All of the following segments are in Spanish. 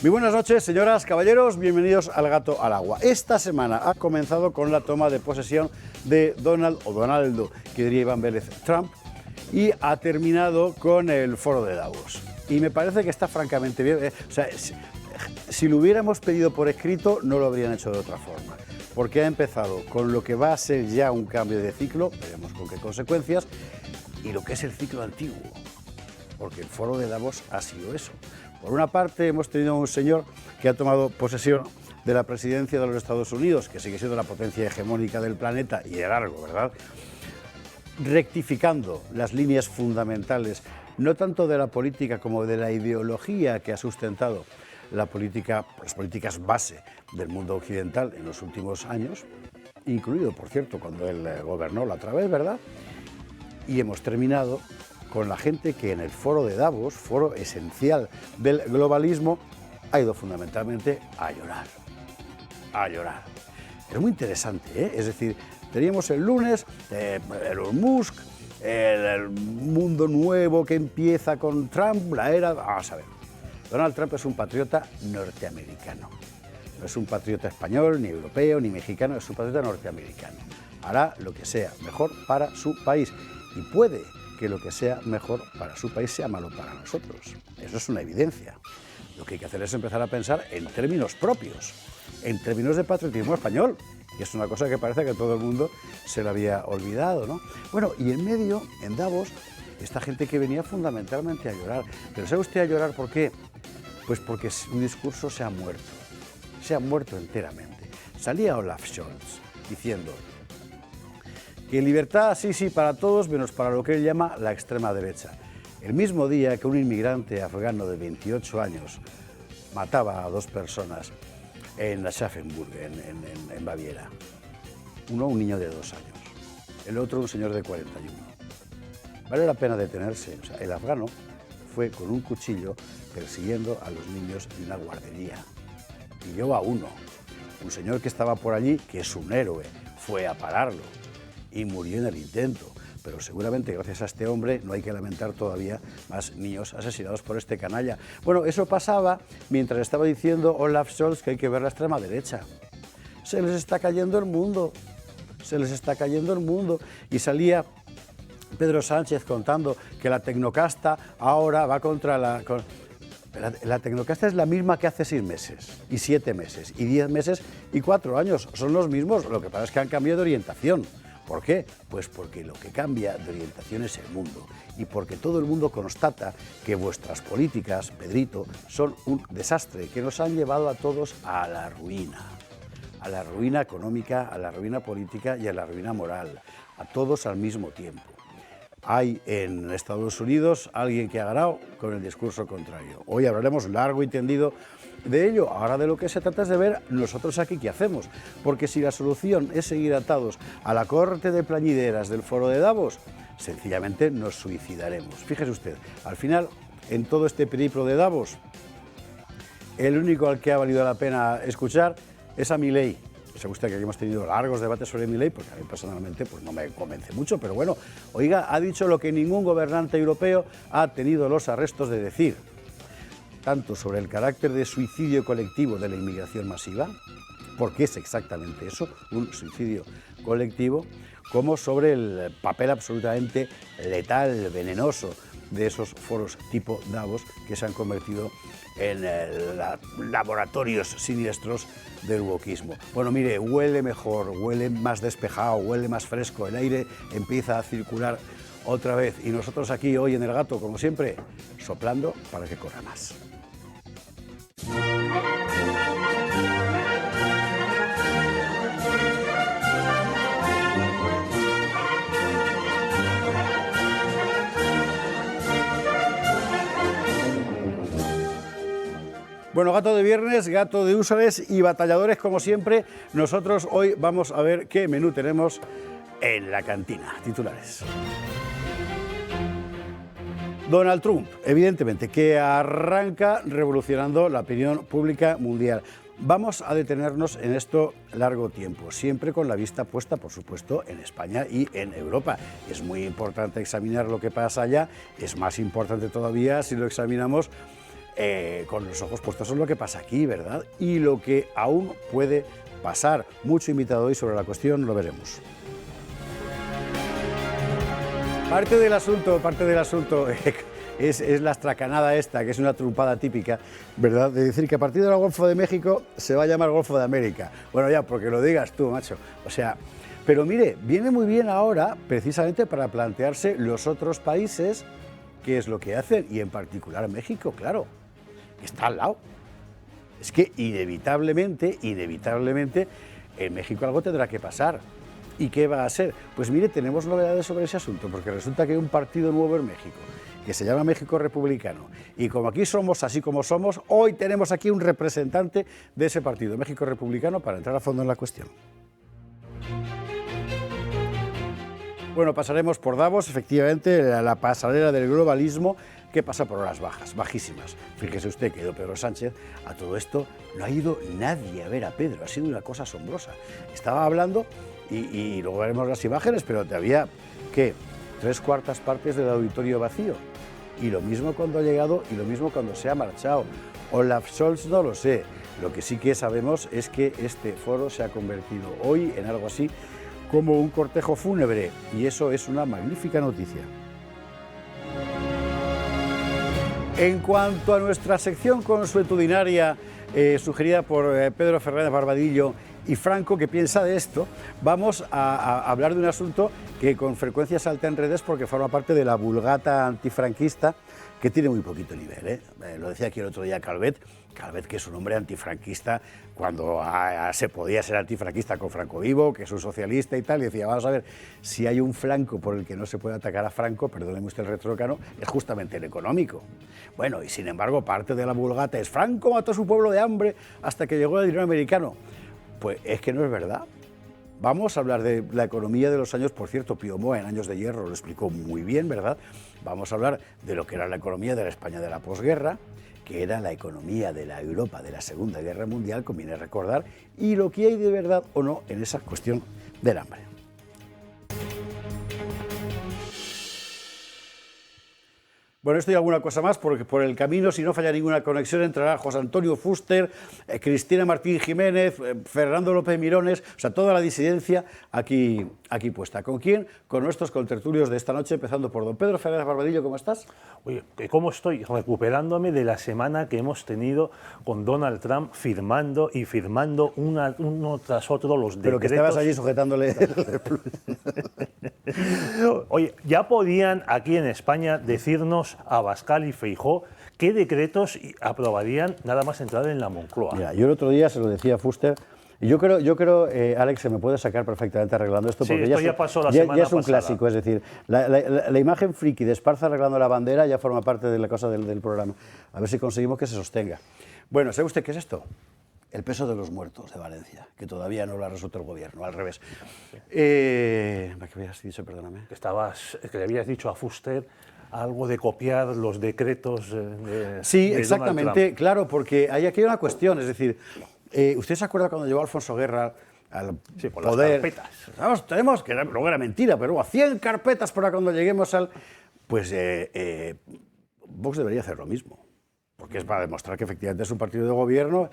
Muy buenas noches, señoras, caballeros, bienvenidos al Gato al Agua. Esta semana ha comenzado con la toma de posesión de Donaldo, que diría Iván Vélez, Trump, y ha terminado con el foro de Davos. Y me parece que está francamente bien. O sea, si lo hubiéramos pedido por escrito, no lo habrían hecho de otra forma. Porque ha empezado con lo que va a ser ya un cambio de ciclo, veremos con qué consecuencias, y lo que es el ciclo antiguo. Porque el foro de Davos ha sido eso. Por una parte, hemos tenido un señor que ha tomado posesión de la presidencia de los Estados Unidos, que sigue siendo la potencia hegemónica del planeta y de largo, ¿verdad? Rectificando las líneas fundamentales, no tanto de la política como de la ideología que ha sustentado las políticas base del mundo occidental en los últimos años, incluido, por cierto, cuando él gobernó la otra vez, ¿verdad? Y hemos terminado con la gente que en el foro de Davos, foro esencial del globalismo, ha ido fundamentalmente a llorar. A llorar. Es muy interesante, ¿eh? Es decir, teníamos el lunes Elon Musk, el mundo nuevo que empieza con Trump, la era... Vamos a ver, Donald Trump es un patriota norteamericano. No es un patriota español, ni europeo, ni mexicano, es un patriota norteamericano. Hará lo que sea mejor para su país y puede que lo que sea mejor para su país sea malo para nosotros. Eso es una evidencia. Lo que hay que hacer es empezar a pensar en términos propios, en términos de patriotismo español, que es una cosa que parece que todo el mundo se lo había olvidado, ¿no? Bueno, y en medio, en Davos, esta gente que venía fundamentalmente a llorar. Pero ¿sabe usted a llorar por qué? Pues porque su discurso se ha muerto enteramente. Salía Olaf Scholz diciendo que libertad, sí, para todos, menos para lo que él llama la extrema derecha. El mismo día que un inmigrante afgano de 28 años mataba a 2 personas en Aschaffenburg, en Baviera. Uno, un niño de 2 años. El otro, un señor de 41. Vale la pena detenerse. O sea, el afgano fue con un cuchillo persiguiendo a los niños de una guardería. Pilló a uno. Un señor que estaba por allí, que es un héroe, fue a pararlo y murió en el intento. Pero seguramente gracias a este hombre no hay que lamentar todavía más niños asesinados por este canalla. Bueno, eso pasaba mientras estaba diciendo Olaf Scholz que hay que ver la extrema derecha. Se les está cayendo el mundo, se les está cayendo el mundo. Y salía Pedro Sánchez contando que la tecnocasta ahora va contra la... La tecnocasta es la misma que hace 6 meses, y 7 meses, y 10 meses, y 4 años. Son los mismos, lo que pasa es que han cambiado de orientación. ¿Por qué? Pues porque lo que cambia de orientación es el mundo y porque todo el mundo constata que vuestras políticas, Pedrito, son un desastre, que nos han llevado a todos a la ruina económica, a la ruina política y a la ruina moral, a todos al mismo tiempo. Hay en Estados Unidos alguien que ha ganado con el discurso contrario. Hoy hablaremos largo y tendido de ello. Ahora de lo que se trata es de ver nosotros aquí qué hacemos. Porque si la solución es seguir atados a la corte de plañideras del foro de Davos, sencillamente nos suicidaremos. Fíjese usted, al final, en todo este periplo de Davos, el único al que ha valido la pena escuchar es a Milei. Sabe usted que aquí hemos tenido largos debates sobre Milei, porque a mí personalmente pues no me convence mucho, pero bueno, oiga, ha dicho lo que ningún gobernante europeo ha tenido los arrestos de decir, tanto sobre el carácter de suicidio colectivo de la inmigración masiva, porque es exactamente eso, un suicidio colectivo, como sobre el papel absolutamente letal, venenoso de esos foros tipo Davos que se han convertido en laboratorios siniestros del wokismo. Bueno, mire, huele mejor, huele más despejado, huele más fresco, el aire empieza a circular otra vez y nosotros aquí hoy en El Gato, como siempre, soplando para que corra más. Bueno, gato de viernes, gato de úsares y batalladores como siempre. Nosotros hoy vamos a ver qué menú tenemos en la cantina. Titulares. Donald Trump, evidentemente, que arranca revolucionando la opinión pública mundial. Vamos a detenernos en esto largo tiempo, siempre con la vista puesta, por supuesto, en España y en Europa. Es muy importante examinar lo que pasa allá, es más importante todavía si lo examinamos con los ojos puestos en lo que pasa aquí, ¿verdad? Y lo que aún puede pasar. Mucho invitado hoy sobre la cuestión, lo veremos. Parte del asunto es la estracanada esta, que es una trumpada típica, ¿verdad? De decir que a partir del Golfo de México se va a llamar Golfo de América. Bueno, ya, porque lo digas tú, macho. O sea, pero mire, viene muy bien ahora precisamente para plantearse los otros países qué es lo que hacen, y en particular México, claro, que está al lado. Es que inevitablemente, en México algo tendrá que pasar. ¿Y qué va a ser? Pues mire, tenemos novedades sobre ese asunto, porque resulta que hay un partido nuevo en México, que se llama México Republicano. Y como aquí somos así como somos, hoy tenemos aquí un representante de ese partido, México Republicano, para entrar a fondo en la cuestión. Bueno, pasaremos por Davos, efectivamente, la pasarela del globalismo, que pasa por horas bajas, bajísimas. Fíjese usted que Pedro Sánchez, a todo esto, no ha ido nadie a ver a Pedro, ha sido una cosa asombrosa. Estaba hablando, y luego veremos las imágenes, pero había, ¿qué?, 3/4 partes del auditorio vacío. Y lo mismo cuando ha llegado, y lo mismo cuando se ha marchado. Olaf Scholz no lo sé. Lo que sí que sabemos es que este foro se ha convertido hoy en algo así como un cortejo fúnebre, y eso es una magnífica noticia. En cuanto a nuestra sección consuetudinaria, sugerida por Pedro Fernández Barbadillo y Franco, ¿qué piensa de esto? Vamos a hablar de un asunto que con frecuencia salta en redes porque forma parte de la vulgata antifranquista, que tiene muy poquito nivel, ¿eh? Lo decía aquí el otro día Calvet, que es un hombre antifranquista cuando se podía ser antifranquista con Franco vivo, que es un socialista y tal, y decía, vamos a ver, si hay un flanco por el que no se puede atacar a Franco, perdóneme usted el retrócano, es justamente el económico. Bueno, y sin embargo, parte de la vulgata es Franco mató a su pueblo de hambre hasta que llegó el dinero americano. Pues es que no es verdad. Vamos a hablar de la economía de los años, por cierto, Pío Moa en Años de Hierro lo explicó muy bien, ¿verdad? Vamos a hablar de lo que era la economía de la España de la posguerra, que era la economía de la Europa de la Segunda Guerra Mundial, conviene recordar, y lo que hay de verdad o no en esa cuestión del hambre. Bueno, esto y alguna cosa más, porque por el camino, si no falla ninguna conexión, entrará José Antonio Fuster, Cristina Martín Jiménez, Fernando López Mirones, o sea, toda la disidencia aquí puesta. ¿Con quién? Con nuestros contertulios de esta noche, empezando por don Pedro Fernández Barbadillo. ¿Cómo estás? Oye, ¿cómo estoy? Recuperándome de la semana que hemos tenido con Donald Trump firmando uno tras otro los decretos. Pero que estabas allí sujetándole... Oye, ya podían aquí en España decirnos Abascal y Feijóo qué decretos aprobarían nada más entrar en la Moncloa. Mira, yo el otro día se lo decía a Fuster, y yo creo Alex, se me puede sacar perfectamente arreglando esto, porque sí, esto ya pasó la semana ya es un pasada. clásico, es decir, la imagen friki de Esparza arreglando la bandera ya forma parte de la cosa del programa. A ver si conseguimos que se sostenga. Bueno, ¿sabe usted qué es esto? El peso de los muertos de Valencia, que todavía no lo ha resuelto el gobierno, al revés. ¿Qué habías dicho? Perdóname. Que le habías dicho a Fuster algo de copiar los decretos de Sí, de exactamente, Donald Trump. claro, porque hay aquí una cuestión, es decir, ¿usted se acuerda cuando llegó Alfonso Guerra al por poder? las carpetas. Tenemos, que luego era mentira, pero luego 100 carpetas para cuando lleguemos al... Pues Vox debería hacer lo mismo, porque es para demostrar que efectivamente es un partido de gobierno,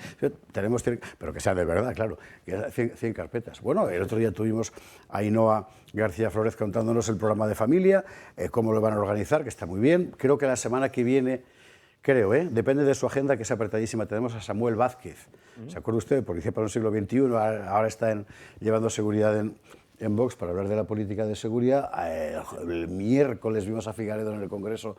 tenemos, pero que sea de verdad, claro, que 100 carpetas. Bueno, el otro día tuvimos a Ainhoa García Flórez contándonos el programa de familia, cómo lo van a organizar, que está muy bien. Creo que la semana que viene, depende de su agenda, que es apretadísima, tenemos a Samuel Vázquez. ¿Se acuerda usted? Policía para el siglo XXI, ahora está llevando seguridad en Vox para hablar de la política de seguridad. El miércoles vimos a Figaredo en el Congreso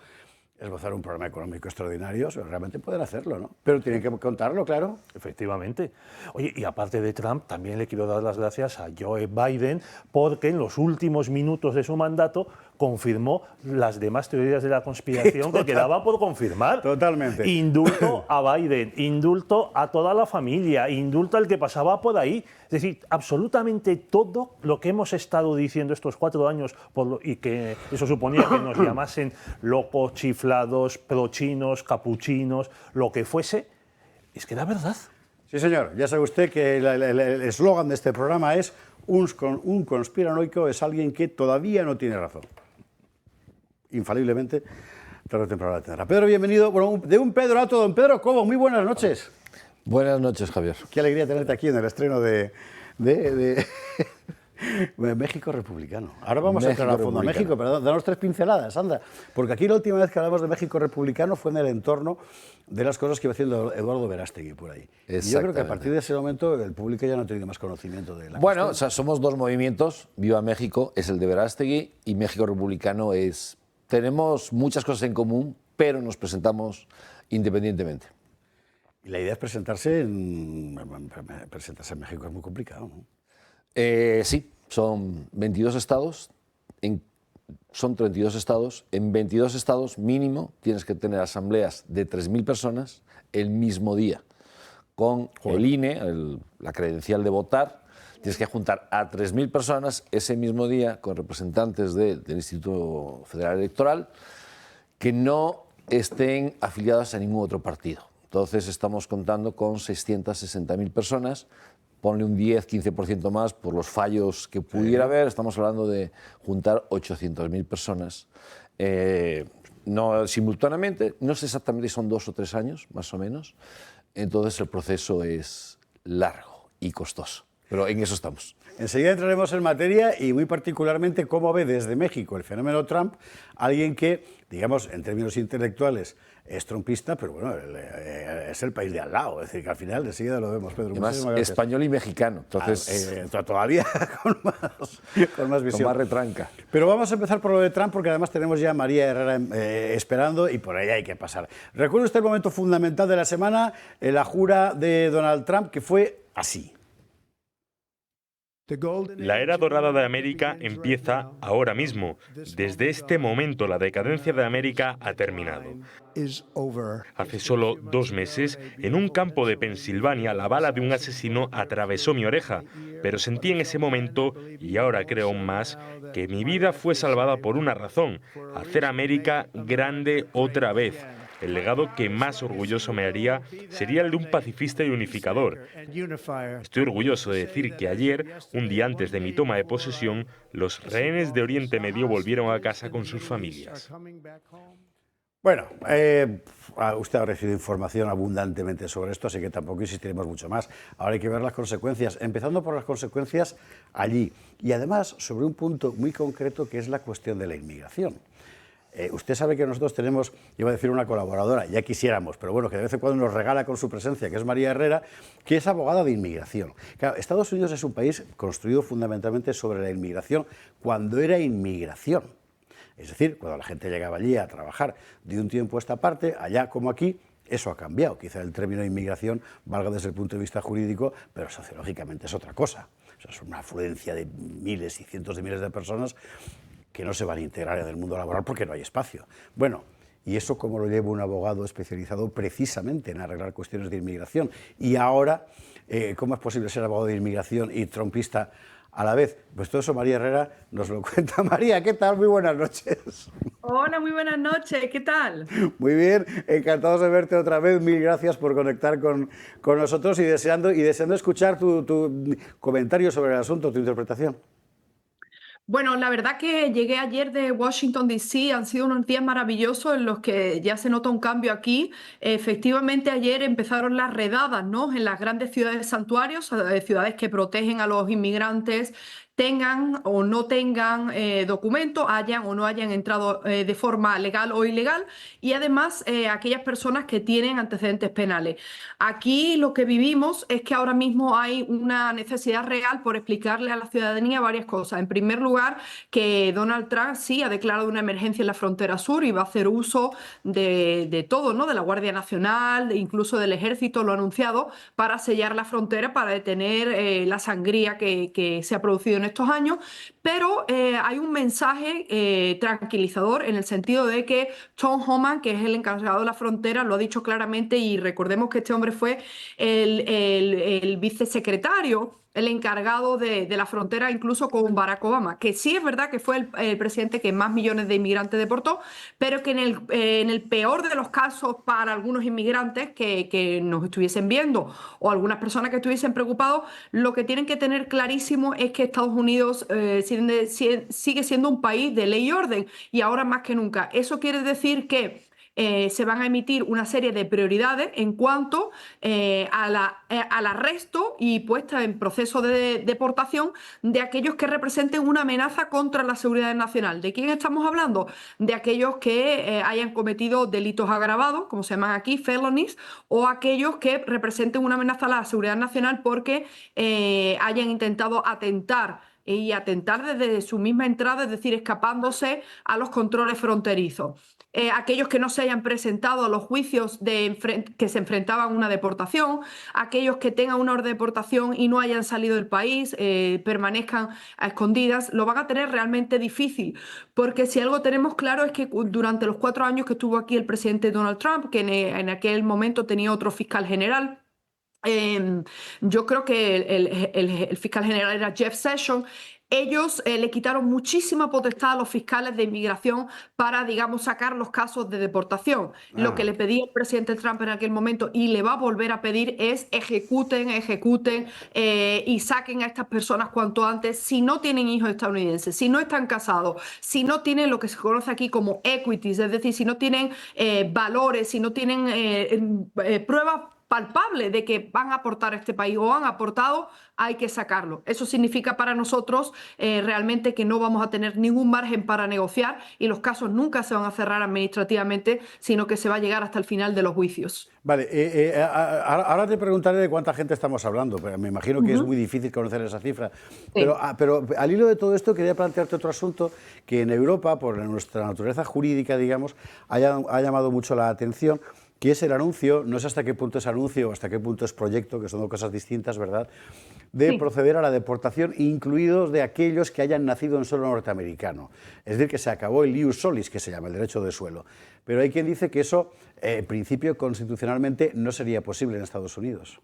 esbozar un programa económico extraordinario, realmente pueden hacerlo, ¿no? Pero tienen que contarlo, claro. Efectivamente. Oye, y aparte de Trump, también le quiero dar las gracias a Joe Biden, porque en los últimos minutos de su mandato confirmó las demás teorías de la conspiración que quedaba por confirmar. Totalmente. Indulto a Biden, indulto a toda la familia, indulto al que pasaba por ahí. Es decir, absolutamente todo lo que hemos estado diciendo estos 4 años, y que eso suponía que nos llamasen locos, chiflados, prochinos, capuchinos, lo que fuese, es que era verdad. Sí, señor. Ya sabe usted que el eslogan de este programa es un conspiranoico es alguien que todavía no tiene razón. Infaliblemente tarde o temprano la tendrá. Pedro, bienvenido. Bueno, de un Pedro a otro, don Pedro Cobo, muy buenas noches. Buenas noches, Javier. Qué alegría tenerte aquí en el estreno de México Republicano. Ahora vamos a entrar a fondo a México, pero danos 3 pinceladas, anda. Porque aquí la última vez que hablamos de México Republicano fue en el entorno de las cosas que iba haciendo Eduardo Verástegui por ahí. Y yo creo que a partir de ese momento el público ya no ha tenido más conocimiento de la Bueno, cuestión. o sea, somos dos movimientos. Viva México es el de Verástegui y México Republicano es... Tenemos muchas cosas en común, pero nos presentamos independientemente. Y la idea es presentarse en México, es muy complicado, ¿no? Sí, son 22 estados, son 32 estados. En 22 estados mínimo tienes que tener asambleas de 3.000 personas el mismo día. Con el INE, la credencial de votar, tienes que juntar a 3.000 personas ese mismo día con representantes del Instituto Federal Electoral que no estén afiliados a ningún otro partido. Entonces estamos contando con 660.000 personas. Ponle un 10-15% más por los fallos que pudiera haber. Estamos hablando de juntar 800.000 personas no simultáneamente. No sé exactamente si son 2 o 3 años, más o menos. Entonces el proceso es largo y costoso, pero en eso estamos. Enseguida entraremos en materia y muy particularmente cómo ve desde México el fenómeno Trump alguien que, digamos, en términos intelectuales es trumpista, pero bueno, es el país de al lado, es decir, que al final enseguida lo vemos, Pedro. Además, español y mexicano, entonces... todavía con más visión. Con más retranca. Pero vamos a empezar por lo de Trump, porque además tenemos ya a María Herrera esperando y por ahí hay que pasar. ¿Recuerda usted el momento fundamental de la semana, la jura de Donald Trump, que fue así? La era dorada de América empieza ahora mismo. Desde este momento la decadencia de América ha terminado. Hace solo 2 meses, en un campo de Pensilvania, la bala de un asesino atravesó mi oreja, pero sentí en ese momento, y ahora creo aún más, que mi vida fue salvada por una razón: hacer América grande otra vez. El legado que más orgulloso me haría sería el de un pacifista y unificador. Estoy orgulloso de decir que ayer, un día antes de mi toma de posesión, los rehenes de Oriente Medio volvieron a casa con sus familias. Bueno, usted ha recibido información abundantemente sobre esto, así que tampoco insistiremos mucho más. Ahora hay que ver las consecuencias, empezando por las consecuencias allí. Y además sobre un punto muy concreto que es la cuestión de la inmigración. Usted sabe que nosotros tenemos, iba a decir una colaboradora, ya quisiéramos, pero bueno, que de vez en cuando nos regala con su presencia, que es María Herrera, que es abogada de inmigración. Claro, Estados Unidos es un país construido fundamentalmente sobre la inmigración cuando era inmigración. Es decir, cuando la gente llegaba allí a trabajar de un tiempo a esta parte, allá como aquí, eso ha cambiado. Quizá el término inmigración valga desde el punto de vista jurídico, pero sociológicamente es otra cosa. O sea, es una afluencia de miles y cientos de miles de personas que no se van a integrar en el mundo laboral porque no hay espacio. Bueno, ¿y eso cómo lo lleva un abogado especializado precisamente en arreglar cuestiones de inmigración? Y ahora, ¿cómo es posible ser abogado de inmigración y trumpista a la vez? Pues todo eso María Herrera nos lo cuenta. María, ¿qué tal? Muy buenas noches. Hola, muy buenas noches, ¿qué tal? Muy bien, encantados de verte otra vez. Mil gracias por conectar con nosotros y deseando escuchar tu comentario sobre el asunto, tu interpretación. Bueno, la verdad que llegué ayer de Washington, D.C., han sido unos días maravillosos en los que ya se nota un cambio aquí. Efectivamente, ayer empezaron las redadas, ¿no?, en las grandes ciudades santuarios, ciudades que protegen a los inmigrantes, tengan o no tengan documentos, hayan o no hayan entrado de forma legal o ilegal, y además aquellas personas que tienen antecedentes penales. Aquí lo que vivimos es que ahora mismo hay una necesidad real por explicarle a la ciudadanía varias cosas. En primer lugar, que Donald Trump sí ha declarado una emergencia en la frontera sur y va a hacer uso de todo, ¿no?, de la Guardia Nacional, incluso del Ejército, lo ha anunciado, para sellar la frontera, para detener la sangría que se ha producido en estos años, pero hay un mensaje tranquilizador en el sentido de que Tom Homan, que es el encargado de la frontera, lo ha dicho claramente, y recordemos que este hombre fue el vicesecretario el encargado de la frontera, incluso con Barack Obama, que sí es verdad que fue el presidente que más millones de inmigrantes deportó, pero que en el peor de los casos para algunos inmigrantes que nos estuviesen viendo o algunas personas que estuviesen preocupados, lo que tienen que tener clarísimo es que Estados Unidos sigue siendo un país de ley y orden, y ahora más que nunca. Eso quiere decir que se van a emitir una serie de prioridades en cuanto al arresto y puesta en proceso de deportación de aquellos que representen una amenaza contra la seguridad nacional. ¿De quién estamos hablando? De aquellos que hayan cometido delitos agravados, como se llaman aquí, felonies, o aquellos que representen una amenaza a la seguridad nacional porque hayan intentado atentar desde su misma entrada, es decir, escapándose a los controles fronterizos. Aquellos que no se hayan presentado a los juicios que se enfrentaban a una deportación, aquellos que tengan una orden de deportación y no hayan salido del país, permanezcan a escondidas, lo van a tener realmente difícil, porque si algo tenemos claro es que durante los 4 años que estuvo aquí el presidente Donald Trump, que en aquel momento tenía otro fiscal general, yo creo que el fiscal general era Jeff Sessions. Ellos le quitaron muchísima potestad a los fiscales de inmigración para, digamos, sacar los casos de deportación. Lo que le pedía el presidente Trump en aquel momento y le va a volver a pedir es ejecuten y saquen a estas personas cuanto antes si no tienen hijos estadounidenses, si no están casados, si no tienen lo que se conoce aquí como equities, es decir, si no tienen valores, si no tienen pruebas palpable de que van a aportar a este país o han aportado, hay que sacarlo. Eso significa para nosotros realmente que no vamos a tener ningún margen para negociar y los casos nunca se van a cerrar administrativamente, sino que se va a llegar hasta el final de los juicios. Vale, ahora te preguntaré de cuánta gente estamos hablando, pero me imagino que es muy difícil conocer esa cifra. Sí. Pero al hilo de todo esto quería plantearte otro asunto que en Europa, por nuestra naturaleza jurídica, digamos, ha llamado mucho la atención, que es el anuncio, no sé hasta qué punto es anuncio o hasta qué punto es proyecto, que son dos cosas distintas, ¿verdad?, de proceder a la deportación, incluidos de aquellos que hayan nacido en suelo norteamericano. Es decir, que se acabó el ius solis, que se llama el derecho de suelo. Pero hay quien dice que eso, en principio, constitucionalmente no sería posible en Estados Unidos.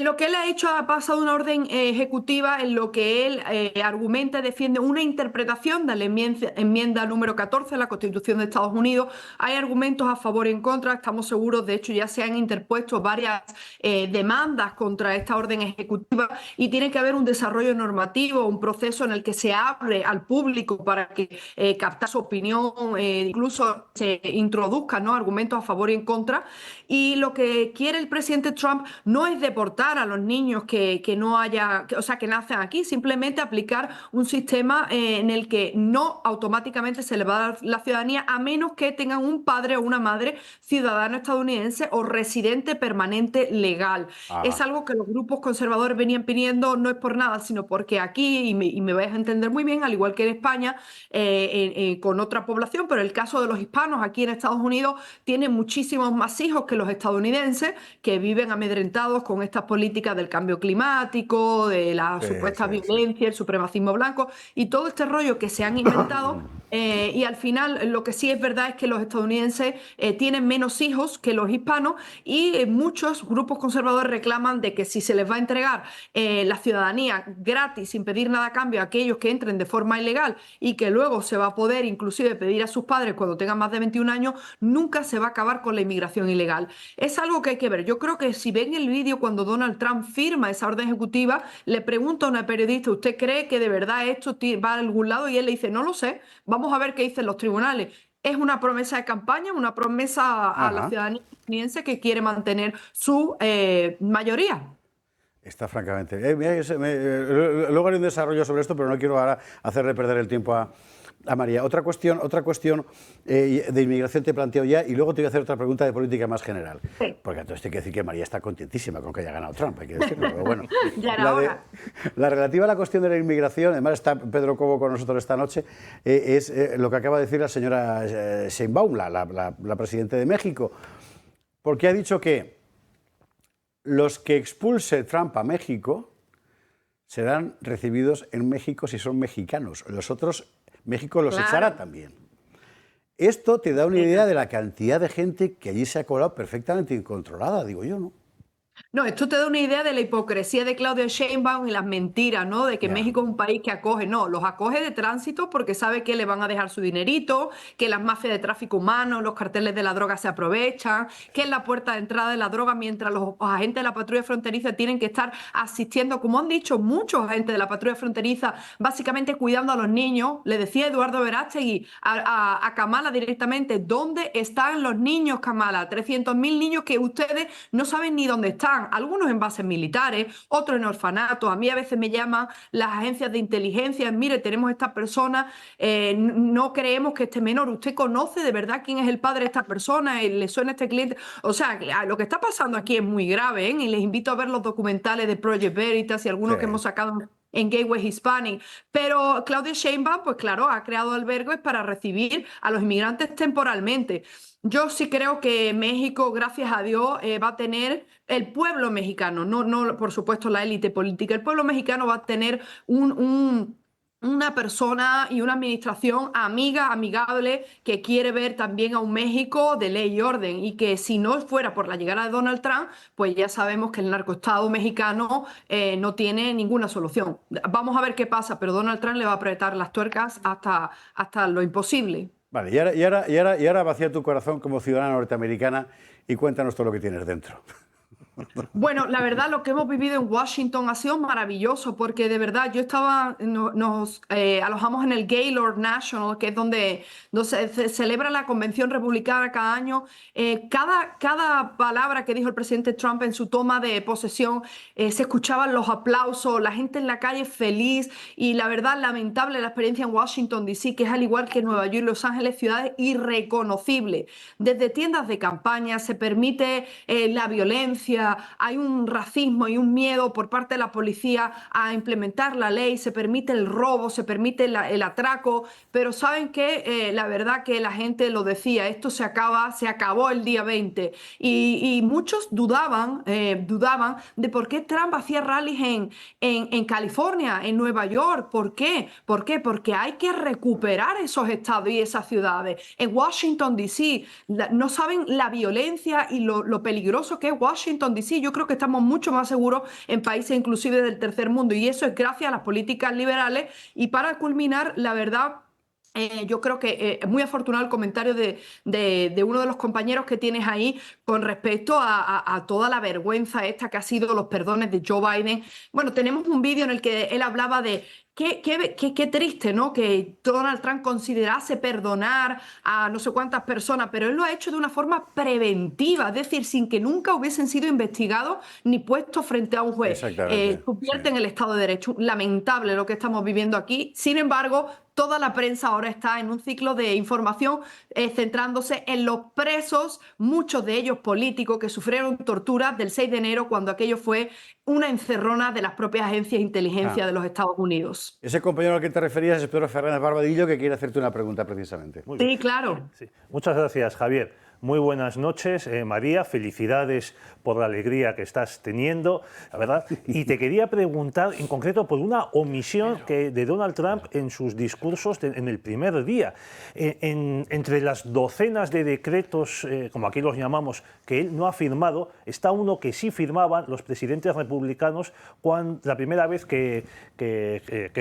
Lo que él ha hecho ha pasado una orden ejecutiva en lo que él argumenta y defiende una interpretación de la enmienda número 14 de la Constitución de Estados Unidos. Hay argumentos a favor y en contra, estamos seguros, de hecho ya se han interpuesto varias demandas contra esta orden ejecutiva y tiene que haber un desarrollo normativo, un proceso en el que se abre al público para que captar su opinión, incluso se introduzcan, ¿no?, argumentos a favor y en contra. Y lo que quiere el presidente Trump no es deportar a los niños que nacen aquí, simplemente aplicar un sistema en el que no automáticamente se le va a dar la ciudadanía a menos que tengan un padre o una madre ciudadano estadounidense o residente permanente legal. Es algo que los grupos conservadores venían pidiendo, no es por nada, sino porque aquí, y me vais a entender muy bien, al igual que en España, con otra población, pero el caso de los hispanos aquí en Estados Unidos tiene muchísimos más hijos que los estadounidenses que viven amedrentados con estas políticas del cambio climático, de la supuesta violencia, el supremacismo blanco y todo este rollo que se han inventado. Y al final lo que sí es verdad es que los estadounidenses tienen menos hijos que los hispanos y muchos grupos conservadores reclaman de que si se les va a entregar la ciudadanía gratis, sin pedir nada a cambio a aquellos que entren de forma ilegal y que luego se va a poder inclusive pedir a sus padres cuando tengan más de 21 años, nunca se va a acabar con la inmigración ilegal. Es algo que hay que ver. Yo creo que si ven el vídeo cuando Donald Trump firma esa orden ejecutiva, le pregunta a una periodista, ¿usted cree que de verdad esto va a algún lado? Y él le dice, no lo sé, vamos a ver qué dicen los tribunales. Es una promesa de campaña, una promesa a la ciudadanía estadounidense que quiere mantener su mayoría. Está francamente. Luego haré un desarrollo sobre esto, pero no quiero ahora hacerle perder el tiempo a María. Otra cuestión de inmigración te planteo ya y luego te voy a hacer otra pregunta de política más general. Sí. Porque entonces hay que decir que María está contentísima con que haya ganado Trump, hay que decirlo, pero bueno. Ya era hora. La relativa a la cuestión de la inmigración, además está Pedro Cobo con nosotros esta noche, es lo que acaba de decir la señora Sheinbaum, la presidenta de México, porque ha dicho que los que expulse Trump a México serán recibidos en México si son mexicanos. Los otros, México los echará también. Esto te da una idea de la cantidad de gente que allí se ha colado perfectamente incontrolada, digo yo, ¿no? No, esto te da una idea de la hipocresía de Claudia Sheinbaum y las mentiras, ¿no? De que México es un país que acoge. No, los acoge de tránsito porque sabe que le van a dejar su dinerito, que las mafias de tráfico humano, los carteles de la droga se aprovechan, que es la puerta de entrada de la droga, mientras los agentes de la patrulla fronteriza tienen que estar asistiendo, como han dicho muchos agentes de la patrulla fronteriza, básicamente cuidando a los niños. Le decía Eduardo Verástegui a Kamala directamente, ¿dónde están los niños, Kamala? 300.000 niños que ustedes no saben ni dónde están. Algunos en bases militares, otros en orfanatos. A mí a veces me llaman las agencias de inteligencia, mire, tenemos esta persona, no creemos que este menor, ¿usted conoce de verdad quién es el padre de esta persona? ¿Le suena este cliente? O sea, lo que está pasando aquí es muy grave, ¿eh? Y les invito a ver los documentales de Project Veritas y algunos que hemos sacado en Gateway Hispanic. Pero Claudia Sheinbaum, pues claro, ha creado albergues para recibir a los inmigrantes temporalmente. Yo sí creo que México, gracias a Dios, va a tener el pueblo mexicano, no por supuesto la élite política, el pueblo mexicano va a tener una persona y una administración amigable, que quiere ver también a un México de ley y orden, y que si no fuera por la llegada de Donald Trump, pues ya sabemos que el narcoestado mexicano no tiene ninguna solución. Vamos a ver qué pasa, pero Donald Trump le va a apretar las tuercas hasta lo imposible. Vale, y ahora vacía tu corazón como ciudadana norteamericana y cuéntanos todo lo que tienes dentro. Bueno, la verdad, lo que hemos vivido en Washington ha sido maravilloso, porque de verdad nos alojamos en el Gaylord National, que es donde se celebra la convención republicana cada año. Cada palabra que dijo el presidente Trump en su toma de posesión, se escuchaban los aplausos, la gente en la calle feliz, y la verdad, lamentable la experiencia en Washington, D.C., que es al igual que Nueva York y Los Ángeles, ciudades irreconocibles. Desde tiendas de campaña se permite la violencia, hay un racismo y un miedo por parte de la policía a implementar la ley, se permite el robo, se permite el atraco, pero ¿saben qué? La verdad que la gente lo decía, esto se acabó el día 20, y muchos dudaban de por qué Trump hacía rallies en California, en Nueva York. ¿Por qué? Porque hay que recuperar esos estados y esas ciudades. En Washington, D.C., no saben la violencia y lo peligroso que es Washington, D.C. Yo creo que estamos mucho más seguros en países inclusive del tercer mundo, y eso es gracias a las políticas liberales. Y para culminar, la verdad, yo creo que es muy afortunado el comentario de uno de los compañeros que tienes ahí con respecto a toda la vergüenza esta que ha sido los perdones de Joe Biden. Bueno, tenemos un vídeo en el que él hablaba de qué triste, ¿no? Que Donald Trump considerase perdonar a no sé cuántas personas, pero él lo ha hecho de una forma preventiva, es decir, sin que nunca hubiesen sido investigados ni puestos frente a un juez. Subvierten el Estado de Derecho. Lamentable lo que estamos viviendo aquí. Sin embargo, toda la prensa ahora está en un ciclo de información centrándose en los presos, muchos de ellos políticos, que sufrieron torturas del 6 de enero, cuando aquello fue una encerrona de las propias agencias de inteligencia de los Estados Unidos. Ese compañero al que te referías es Pedro Fernández Barbadillo, que quiere hacerte una pregunta precisamente. Sí, claro. Sí. Muchas gracias, Javier. Muy buenas noches, María. Felicidades por la alegría que estás teniendo, la verdad. Y te quería preguntar en concreto por una omisión de Donald Trump en sus discursos en el primer día. Entre las docenas de decretos, como aquí los llamamos, que él no ha firmado, está uno que sí firmaban los presidentes republicanos la primera vez que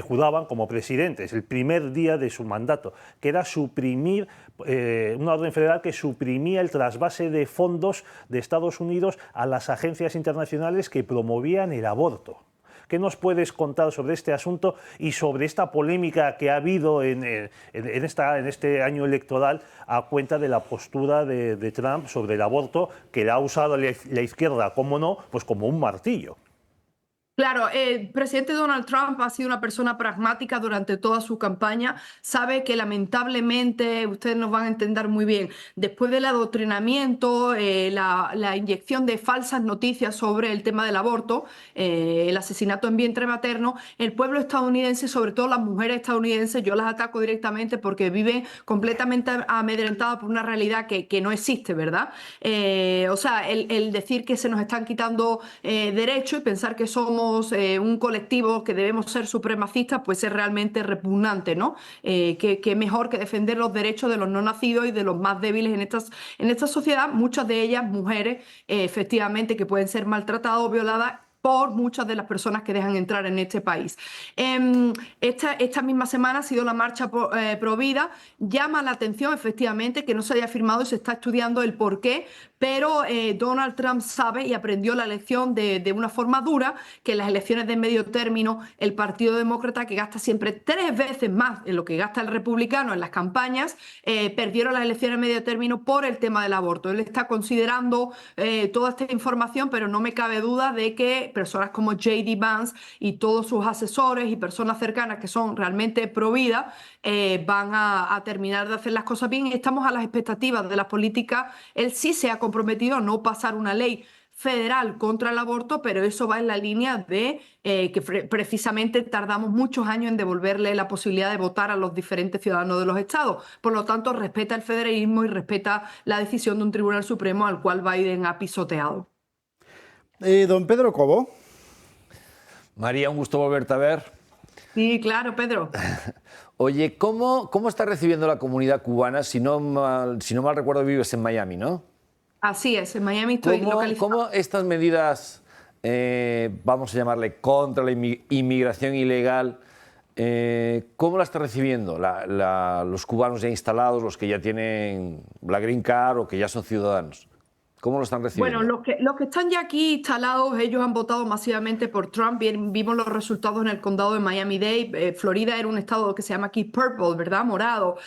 juraban como presidentes, el primer día de su mandato, que era suprimir una orden federal que suprimía el trasvase de fondos de Estados Unidos a las agencias internacionales que promovían el aborto. ¿Qué nos puedes contar sobre este asunto y sobre esta polémica que ha habido en este año electoral a cuenta de la postura de Trump sobre el aborto, que la ha usado la izquierda, cómo no, pues como un martillo? Claro, el presidente Donald Trump ha sido una persona pragmática durante toda su campaña. Sabe que lamentablemente, ustedes nos van a entender muy bien, después del adoctrinamiento, la inyección de falsas noticias sobre el tema del aborto, el asesinato en vientre materno, el pueblo estadounidense, sobre todo las mujeres estadounidenses, yo las ataco directamente porque viven completamente amedrentadas por una realidad que no existe, ¿verdad? O sea, el decir que se nos están quitando derechos y pensar que somos somos un colectivo que debemos ser supremacistas, pues es realmente repugnante, ¿no? Que mejor que defender los derechos de los no nacidos y de los más débiles en esta sociedad, muchas de ellas mujeres, efectivamente, que pueden ser maltratadas o violadas por muchas de las personas que dejan entrar en este país. Esta misma semana ha sido la marcha pro vida. Llama la atención, efectivamente, que no se haya firmado y se está estudiando el porqué, pero Donald Trump sabe y aprendió la lección de una forma dura, que en las elecciones de medio término el Partido Demócrata, que gasta siempre 3 veces más en lo que gasta el republicano en las campañas, perdieron las elecciones de medio término por el tema del aborto. Él está considerando toda esta información, pero no me cabe duda de que personas como J.D. Vance y todos sus asesores y personas cercanas que son realmente pro vida van a terminar de hacer las cosas bien. Y estamos a las expectativas de las políticas. Él sí se ha comprometido a no pasar una ley federal contra el aborto, pero eso va en la línea de que precisamente tardamos muchos años en devolverle la posibilidad de votar a los diferentes ciudadanos de los estados. Por lo tanto, respeta el federalismo y respeta la decisión de un Tribunal Supremo al cual Biden ha pisoteado. Don Pedro Cobo. María, un gusto volverte a ver. Sí, claro, Pedro. Oye, ¿cómo está recibiendo la comunidad cubana? Si no mal recuerdo, vives en Miami, ¿no? Así es, en Miami estoy localizado. ¿Cómo estas medidas, vamos a llamarle, contra la inmigración ilegal, cómo la está recibiendo los cubanos ya instalados, los que ya tienen la Green Card o que ya son ciudadanos? ¿Cómo lo están recibiendo? Bueno, los que están ya aquí instalados, ellos han votado masivamente por Trump. Vimos los resultados en el condado de Miami-Dade. Florida era un estado que se llama aquí Purple, ¿verdad? Morado.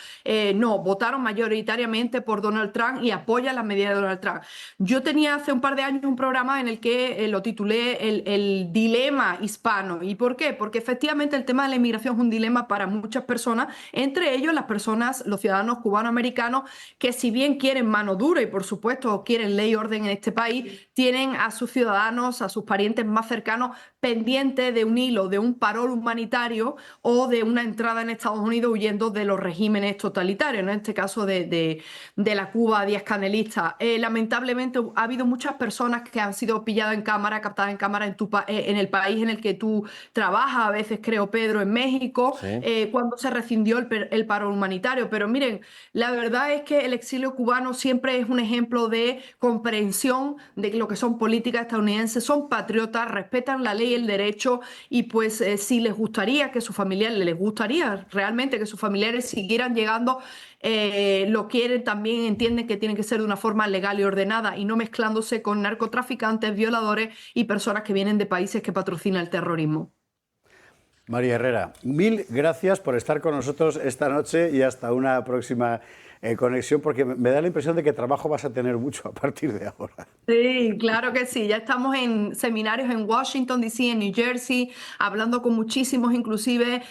No, votaron mayoritariamente por Donald Trump y apoyan las medidas de Donald Trump. Yo tenía hace un par de años un programa en el que lo titulé el dilema hispano. ¿Y por qué? Porque efectivamente el tema de la inmigración es un dilema para muchas personas, entre ellos las personas, los ciudadanos cubano-americanos, que si bien quieren mano dura y por supuesto quieren ley y orden en este país, tienen a sus ciudadanos, a sus parientes más cercanos pendientes de un hilo, de un parol humanitario o de una entrada en Estados Unidos huyendo de los regímenes totalitarios, ¿no? En este caso de la Cuba díaz-canelista. Lamentablemente ha habido muchas personas que han sido pilladas en cámara, captadas en cámara en el país en el que tú trabajas, a veces creo, Pedro, en México, sí. Cuando se rescindió el parol humanitario. Pero miren, la verdad es que el exilio cubano siempre es un ejemplo de comprensión de lo que son políticas estadounidenses, son patriotas, respetan la ley y el derecho y pues si les gustaría que sus familiares, les gustaría realmente que sus familiares siguieran llegando, lo quieren también, entienden que tiene que ser de una forma legal y ordenada y no mezclándose con narcotraficantes, violadores y personas que vienen de países que patrocinan el terrorismo. María Herrera, mil gracias por estar con nosotros esta noche y hasta una próxima conexión, porque me da la impresión de que trabajo vas a tener mucho a partir de ahora. Sí, claro que sí. Ya estamos en seminarios en Washington, D.C., en New Jersey, hablando con muchísimos, inclusive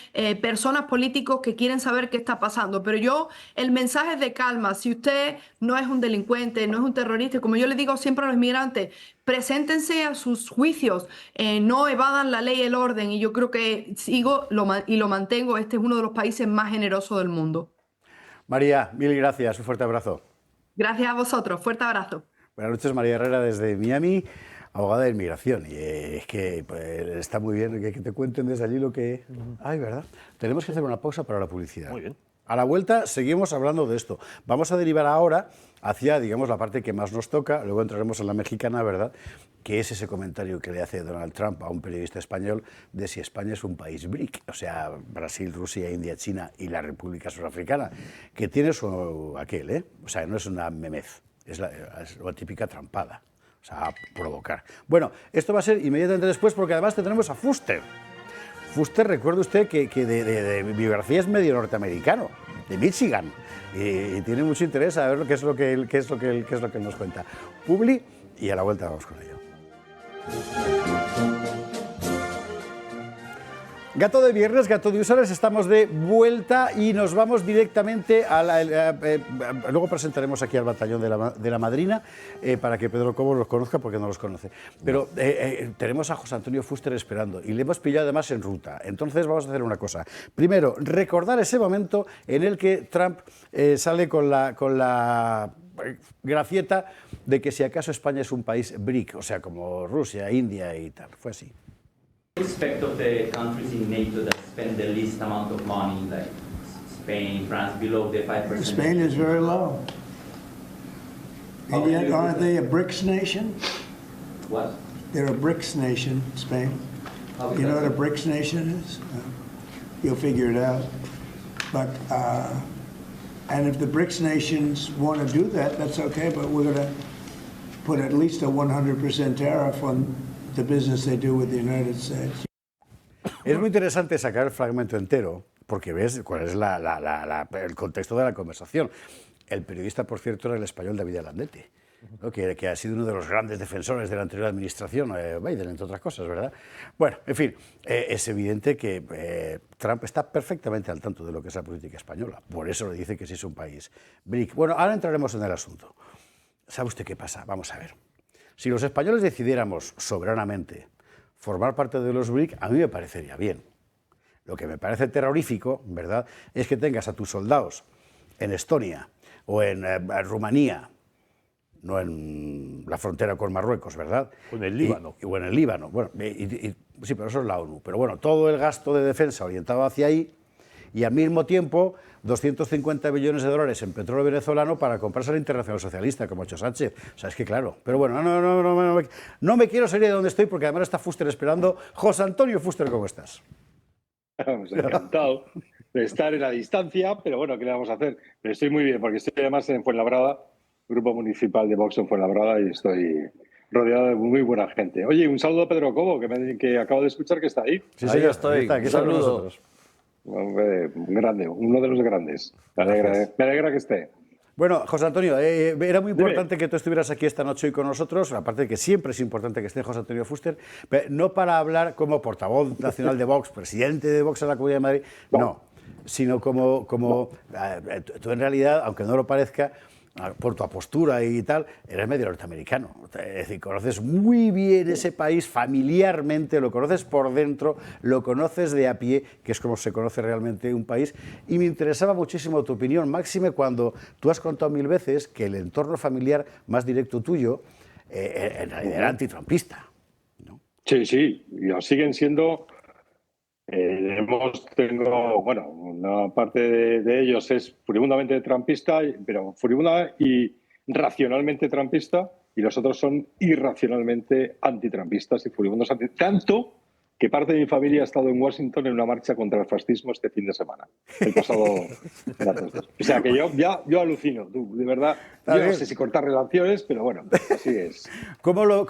personas políticos que quieren saber qué está pasando. Pero el mensaje es de calma. Si usted no es un delincuente, no es un terrorista, como yo le digo siempre a los inmigrantes, preséntense a sus juicios, no evadan la ley y el orden. Y yo creo que lo mantengo. Este es uno de los países más generosos del mundo. María, mil gracias, un fuerte abrazo. Gracias a vosotros, fuerte abrazo. Buenas noches, María Herrera, desde Miami, abogada de inmigración. Y es que pues, está muy bien que te cuenten desde allí lo que... Ay, ¿verdad? Tenemos que hacer una pausa para la publicidad. Muy bien. A la vuelta seguimos hablando de esto. Vamos a derivar ahora hacia, digamos, la parte que más nos toca, luego entraremos en la mexicana, ¿verdad?, que es ese comentario que le hace Donald Trump a un periodista español de si España es un país BRIC, o sea, Brasil, Rusia, India, China y la República Surafricana, que tiene su aquel, ¿eh? O sea, no es una memez, es la típica trampada, o sea, provocar. Bueno, esto va a ser inmediatamente después porque además tendremos a Fuster. Fuster, recuerde usted que de biografía es medio norteamericano, de Michigan, y tiene mucho interés a ver qué es lo que nos cuenta. Publi, y a la vuelta vamos con ello. Gato de viernes, gato de usuarios, estamos de vuelta y nos vamos directamente a luego presentaremos aquí al batallón de la Madrina para que Pedro Cobo los conozca porque no los conoce. Pero tenemos a José Antonio Fuster esperando y le hemos pillado además en ruta. Entonces vamos a hacer una cosa. Primero, recordar ese momento en el que Trump sale con la gracieta de que si acaso España es un país BRIC, o sea, como Rusia, India y tal. Fue así. respect of the countries in NATO that spend the least amount of money, like Spain, France, below the 5%? Spain is very low. And yet, aren't they a BRICS nation? What? They're a BRICS nation, Spain. How is You know that what a so? BRICS nation is? You'll figure it out. But, and if the BRICS nations want to do that, that's okay, but we're going to put at least a 100% tariff on the business they do with the United States. Es muy interesante sacar el fragmento entero, porque ves cuál es el contexto de la conversación. El periodista, por cierto, era el español David Alandete, ¿no? que ha sido uno de los grandes defensores de la anterior administración, Biden, entre otras cosas, ¿verdad? Bueno, en fin, es evidente que Trump está perfectamente al tanto de lo que es la política española. Por eso le dice que sí es un país BRIC. Bueno, ahora entraremos en el asunto. ¿Sabe usted qué pasa? Vamos a ver. Si los españoles decidiéramos soberanamente formar parte de los BRIC, a mí me parecería bien. Lo que me parece terrorífico, ¿verdad?, es que tengas a tus soldados en Estonia o en Rumanía, no en la frontera con Marruecos, ¿verdad? O en el Líbano. O en el Líbano. Bueno, sí, pero eso es la ONU. Pero bueno, todo el gasto de defensa orientado hacia ahí y al mismo tiempo 250 billones de dólares en petróleo venezolano para comprarse a la Internacional Socialista, como ha hecho Sánchez. O sea, es que claro. Pero bueno, no me quiero salir de donde estoy porque además está Fuster esperando. José Antonio Fuster, ¿cómo estás? Pues encantado de estar en la distancia, pero bueno, ¿qué le vamos a hacer? Pero estoy muy bien, porque estoy además en Fuenlabrada, Grupo Municipal de Vox en Fuenlabrada, y estoy rodeado de muy buena gente. Oye, un saludo a Pedro Cobo, que acabo de escuchar que está ahí. Sí, Ahí estoy. Aquí está con nosotros. Hombre, un grande, uno de los grandes. Me alegra que esté. Bueno, José Antonio, era muy importante que tú estuvieras aquí esta noche hoy con nosotros, aparte de que siempre es importante que esté José Antonio Fuster, pero no para hablar como portavoz nacional de Vox, presidente de Vox en la Comunidad de Madrid, no, sino como tú en realidad, aunque no lo parezca, por tu postura y tal, eres medio norteamericano. Es decir, conoces muy bien ese país familiarmente, lo conoces por dentro, lo conoces de a pie, que es como se conoce realmente un país. Y me interesaba muchísimo tu opinión, máxime cuando tú has contado 1000 veces que el entorno familiar más directo tuyo en realidad era antitrumpista, ¿no? Sí, y lo siguen siendo. Tengo, bueno, una parte de ellos es furibundamente trumpista, pero furibunda y racionalmente trumpista, y los otros son irracionalmente antitrampistas y furibundos tanto que parte de mi familia ha estado en Washington en una marcha contra el fascismo este fin de semana, el pasado. O sea que yo alucino, tú, de verdad. Yo no sé si cortar relaciones, pero bueno, así es. ¿Cómo lo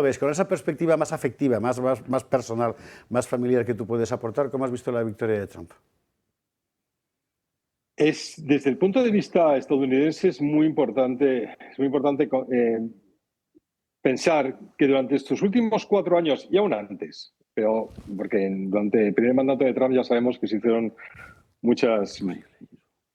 ves? Con esa perspectiva más afectiva, más personal, más familiar que tú puedes aportar, ¿cómo has visto la victoria de Trump? Desde el punto de vista estadounidense es muy importante pensar que durante estos últimos 4 años, y aún antes, pero porque durante el primer mandato de Trump ya sabemos que se hicieron muchas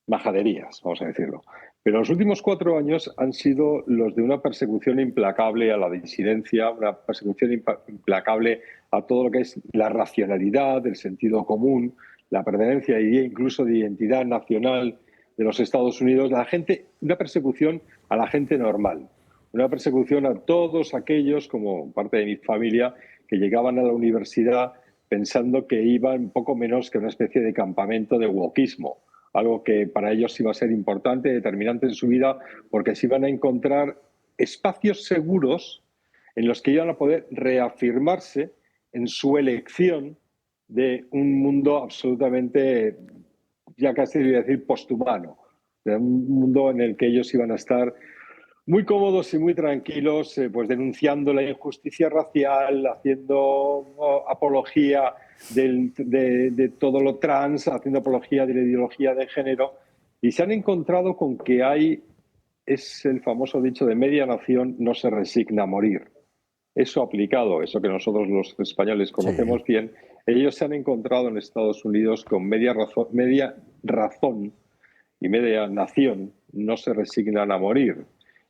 majaderías, vamos a decirlo. Pero los últimos 4 años han sido los de una persecución implacable a la disidencia, una persecución implacable a todo lo que es la racionalidad, el sentido común, la pertenencia incluso de identidad nacional de los Estados Unidos, una persecución a la gente normal. Una persecución a todos aquellos, como parte de mi familia, que llegaban a la universidad pensando que iban poco menos que una especie de campamento de wokismo, algo que para ellos iba a ser importante, determinante en su vida, porque se iban a encontrar espacios seguros en los que iban a poder reafirmarse en su elección de un mundo absolutamente, ya casi voy a decir, posthumano, de un mundo en el que ellos iban a estar muy cómodos y muy tranquilos, pues denunciando la injusticia racial, haciendo apología de todo lo trans, haciendo apología de la ideología de género, y se han encontrado con que es el famoso dicho de media nación no se resigna a morir. Eso aplicado, eso que nosotros los españoles conocemos bien, ellos se han encontrado en Estados Unidos con media razón y media nación no se resignan a morir.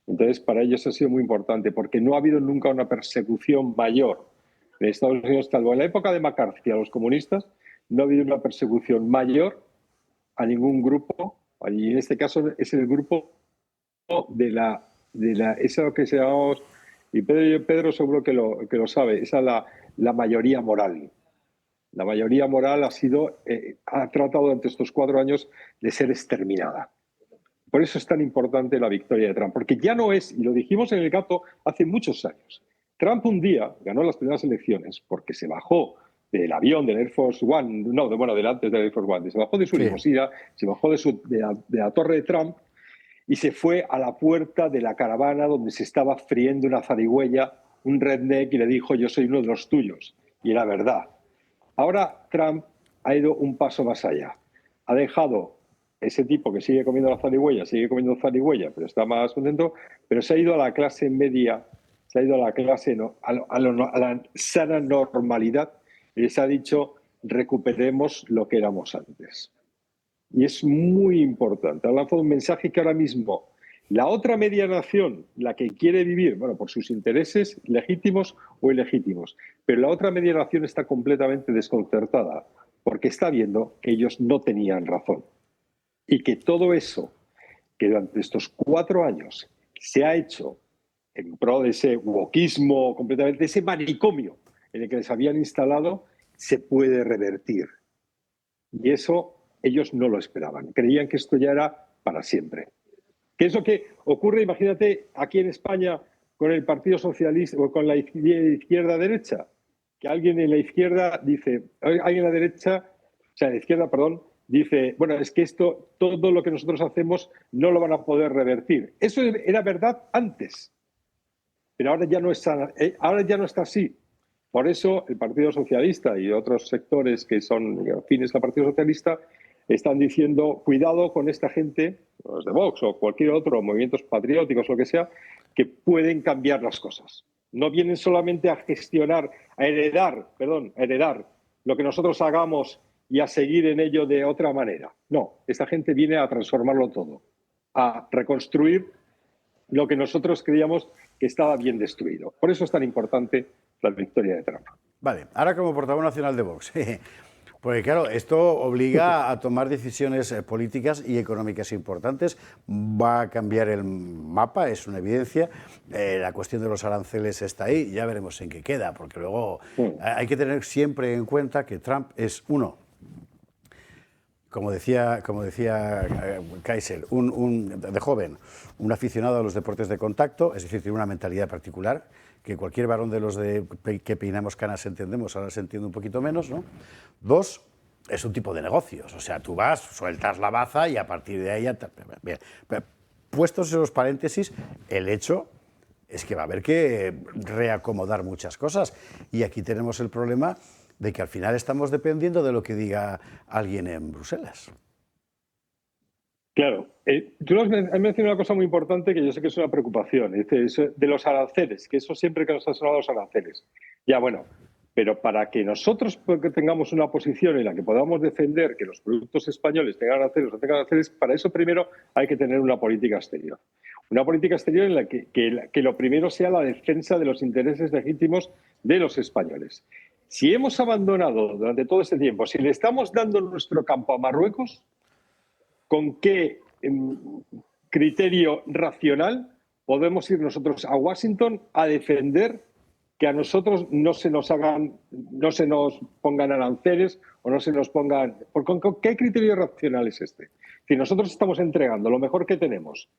Entonces, para ellos ha sido muy importante, porque no ha habido nunca una persecución mayor en Estados Unidos, salvo en la época de McCarthy a los comunistas, no ha habido una persecución mayor a ningún grupo, y en este caso es el grupo de eso que llamamos Y Pedro seguro que lo sabe, esa es la mayoría moral. La mayoría moral ha tratado durante estos 4 años de ser exterminada. Por eso es tan importante la victoria de Trump, porque ya no es, y lo dijimos en el Gato hace muchos años, Trump un día ganó las primeras elecciones porque se bajó del avión del Air Force One, delante del Air Force One, se bajó de su limusina, se bajó de la torre de Trump y se fue a la puerta de la caravana donde se estaba friendo una zarigüeya, un redneck, y le dijo: yo soy uno de los tuyos. Y era verdad. Ahora Trump ha ido un paso más allá. Ha dejado ese tipo que sigue comiendo zarigüeya, pero está más contento, pero se ha ido a la clase media, se ha ido a la clase, a la sana normalidad, y les ha dicho: recuperemos lo que éramos antes. Y es muy importante. Ha lanzado un mensaje que ahora mismo la otra media nación, la que quiere vivir, por sus intereses legítimos o ilegítimos, pero la otra media nación está completamente desconcertada porque está viendo que ellos no tenían razón. Y que todo eso que durante estos 4 años se ha hecho en pro de ese wokismo, completamente, ese manicomio en el que les habían instalado, se puede revertir. Y eso ellos no lo esperaban. Creían que esto ya era para siempre. ¿Qué es lo que ocurre, imagínate, aquí en España con el Partido Socialista o con la izquierda-derecha? Que alguien en la izquierda dice, alguien en la derecha, o sea, en la izquierda, perdón, dice, es que todo lo que nosotros hacemos no lo van a poder revertir. Eso era verdad antes, pero ahora ya no está así. Por eso el Partido Socialista y otros sectores que son afines al Partido Socialista están diciendo: cuidado con esta gente, los de Vox o cualquier otro, movimientos patrióticos, lo que sea, que pueden cambiar las cosas. No vienen solamente a heredar lo que nosotros hagamos y a seguir en ello de otra manera. No, esta gente viene a transformarlo todo, a reconstruir lo que nosotros creíamos que estaba bien destruido. Por eso es tan importante la victoria de Trump. Vale, ahora como portavoz nacional de Vox, porque claro, esto obliga a tomar decisiones políticas y económicas importantes, va a cambiar el mapa, es una evidencia, la cuestión de los aranceles está ahí, ya veremos en qué queda, porque luego hay que tener siempre en cuenta que Trump es como decía Kaisel, de joven, un aficionado a los deportes de contacto, es decir, tiene una mentalidad particular, que cualquier varón de los que peinamos canas entendemos, ahora se entiende un poquito menos, ¿no? 2, es un tipo de negocios, o sea, tú vas, sueltas la baza y a partir de ahí... Bien. Puestos esos paréntesis, el hecho es que va a haber que reacomodar muchas cosas, y aquí tenemos el problema de que al final estamos dependiendo de lo que diga alguien en Bruselas. Claro. Tú has mencionado una cosa muy importante que yo sé que es una preocupación, de los aranceles, que eso siempre que nos ha sonado los aranceles. Ya, pero para que nosotros tengamos una posición en la que podamos defender que los productos españoles tengan aranceles o no tengan aranceles, para eso primero hay que tener una política exterior. Una política exterior en la que lo primero sea la defensa de los intereses legítimos de los españoles. Si hemos abandonado durante todo este tiempo, si le estamos dando nuestro campo a Marruecos, ¿con qué criterio racional podemos ir nosotros a Washington a defender que a nosotros no se nos pongan aranceles o no se nos pongan... ¿Con qué criterio racional es este? Si nosotros estamos entregando lo mejor que tenemos,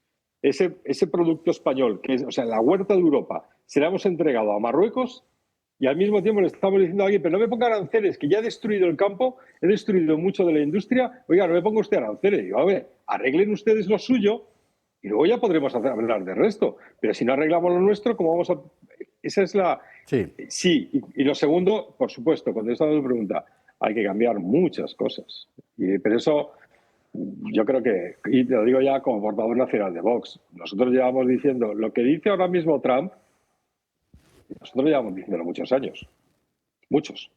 ese producto español, que es, la huerta de Europa, se la hemos entregado a Marruecos, y al mismo tiempo le estamos diciendo a alguien: pero no me ponga aranceles, que ya he destruido el campo, he destruido mucho de la industria, oiga, no me ponga usted aranceles. Y digo, a ver, arreglen ustedes lo suyo y luego ya podremos hablar del resto. Pero si no arreglamos lo nuestro, ¿cómo vamos a...? Esa es la... Sí. Y lo segundo, por supuesto, contestando a tu pregunta, hay que cambiar muchas cosas. Pero eso, yo creo que, y te lo digo ya como portavoz nacional de Vox, nosotros llevamos diciendo lo que dice ahora mismo Trump. Nosotros llevamos diciéndolo muchos años, muchos,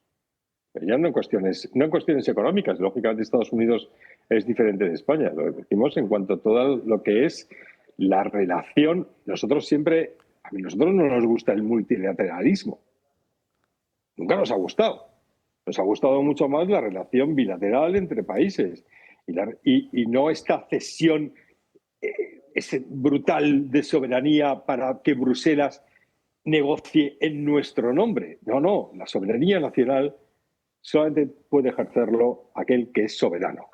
pero ya no en cuestiones económicas. Lógicamente Estados Unidos es diferente de España, lo decimos en cuanto a todo lo que es la relación. A nosotros no nos gusta el multilateralismo, nunca nos ha gustado. Nos ha gustado mucho más la relación bilateral entre países y no esta cesión ese brutal de soberanía para que Bruselas negocie en nuestro nombre. No, la soberanía nacional solamente puede ejercerlo aquel que es soberano.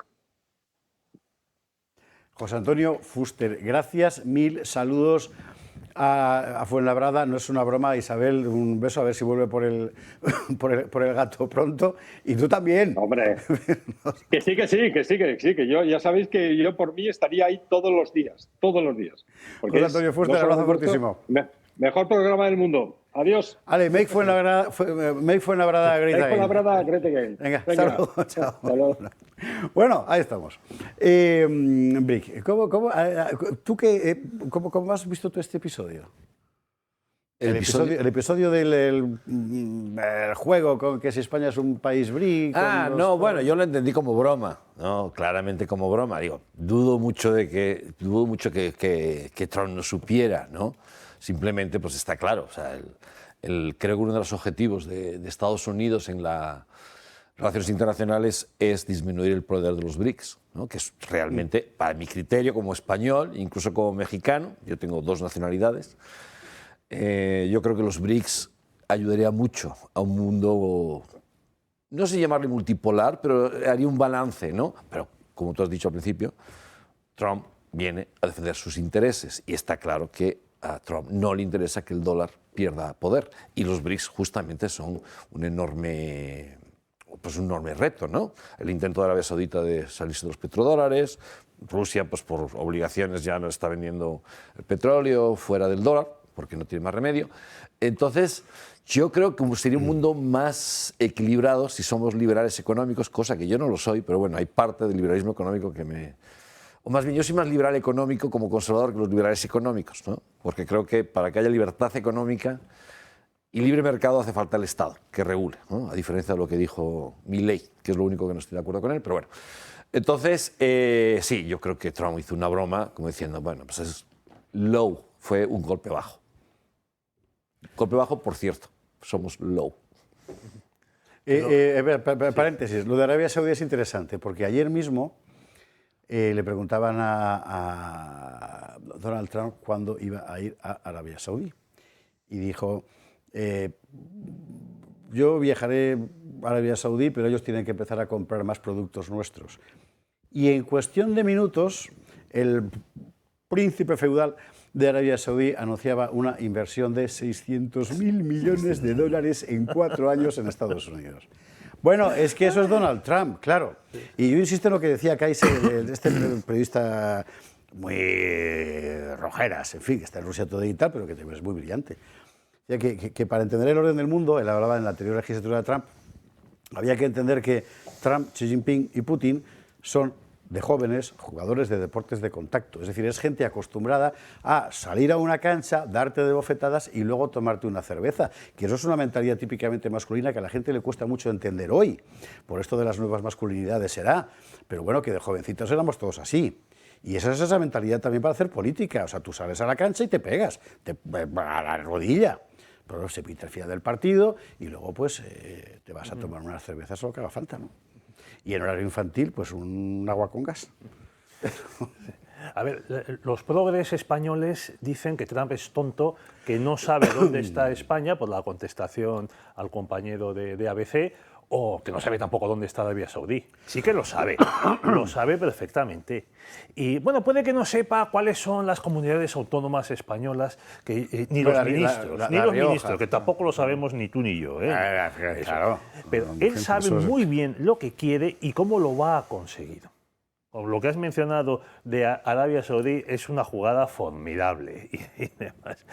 José Antonio Fuster, gracias, mil saludos a Fuenlabrada. No es una broma, Isabel, un beso, a ver si vuelve por el gato pronto. Y tú también. Hombre, que sí, que yo, ya sabéis que yo por mí estaría ahí todos los días. José Antonio Fuster, un abrazo fortísimo. Mejor programa del mundo. Adiós. Ale, make Fuenlabrada great again. Fuenlabrada great again. Venga, hasta luego. Chao. Bueno, ahí estamos. Brick, ¿cómo has visto tú este episodio? El episodio del juego con que si España es un país BRIC. Bueno, yo lo entendí como broma, no, claramente como broma. Digo, dudo mucho que Trump no supiera, ¿no? Simplemente, pues está claro. O sea, creo que uno de los objetivos de Estados Unidos en las relaciones internacionales es disminuir el poder de los BRICS, ¿no? Que es realmente, para mi criterio, como español, incluso como mexicano, yo tengo dos nacionalidades. Yo creo que los BRICS ayudaría mucho a un mundo, no sé llamarle multipolar, pero haría un balance, ¿no? Pero, como tú has dicho al principio, Trump viene a defender sus intereses y está claro que a Trump no le interesa que el dólar pierda poder y los BRICS justamente son un enorme reto, ¿no? El intento de Arabia Saudita de salirse de los petrodólares, Rusia, pues por obligaciones ya no está vendiendo el petróleo fuera del dólar, porque no tiene más remedio. Entonces, yo creo que sería un mundo más equilibrado si somos liberales económicos, cosa que yo no lo soy, pero bueno, hay parte del liberalismo económico que me... O más bien, yo soy más liberal económico como conservador que los liberales económicos, ¿no? Porque creo que para que haya libertad económica y libre mercado hace falta el Estado, que regule, ¿no? A diferencia de lo que dijo Milei, que es lo único que no estoy de acuerdo con él, pero bueno. Entonces, sí, yo creo que Trump hizo una broma como diciendo, bueno, pues es low, fue un golpe bajo. Golpe bajo, por cierto, somos low. Paréntesis, lo de Arabia Saudí es interesante, porque ayer mismo le preguntaban a Donald Trump cuándo iba a ir a Arabia Saudí. Y dijo, yo viajaré a Arabia Saudí, pero ellos tienen que empezar a comprar más productos nuestros. Y en cuestión de minutos, el príncipe feudal de Arabia Saudí anunciaba una inversión de 600.000 millones de dólares en 4 años en Estados Unidos. Bueno, es que eso es Donald Trump, claro. Y yo insisto en lo que decía Kaiser, este periodista muy rojeras, en fin, que está en Rusia todo y tal, pero que es muy brillante. Que para entender el orden del mundo, él hablaba en la anterior legislatura de Trump, había que entender que Trump, Xi Jinping y Putin son de jóvenes jugadores de deportes de contacto. Es decir, es gente acostumbrada a salir a una cancha, darte de bofetadas y luego tomarte una cerveza. Que eso es una mentalidad típicamente masculina que a la gente le cuesta mucho entender hoy. Por esto de las nuevas masculinidades será. Pero bueno, que de jovencitos éramos todos así. Y esa es esa mentalidad también para hacer política. O sea, tú sales a la cancha y te pegas a la rodilla. Pero se pinta el final del partido y luego pues te vas a tomar unas cervezas o lo que haga falta, ¿no? Y en horario infantil, pues un agua con gas. A ver, los progres españoles dicen que Trump es tonto, que no sabe dónde está España, por la contestación al compañero de ABC, o que no sabe tampoco dónde está Arabia Saudí. Sí que lo sabe perfectamente. Y bueno, puede que no sepa cuáles son las comunidades autónomas españolas, que, ni los ministros, que tampoco lo sabemos ni tú ni yo. Claro. Pero él sabe muy bien lo que quiere y cómo lo va a conseguir. Lo que has mencionado de Arabia Saudí es una jugada formidable y demás.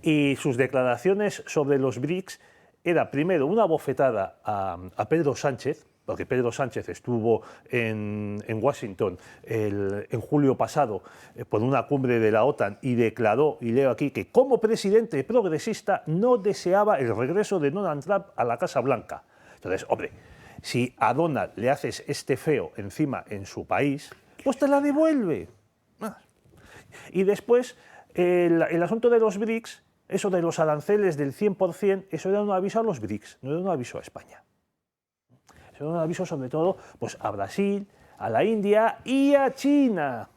Y sus declaraciones sobre los BRICS era primero una bofetada a Pedro Sánchez, porque Pedro Sánchez estuvo en Washington en julio pasado por una cumbre de la OTAN y declaró, y leo aquí, que como presidente progresista no deseaba el regreso de Donald Trump a la Casa Blanca. Entonces, hombre, si a Donald le haces este feo encima en su país, pues te la devuelve. Y después, el asunto de los BRICS, eso de los aranceles del 100%, eso era un aviso a los BRICS, no era un aviso a España. Eso era un aviso sobre todo pues, a Brasil, a la India y a China.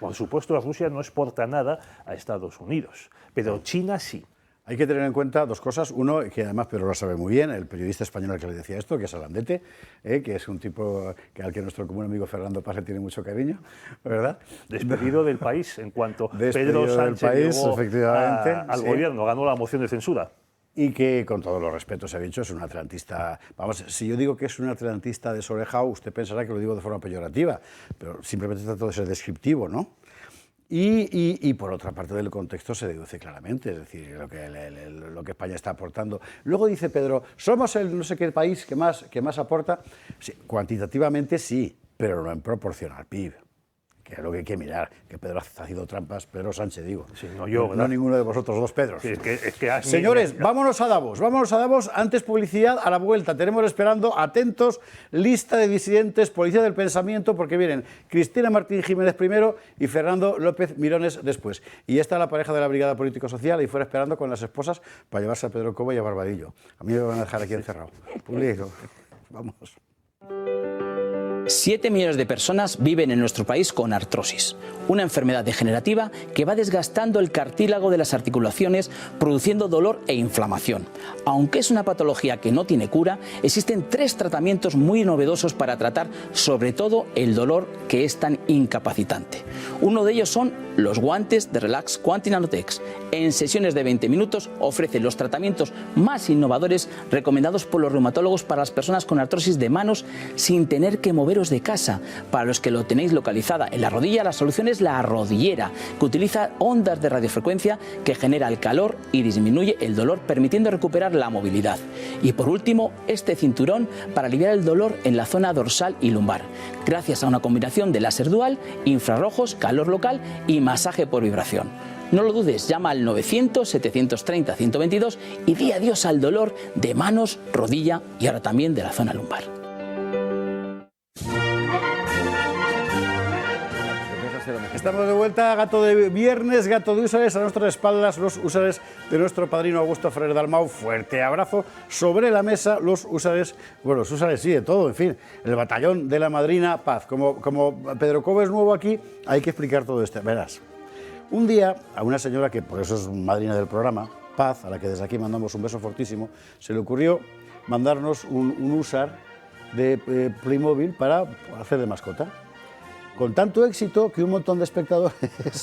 Por supuesto, Rusia no exporta nada a Estados Unidos, pero China sí. Hay que tener en cuenta dos cosas. Uno, que además Pedro lo sabe muy bien, el periodista español al que le decía esto, que es Alandete, que es un tipo al que nuestro común amigo Fernando Paz le tiene mucho cariño, ¿verdad? Despedido del país en cuanto Despedido Pedro Sánchez del país, llegó efectivamente, al sí. gobierno, ganó la moción de censura. Y que, con todos los respetos, he dicho, es un atlantista. Vamos, si yo digo que es un atlantista desorejado, usted pensará que lo digo de forma peyorativa, pero simplemente trato de ser descriptivo, ¿no? Y por otra parte del contexto se deduce claramente, es decir, lo que España está aportando. Luego dice Pedro, somos el no sé qué país que más aporta. Sí, cuantitativamente sí, pero no en proporción al PIB. Que es lo que hay que mirar, que Pedro ha haciendo trampas, Pedro Sánchez, digo. Sí, no yo, ¿verdad? No ninguno de vosotros dos Pedros. Sí, es que Señores, vámonos a Davos, antes publicidad, a la vuelta. Tenemos esperando, atentos, lista de disidentes, policía del pensamiento, porque vienen Cristina Martín Jiménez primero y Fernando López Mirones después. Y esta es la pareja de la Brigada Político-Social y fuera esperando con las esposas para llevarse a Pedro Cobo y a Barbadillo. A mí me van a dejar aquí encerrado. Publico. Vamos. 7 millones de personas viven en nuestro país con artrosis, una enfermedad degenerativa que va desgastando el cartílago de las articulaciones, produciendo dolor e inflamación. Aunque es una patología que no tiene cura, existen 3 tratamientos muy novedosos para tratar sobre todo el dolor que es tan incapacitante. Uno de ellos son los guantes de Relax Quanti Nanotex. En sesiones de 20 minutos ofrece los tratamientos más innovadores recomendados por los reumatólogos para las personas con artrosis de manos sin tener que moveros de casa. Para los que lo tenéis localizada en la rodilla, la solución es la rodillera, que utiliza ondas de radiofrecuencia que genera el calor y disminuye el dolor, permitiendo recuperar la movilidad. Y por último, este cinturón para aliviar el dolor en la zona dorsal y lumbar, gracias a una combinación de láser dual, infrarrojos, calor local y masaje por vibración. No lo dudes, llama al 900-730-122 y di adiós al dolor de manos, rodilla y ahora también de la zona lumbar. Estamos de vuelta, gato de viernes, gato de húsares, a nuestras espaldas los húsares de nuestro padrino Augusto Ferrer Dalmau. Fuerte abrazo. Sobre la mesa los húsares, bueno, los húsares sí, de todo, en fin, el batallón de la madrina Paz. Como Pedro Cobo es nuevo aquí, hay que explicar todo esto. Verás, un día a una señora que por eso es madrina del programa, Paz, a la que desde aquí mandamos un beso fortísimo, se le ocurrió mandarnos un húsar de Playmobil para hacer de mascota. Con tanto éxito que un montón de espectadores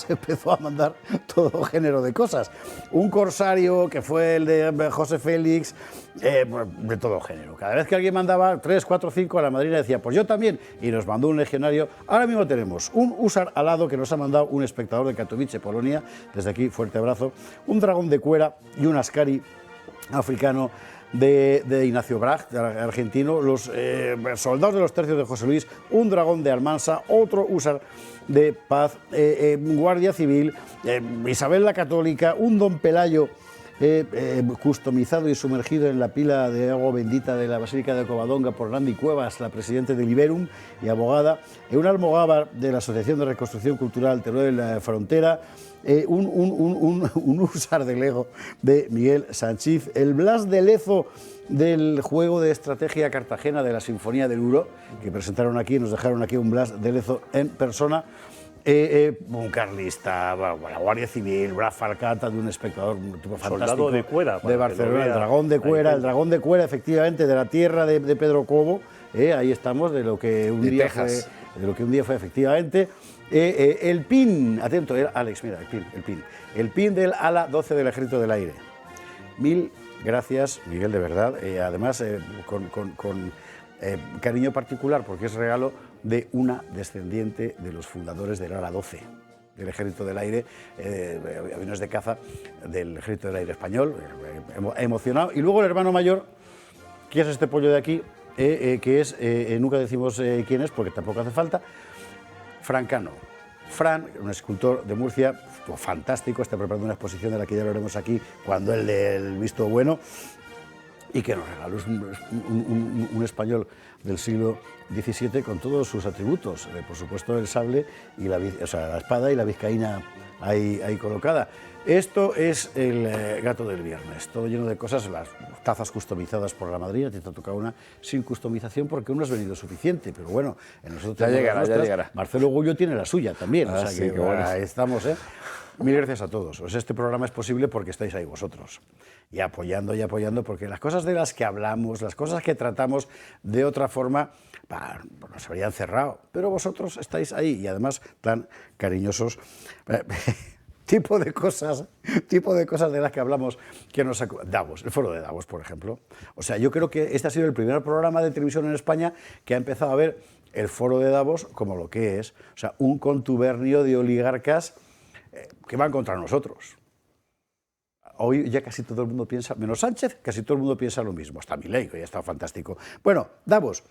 empezó a mandar todo género de cosas. Un corsario, que fue el de José Félix, de todo género. Cada vez que alguien mandaba 3, 4, 5, a la madrina decía, pues yo también, y nos mandó un legionario. Ahora mismo tenemos un húsar alado que nos ha mandado un espectador de Katowice, Polonia, desde aquí, fuerte abrazo, un dragón de cuera y un ascari africano de Ignacio Brach, argentino, los soldados de los tercios de José Luis, un dragón de Almansa, otro húsar de Paz, Guardia Civil, Isabel la Católica, un don Pelayo customizado y sumergido en la pila de agua bendita de la Basílica de Covadonga por Randy Cuevas, la presidenta de Liberum y abogada, un almogávar de la Asociación de Reconstrucción Cultural Teruel de la Frontera, un húsar de Lego de Miguel Sánchez, el Blas de Lezo del juego de estrategia Cartagena de la Sinfonía del Uro, que presentaron aquí, nos dejaron aquí un Blas de Lezo en persona, un carlista, bueno, la Guardia Civil, Brad Falcata, de un espectador, un tipo fantástico de cuera, de Barcelona, el dragón de cuera, efectivamente, de la tierra de Pedro Cobo, ahí estamos, de lo que un día fue, efectivamente. El PIN, atento, Alex, mira, el PIN del ala 12 del Ejército del Aire. Mil gracias, Miguel, de verdad, además con cariño particular, porque es regalo de una descendiente de los fundadores del ala 12 del Ejército del Aire, aviones de caza del Ejército del Aire español, emocionado. Y luego el hermano mayor, que es este pollo de aquí, que es, nunca decimos quién es, porque tampoco hace falta, Francano. Fran, un escultor de Murcia, fantástico, está preparando una exposición de la que ya lo haremos aquí cuando él dé el visto bueno, y que nos regaló un español del siglo XVII con todos sus atributos, por supuesto el sable, y la espada y la vizcaína ahí colocada. Esto es el gato del viernes, todo lleno de cosas, las tazas customizadas por la madrina, te ha tocado una sin customización porque uno has venido suficiente, pero bueno, en nosotros ya llegará. Marcelo Gullo tiene la suya también, o sea sí, que bueno, ahí estamos, Mil gracias a todos. O sea, este programa es posible porque estáis ahí vosotros. Y apoyando, porque las cosas de las que hablamos, las cosas que tratamos de otra forma, nos habrían cerrado. Pero vosotros estáis ahí y además tan cariñosos. Tipo de cosas de las que hablamos que nos Davos, el foro de Davos, por ejemplo. O sea, yo creo que este ha sido el primer programa de televisión en España que ha empezado a ver el foro de Davos como lo que es. O sea, un contubernio de oligarcas que van contra nosotros. Hoy ya casi todo el mundo piensa, menos Sánchez, casi todo el mundo piensa lo mismo. Está Milei, que ya está fantástico. Bueno, Davos,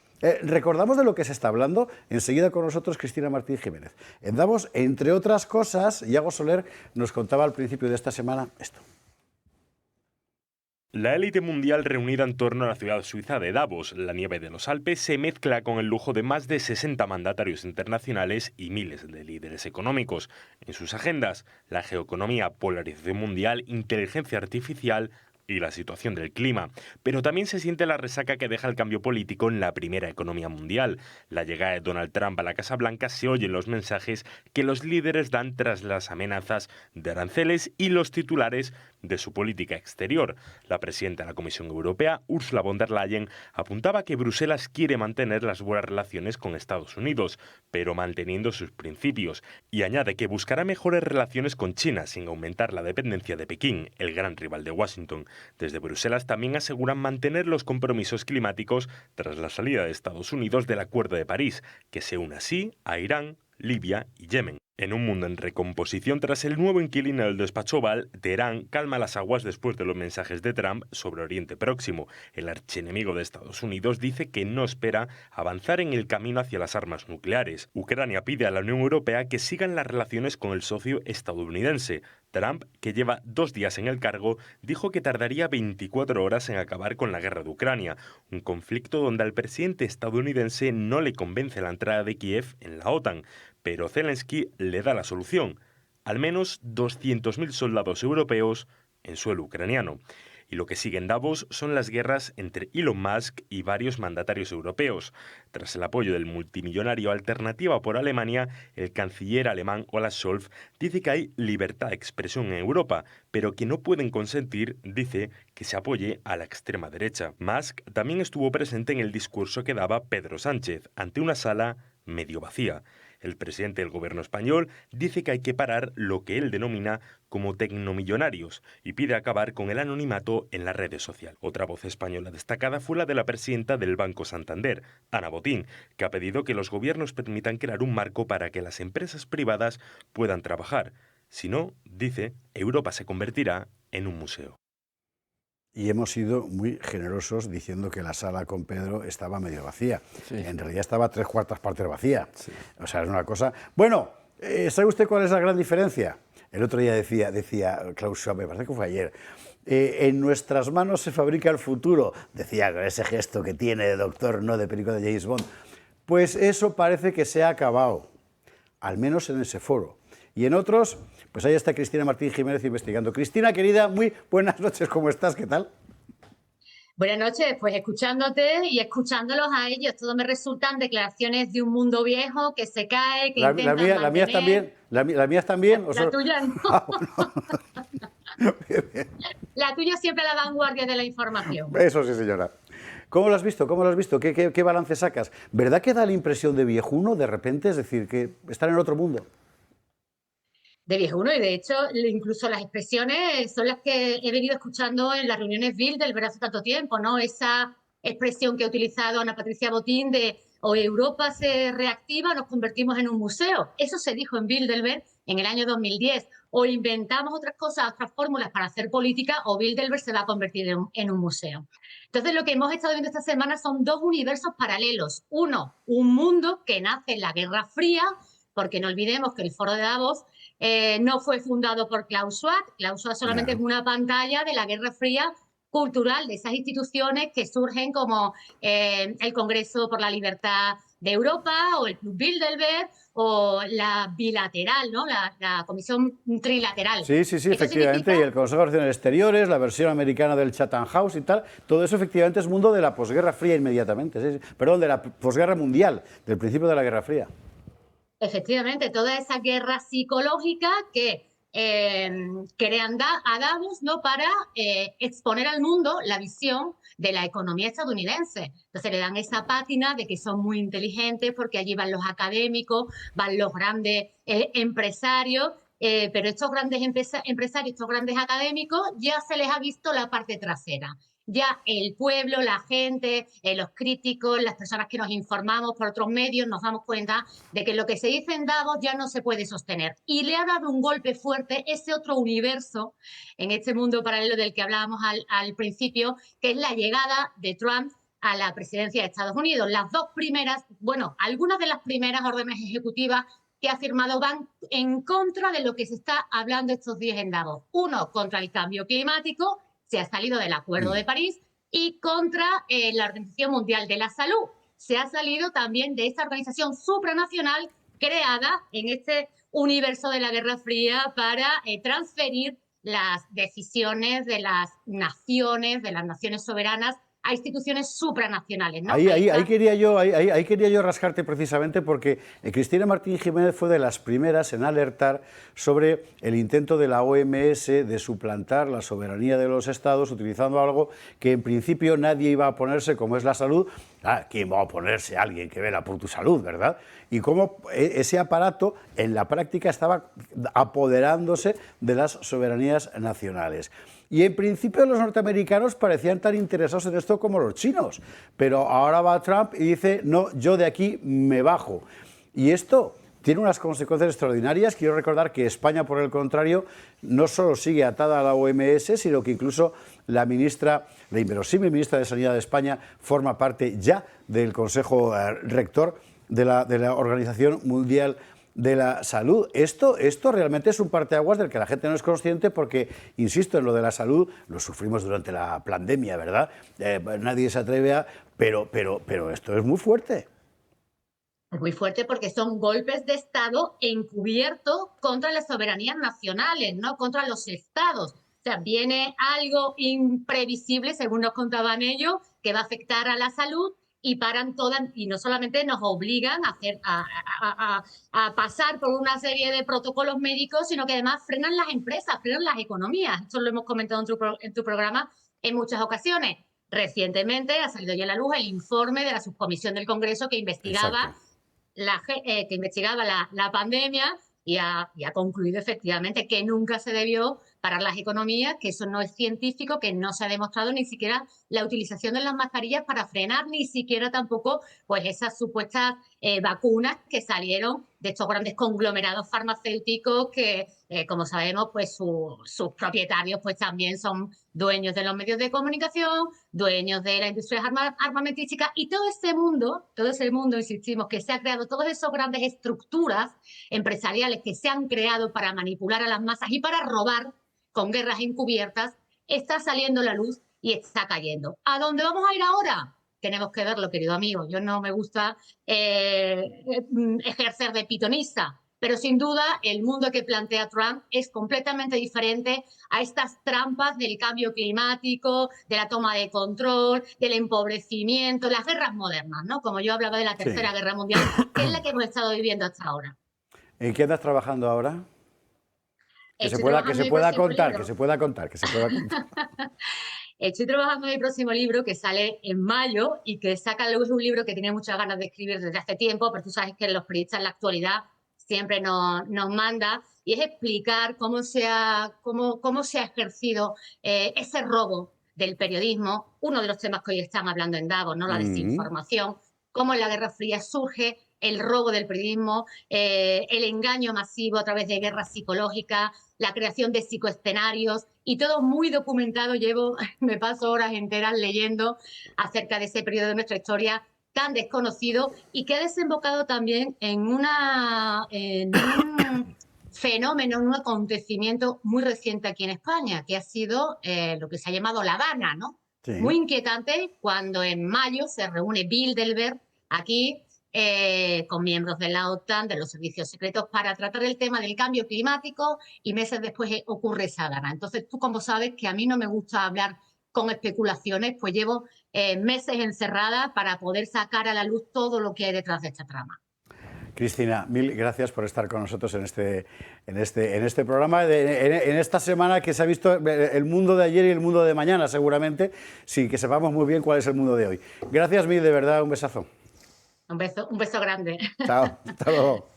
recordamos de lo que se está hablando. Enseguida con nosotros Cristina Martín Jiménez. En Davos, entre otras cosas, Iago Soler nos contaba al principio de esta semana esto. La élite mundial reunida en torno a la ciudad suiza de Davos, la nieve de los Alpes, se mezcla con el lujo de más de 60 mandatarios internacionales y miles de líderes económicos. En sus agendas, la geoeconomía, polarización mundial, inteligencia artificial y la situación del clima. Pero también se siente la resaca que deja el cambio político en la primera economía mundial. La llegada de Donald Trump a la Casa Blanca se oyen los mensajes que los líderes dan tras las amenazas de aranceles y los titulares de su política exterior. La presidenta de la Comisión Europea, Ursula von der Leyen, apuntaba que Bruselas quiere mantener las buenas relaciones con Estados Unidos, pero manteniendo sus principios, y añade que buscará mejores relaciones con China sin aumentar la dependencia de Pekín, el gran rival de Washington. Desde Bruselas también aseguran mantener los compromisos climáticos tras la salida de Estados Unidos del Acuerdo de París, que se une así a Irán, Libia y Yemen. En un mundo en recomposición tras el nuevo inquilino del despacho Oval, Teherán calma las aguas después de los mensajes de Trump sobre Oriente Próximo. El archienemigo de Estados Unidos dice que no espera avanzar en el camino hacia las armas nucleares. Ucrania pide a la Unión Europea que sigan las relaciones con el socio estadounidense. Trump, que lleva 2 días en el cargo, dijo que tardaría 24 horas en acabar con la guerra de Ucrania, un conflicto donde al presidente estadounidense no le convence la entrada de Kiev en la OTAN, pero Zelensky le da la solución: al menos 200.000 soldados europeos en suelo ucraniano. Y lo que sigue en Davos son las guerras entre Elon Musk y varios mandatarios europeos. Tras el apoyo del multimillonario Alternativa por Alemania, el canciller alemán Olaf Scholz dice que hay libertad de expresión en Europa, pero que no pueden consentir, dice, que se apoye a la extrema derecha. Musk también estuvo presente en el discurso que daba Pedro Sánchez ante una sala medio vacía. El presidente del gobierno español dice que hay que parar lo que él denomina como tecnomillonarios y pide acabar con el anonimato en las redes sociales. Otra voz española destacada fue la de la presidenta del Banco Santander, Ana Botín, que ha pedido que los gobiernos permitan crear un marco para que las empresas privadas puedan trabajar. Si no, dice, Europa se convertirá en un museo. Y hemos sido muy generosos diciendo que la sala con Pedro estaba medio vacía. Sí. En realidad estaba 3/4 partes vacía. Sí. O sea, es una cosa... Bueno, ¿sabe usted cuál es la gran diferencia? El otro día decía Klaus Schwab, me parece que fue ayer, en nuestras manos se fabrica el futuro, decía con ese gesto que tiene de doctor, no de película de James Bond. Pues eso parece que se ha acabado, al menos en ese foro. Y en otros, pues ahí está Cristina Martín Jiménez investigando. Cristina, querida, muy buenas noches, ¿cómo estás? ¿Qué tal? Buenas noches, pues escuchándote y escuchándolos a ellos, todo me resultan declaraciones de un mundo viejo que se cae, que intentan mantener. ¿La mía también? La tuya no. La tuya siempre a la vanguardia de la información. Eso sí, señora. ¿Cómo lo has visto? ¿Cómo lo has visto? ¿Qué balance sacas? ¿Verdad que da la impresión de viejuno de repente? Es decir, que están en otro mundo. De viejuno, y de hecho incluso las expresiones son las que he venido escuchando en las reuniones Bilderberg hace tanto tiempo, ¿no? Esa expresión que ha utilizado Ana Patricia Botín de o Europa se reactiva, nos convertimos en un museo. Eso se dijo en Bilderberg en el año 2010. O inventamos otras cosas, otras fórmulas para hacer política, o Bilderberg se va a convertir en un museo. Entonces, lo que hemos estado viendo esta semana son 2 universos paralelos. Uno, un mundo que nace en la Guerra Fría, porque no olvidemos que el Foro de Davos no fue fundado por Klaus Schwab. Klaus Schwab solamente es una pantalla de la Guerra Fría cultural, de esas instituciones que surgen como el Congreso por la Libertad de Europa o el Club Bilderberg o la bilateral, ¿no? La Comisión Trilateral. Sí, efectivamente, significa... y el Consejo de Relaciones Exteriores, la versión americana del Chatham House y tal, todo eso efectivamente es mundo de la posguerra fría inmediatamente, perdón, de la posguerra mundial, del principio de la Guerra Fría. Efectivamente, toda esa guerra psicológica que crean a Davos, ¿no?, para exponer al mundo la visión de la economía estadounidense. Entonces le dan esa pátina de que son muy inteligentes porque allí van los académicos, van los grandes empresarios, pero estos grandes empresarios, estos grandes académicos, ya se les ha visto la parte trasera. Ya el pueblo, la gente, los críticos, las personas que nos informamos por otros medios, nos damos cuenta de que lo que se dice en Davos ya no se puede sostener. Y le ha dado un golpe fuerte ese otro universo en este mundo paralelo del que hablábamos al principio, que es la llegada de Trump a la presidencia de Estados Unidos. Las dos primeras, bueno, algunas de las primeras órdenes ejecutivas que ha firmado van en contra de lo que se está hablando estos días en Davos. Uno, contra el cambio climático, se ha salido del Acuerdo de París, y contra la Organización Mundial de la Salud. Se ha salido también de esta organización supranacional creada en este universo de la Guerra Fría para transferir las decisiones de las naciones soberanas a instituciones supranacionales, ¿no? Ahí quería yo rascarte precisamente, porque Cristina Martín Jiménez fue de las primeras en alertar sobre el intento de la OMS de suplantar la soberanía de los estados utilizando algo que en principio nadie iba a oponerse, como es la salud. ¿Quién va a oponerse? Alguien que vela por tu salud, ¿verdad? Y cómo ese aparato en la práctica estaba apoderándose de las soberanías nacionales. Y en principio los norteamericanos parecían tan interesados en esto como los chinos, pero ahora va Trump y dice, no, yo de aquí me bajo. Y esto tiene unas consecuencias extraordinarias. Quiero recordar que España, por el contrario, no solo sigue atada a la OMS, sino que incluso la inverosímil ministra de Sanidad de España forma parte ya del Consejo Rector de la Organización Mundial de la Salud. Esto realmente es un parteaguas del que la gente no es consciente, porque, insisto, en lo de la salud lo sufrimos durante la pandemia, ¿verdad? Nadie se atreve a... Pero esto es muy fuerte. Es muy fuerte porque son golpes de Estado encubiertos contra las soberanías nacionales, ¿no?, contra los estados. O sea, viene algo imprevisible, según nos contaban ellos, que va a afectar a la salud, y paran todas, y no solamente nos obligan a pasar por una serie de protocolos médicos, sino que además frenan las empresas, frenan las economías. Esto lo hemos comentado en tu programa en muchas ocasiones. Recientemente ha salido ya a la luz el informe de la subcomisión del Congreso que investigaba la pandemia, y ha concluido efectivamente que nunca se debió parar las economías, que eso no es científico, que no se ha demostrado ni siquiera la utilización de las mascarillas para frenar, ni siquiera tampoco pues esas supuestas vacunas que salieron de estos grandes conglomerados farmacéuticos que, como sabemos, pues sus propietarios pues también son dueños de los medios de comunicación, dueños de la industria armamentística, y todo ese mundo, insistimos, que se ha creado, todas esas grandes estructuras empresariales que se han creado para manipular a las masas y para robar con guerras encubiertas, está saliendo a la luz y está cayendo. ¿A dónde vamos a ir ahora? Tenemos que verlo, querido amigo. Yo no me gusta ejercer de pitonista, pero sin duda el mundo que plantea Trump es completamente diferente a estas trampas del cambio climático, de la toma de control, del empobrecimiento, las guerras modernas, ¿no? Como yo hablaba de la Tercera Guerra Mundial, que es la que hemos estado viviendo hasta ahora. ¿En qué andas trabajando ahora? Que se pueda contar. Estoy trabajando en mi próximo libro, que sale en mayo y que saca a luz un libro que tenía muchas ganas de escribir desde hace tiempo, pero tú sabes que los periodistas en la actualidad siempre nos manda, y es explicar cómo se ha ejercido ese robo del periodismo, uno de los temas que hoy están hablando en Davos, ¿no?, la desinformación, cómo en la Guerra Fría surge el robo del periodismo, el engaño masivo a través de guerras psicológicas, la creación de psicoescenarios, y todo muy documentado. Me paso horas enteras leyendo acerca de ese periodo de nuestra historia tan desconocido, y que ha desembocado también en un fenómeno, un acontecimiento muy reciente aquí en España, que ha sido lo que se ha llamado La Habana, ¿no? Sí. Muy inquietante, cuando en mayo se reúne Bilderberg aquí con miembros de la OTAN, de los servicios secretos, para tratar el tema del cambio climático, y meses después ocurre esa Habana. Entonces, tú, como sabes, que a mí no me gusta hablar con especulaciones, pues llevo meses encerrada para poder sacar a la luz todo lo que hay detrás de esta trama. Cristina, mil gracias por estar con nosotros en este programa, en esta semana que se ha visto el mundo de ayer y el mundo de mañana, seguramente, sin que sepamos muy bien cuál es el mundo de hoy. Gracias mil, de verdad, un besazo. Un beso grande. Chao, hasta luego.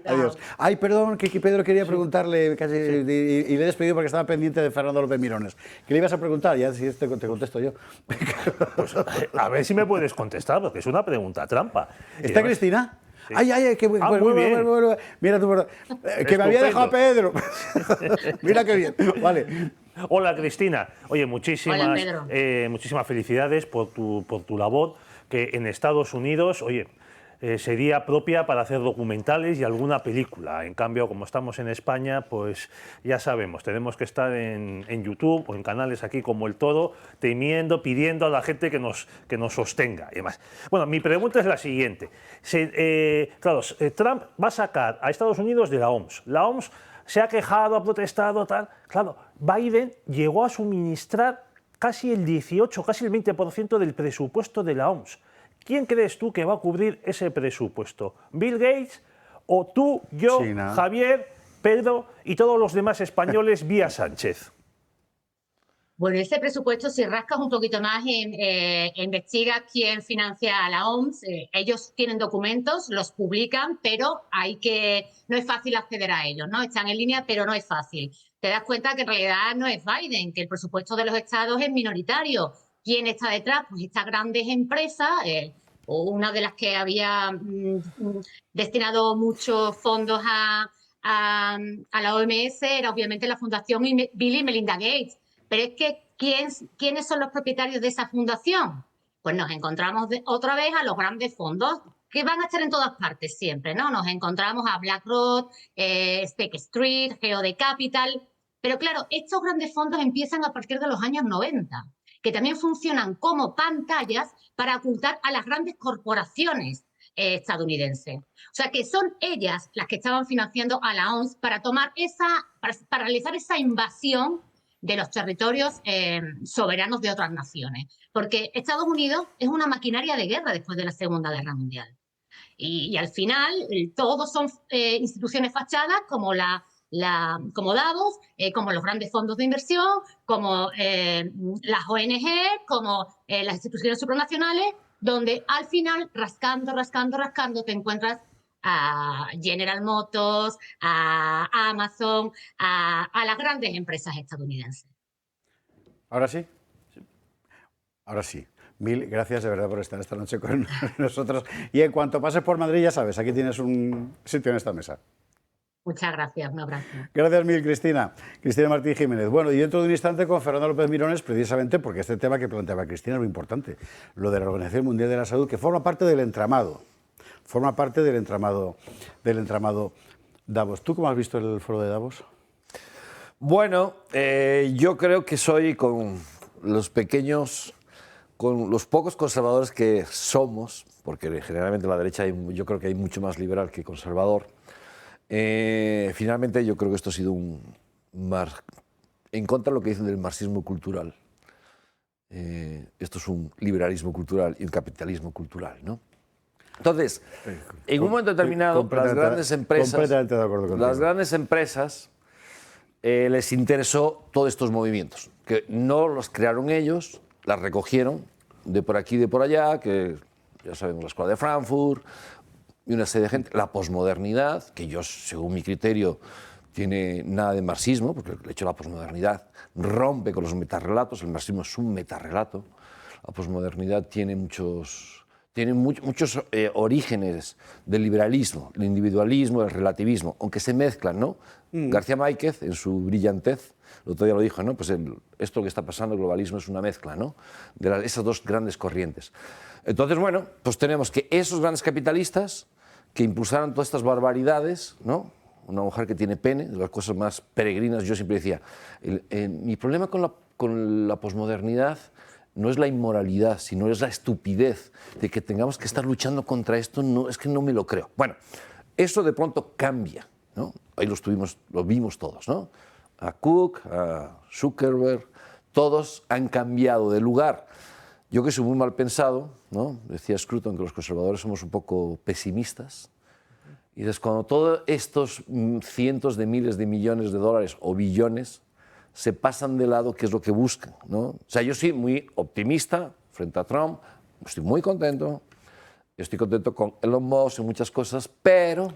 Adiós. Ay, perdón, que Pedro quería preguntarle, casi, y le he despedido porque estaba pendiente de Fernando López Mirones. ¿Qué le ibas a preguntar? Ya si te contesto yo. Pues, a ver si me puedes contestar, porque es una pregunta trampa. ¿Está Cristina? Sí. Ay, qué bueno. Muy bien. Mira tú, que me había dejado Pedro. Mira qué bien. Vale. Hola, Cristina. Oye, muchísimas felicidades por tu labor, que en Estados Unidos, oye, sería propia para hacer documentales y alguna película. En cambio, como estamos en España, pues ya sabemos, tenemos que estar en YouTube o en canales aquí como El Toro, temiendo, pidiendo a la gente que nos sostenga y demás. Bueno, mi pregunta es la siguiente. Trump va a sacar a Estados Unidos de la OMS. La OMS se ha quejado, ha protestado, tal. Claro, Biden llegó a suministrar casi el 18, casi el 20% del presupuesto de la OMS. ¿Quién crees tú que va a cubrir ese presupuesto? ¿Bill Gates o tú, yo, China, Javier, Pedro y todos los demás españoles vía Sánchez? Bueno, ese presupuesto, si rascas un poquito más, investigas quién financia a la OMS. Ellos tienen documentos, los publican, pero no es fácil acceder a ellos, ¿no? Están en línea, pero no es fácil. Te das cuenta que en realidad no es Biden, que el presupuesto de los estados es minoritario. ¿Quién está detrás? Pues estas grandes empresas, una de las que había destinado muchos fondos a la OMS era obviamente la Fundación Bill y Melinda Gates. Pero es que, ¿quiénes son los propietarios de esa fundación? Pues nos encontramos otra vez a los grandes fondos, que van a estar en todas partes siempre, ¿no? Nos encontramos a BlackRock, State Street, GeoD Capital. Pero claro, estos grandes fondos empiezan a partir de los años 90. Que también funcionan como pantallas para ocultar a las grandes corporaciones estadounidenses. O sea, que son ellas las que estaban financiando a la OMS para realizar esa invasión de los territorios soberanos de otras naciones. Porque Estados Unidos es una maquinaria de guerra después de la Segunda Guerra Mundial. Y al final, todos son instituciones fachadas como como Davos, como los grandes fondos de inversión, como las ONG, como las instituciones supranacionales, donde al final, rascando, te encuentras a General Motors, a Amazon, a las grandes empresas estadounidenses. ¿Ahora sí? Ahora sí. Mil gracias de verdad por estar esta noche con nosotros. Y en cuanto pases por Madrid, ya sabes, aquí tienes un sitio en esta mesa. Muchas gracias, un abrazo. Gracias mil, Cristina. Cristina Martín Jiménez. Bueno, y dentro de un instante con Fernando López Mirones, precisamente porque este tema que planteaba Cristina es muy importante, lo de la Organización Mundial de la Salud, que forma parte del entramado. Forma parte del entramado Davos. ¿Tú cómo has visto el foro de Davos? Bueno, yo creo que soy con los pocos conservadores que somos, porque generalmente en la derecha yo creo que hay mucho más liberal que conservador. Finalmente yo creo que esto ha sido en contra de lo que dicen del marxismo cultural. Esto es un liberalismo cultural y un capitalismo cultural, ¿no? Entonces, en un momento determinado, las grandes empresas les interesó todos estos movimientos, que no los crearon ellos, las recogieron de por aquí y de por allá, que ya sabemos, la Escuela de Frankfurt y una serie de gente, la posmodernidad, que yo, según mi criterio, tiene nada de marxismo, porque de hecho la posmodernidad rompe con los metarrelatos, el marxismo es un metarrelato, la posmodernidad tiene muchos orígenes del liberalismo, el individualismo, el relativismo, aunque se mezclan, ¿no? García Márquez, en su brillantez, el otro día lo dijo, ¿no? Pues esto que está pasando, el globalismo, es una mezcla, ¿no? De esas dos grandes corrientes. Entonces, bueno, pues tenemos que esos grandes capitalistas que impulsaron todas estas barbaridades, ¿no? Una mujer que tiene pene, de las cosas más peregrinas, yo siempre decía, mi problema con la posmodernidad no es la inmoralidad, sino es la estupidez de que tengamos que estar luchando contra esto, no, es que no me lo creo. Bueno, eso de pronto cambia, ¿no? Ahí lo vimos todos, ¿no? A Cook, a Zuckerberg, todos han cambiado de lugar. Yo que soy muy mal pensado, ¿no? Decía Scruton que los conservadores somos un poco pesimistas. Y entonces cuando todos estos cientos de miles de millones de dólares o billones se pasan de lado, ¿qué es lo que buscan? ¿No? O sea, yo soy muy optimista frente a Trump, estoy muy contento, estoy contento con Elon Musk y muchas cosas, pero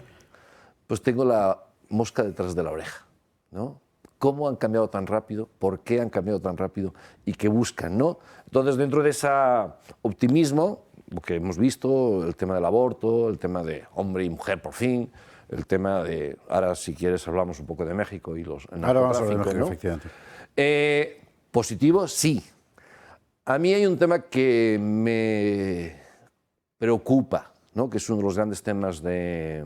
pues tengo la mosca detrás de la oreja, ¿no? ¿Cómo han cambiado tan rápido? ¿Por qué han cambiado tan rápido? ¿Y qué buscan? ¿No? Entonces, dentro de ese optimismo, lo que hemos visto, el tema del aborto, el tema de hombre y mujer por fin, el tema de, ahora si quieres hablamos un poco de México y los ahora vamos a hablar de México, ¿no? Efectivamente. Positivo, sí. A mí hay un tema que me preocupa, ¿no? Que es uno de los grandes temas de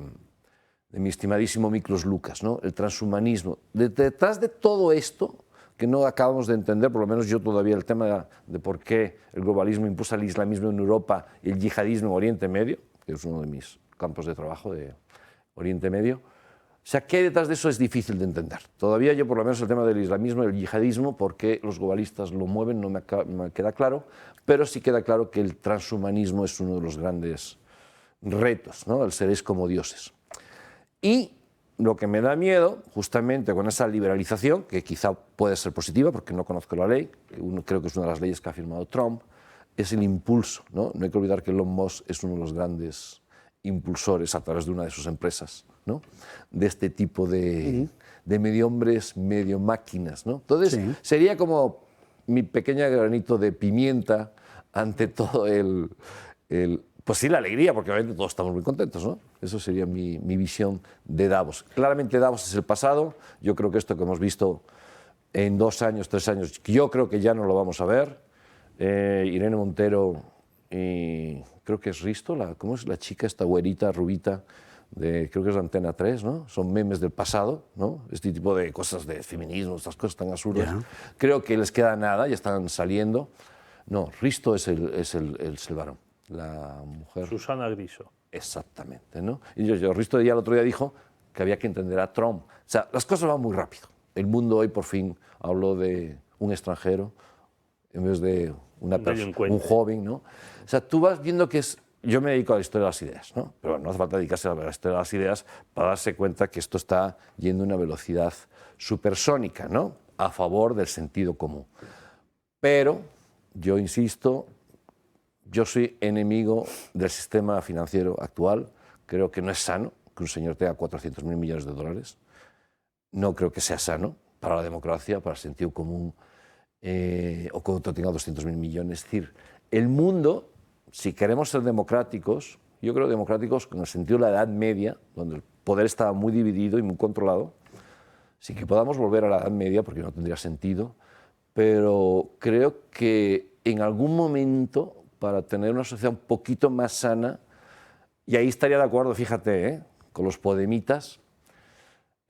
mi estimadísimo Miklos Lucas, ¿no? El transhumanismo. Detrás de todo esto, que no acabamos de entender, por lo menos yo todavía, el tema de por qué el globalismo impulsa el islamismo en Europa y el yihadismo en Oriente Medio, que es uno de mis campos de trabajo de Oriente Medio. O sea, ¿qué hay detrás de eso? Es difícil de entender. Todavía yo, por lo menos, el tema del islamismo y el yihadismo, por qué los globalistas lo mueven, no me queda claro, pero sí queda claro que el transhumanismo es uno de los grandes retos, ¿no? El seréis como dioses. Y lo que me da miedo, justamente con esa liberalización, que quizá puede ser positiva, porque no conozco la ley, creo que es una de las leyes que ha firmado Trump, es el impulso, ¿no? No hay que olvidar que Elon Musk es uno de los grandes impulsores, a través de una de sus empresas, ¿no? De este tipo de medio hombres, medio máquinas, ¿no? Entonces, sería como mi pequeña granito de pimienta ante todo pues sí, la alegría, porque obviamente todos estamos muy contentos, ¿no? Eso sería mi visión de Davos. Claramente Davos es el pasado. Yo creo que esto que hemos visto en 2 años, 3 años, yo creo que ya no lo vamos a ver. Irene Montero y creo que es Risto, ¿cómo es la chica, esta güerita, rubita, creo que es de Antena 3, ¿no? Son memes del pasado, ¿no? Este tipo de cosas de feminismo, estas cosas tan absurdas. Yeah. Creo que les queda nada, ya están saliendo. No, Risto es el varón. La mujer. Susana Griso. Exactamente, ¿no? Y Risto ya el otro día dijo que había que entender a Trump. O sea, las cosas van muy rápido. El mundo hoy por fin habló de un extranjero en vez de un joven, ¿no? O sea, tú vas viendo que es... Yo me dedico a la historia de las ideas, ¿no? Pero bueno, no hace falta dedicarse a la historia de las ideas para darse cuenta que esto está yendo a una velocidad supersónica, ¿no? A favor del sentido común. Pero, yo insisto... Yo soy enemigo del sistema financiero actual. Creo que no es sano que un señor tenga 400.000 millones de dólares. No creo que sea sano para la democracia, para el sentido común, o que otro tenga 200.000 millones. Es decir, el mundo, si queremos ser democráticos, yo creo democráticos con el sentido de la Edad Media, donde el poder estaba muy dividido y muy controlado, sí que podamos volver a la Edad Media, porque no tendría sentido, pero creo que en algún momento... para tener una sociedad un poquito más sana, y ahí estaría de acuerdo, fíjate, con los podemitas,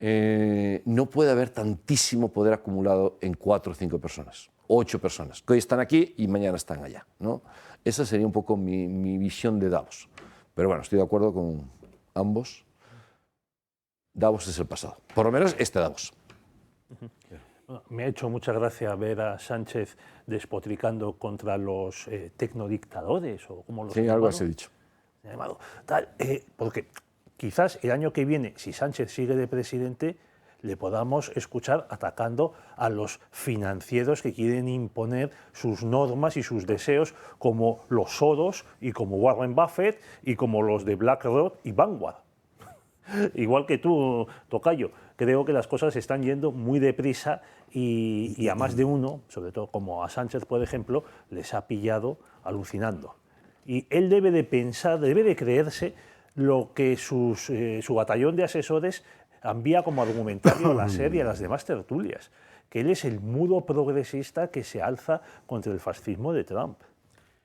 no puede haber tantísimo poder acumulado en 4 o 5 personas, 8 personas, que hoy están aquí y mañana están allá, ¿no? Esa sería un poco mi visión de Davos. Pero bueno, estoy de acuerdo con ambos. Davos es el pasado, por lo menos este Davos. Me ha hecho mucha gracia ver a Sánchez despotricando contra los tecnodictadores, o como los sí, algo así he dicho. Porque quizás el año que viene, si Sánchez sigue de presidente, le podamos escuchar atacando a los financieros que quieren imponer sus normas y sus deseos, como los Soros y como Warren Buffett y como los de BlackRock y Vanguard. Igual que tú, tocayo, creo que las cosas están yendo muy deprisa y a más de uno, sobre todo como a Sánchez, por ejemplo, les ha pillado alucinando. Y él debe de pensar, debe de creerse lo que su batallón de asesores envía como argumentario a la SER y a las demás tertulias, que él es el mudo progresista que se alza contra el fascismo de Trump.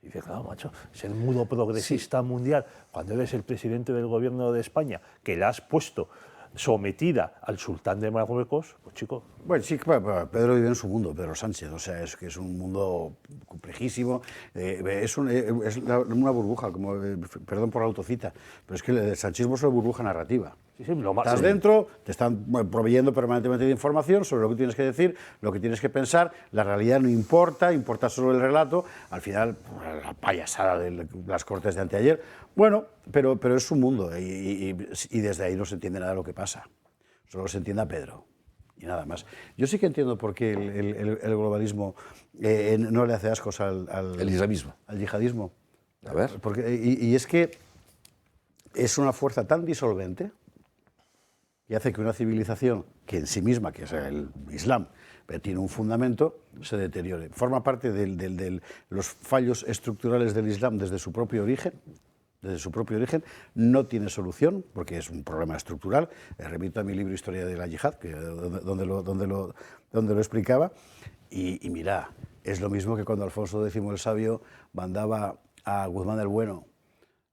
Y dice, claro, macho, ser mudo progresista mundial cuando eres el presidente del gobierno de España, que le has puesto sometida al sultán de Marruecos, pues chico... Bueno, sí, Pedro vive en su mundo, Pedro Sánchez, o sea, es que es un mundo complejísimo, es una burbuja, como, perdón por la autocita, pero es que el sanchismo es una burbuja narrativa. Estás dentro, te están proveyendo permanentemente de información sobre lo que tienes que decir, lo que tienes que pensar, la realidad no importa, importa solo el relato, al final la payasada de las Cortes de anteayer, bueno, pero es su mundo y desde ahí no se entiende nada de lo que pasa, solo se entiende a Pedro y nada más. Yo sí que entiendo por qué el globalismo no le hace ascos al islamismo. Al yihadismo. A ver. Y es que es una fuerza tan disolvente y hace que una civilización que en sí misma, que es el Islam, tiene un fundamento, se deteriore. Forma parte de los fallos estructurales del Islam desde su propio origen. Desde su propio origen, no tiene solución, porque es un problema estructural. Remito a mi libro Historia de la Yihad, donde lo explicaba. Y mira, es lo mismo que cuando Alfonso X el Sabio mandaba a Guzmán el Bueno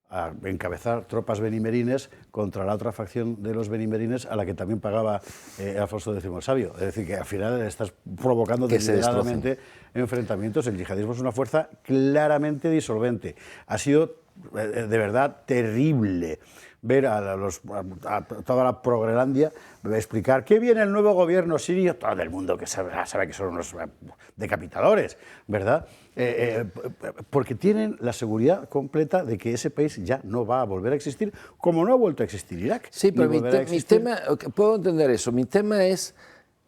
a encabezar tropas benimerines contra la otra facción de los benimerines a la que también pagaba Alfonso X el Sabio. Es decir, que al final estás provocando deliberadamente enfrentamientos. El yihadismo es una fuerza claramente disolvente. Ha sido de verdad terrible ver a toda la Progrelandia explicar qué viene el nuevo gobierno sirio, todo el mundo que sabe que son unos decapitadores, ¿verdad? Porque tienen la seguridad completa de que ese país ya no va a volver a existir, como no ha vuelto a existir Irak. Sí, pero mi tema, puedo entender eso, mi tema es,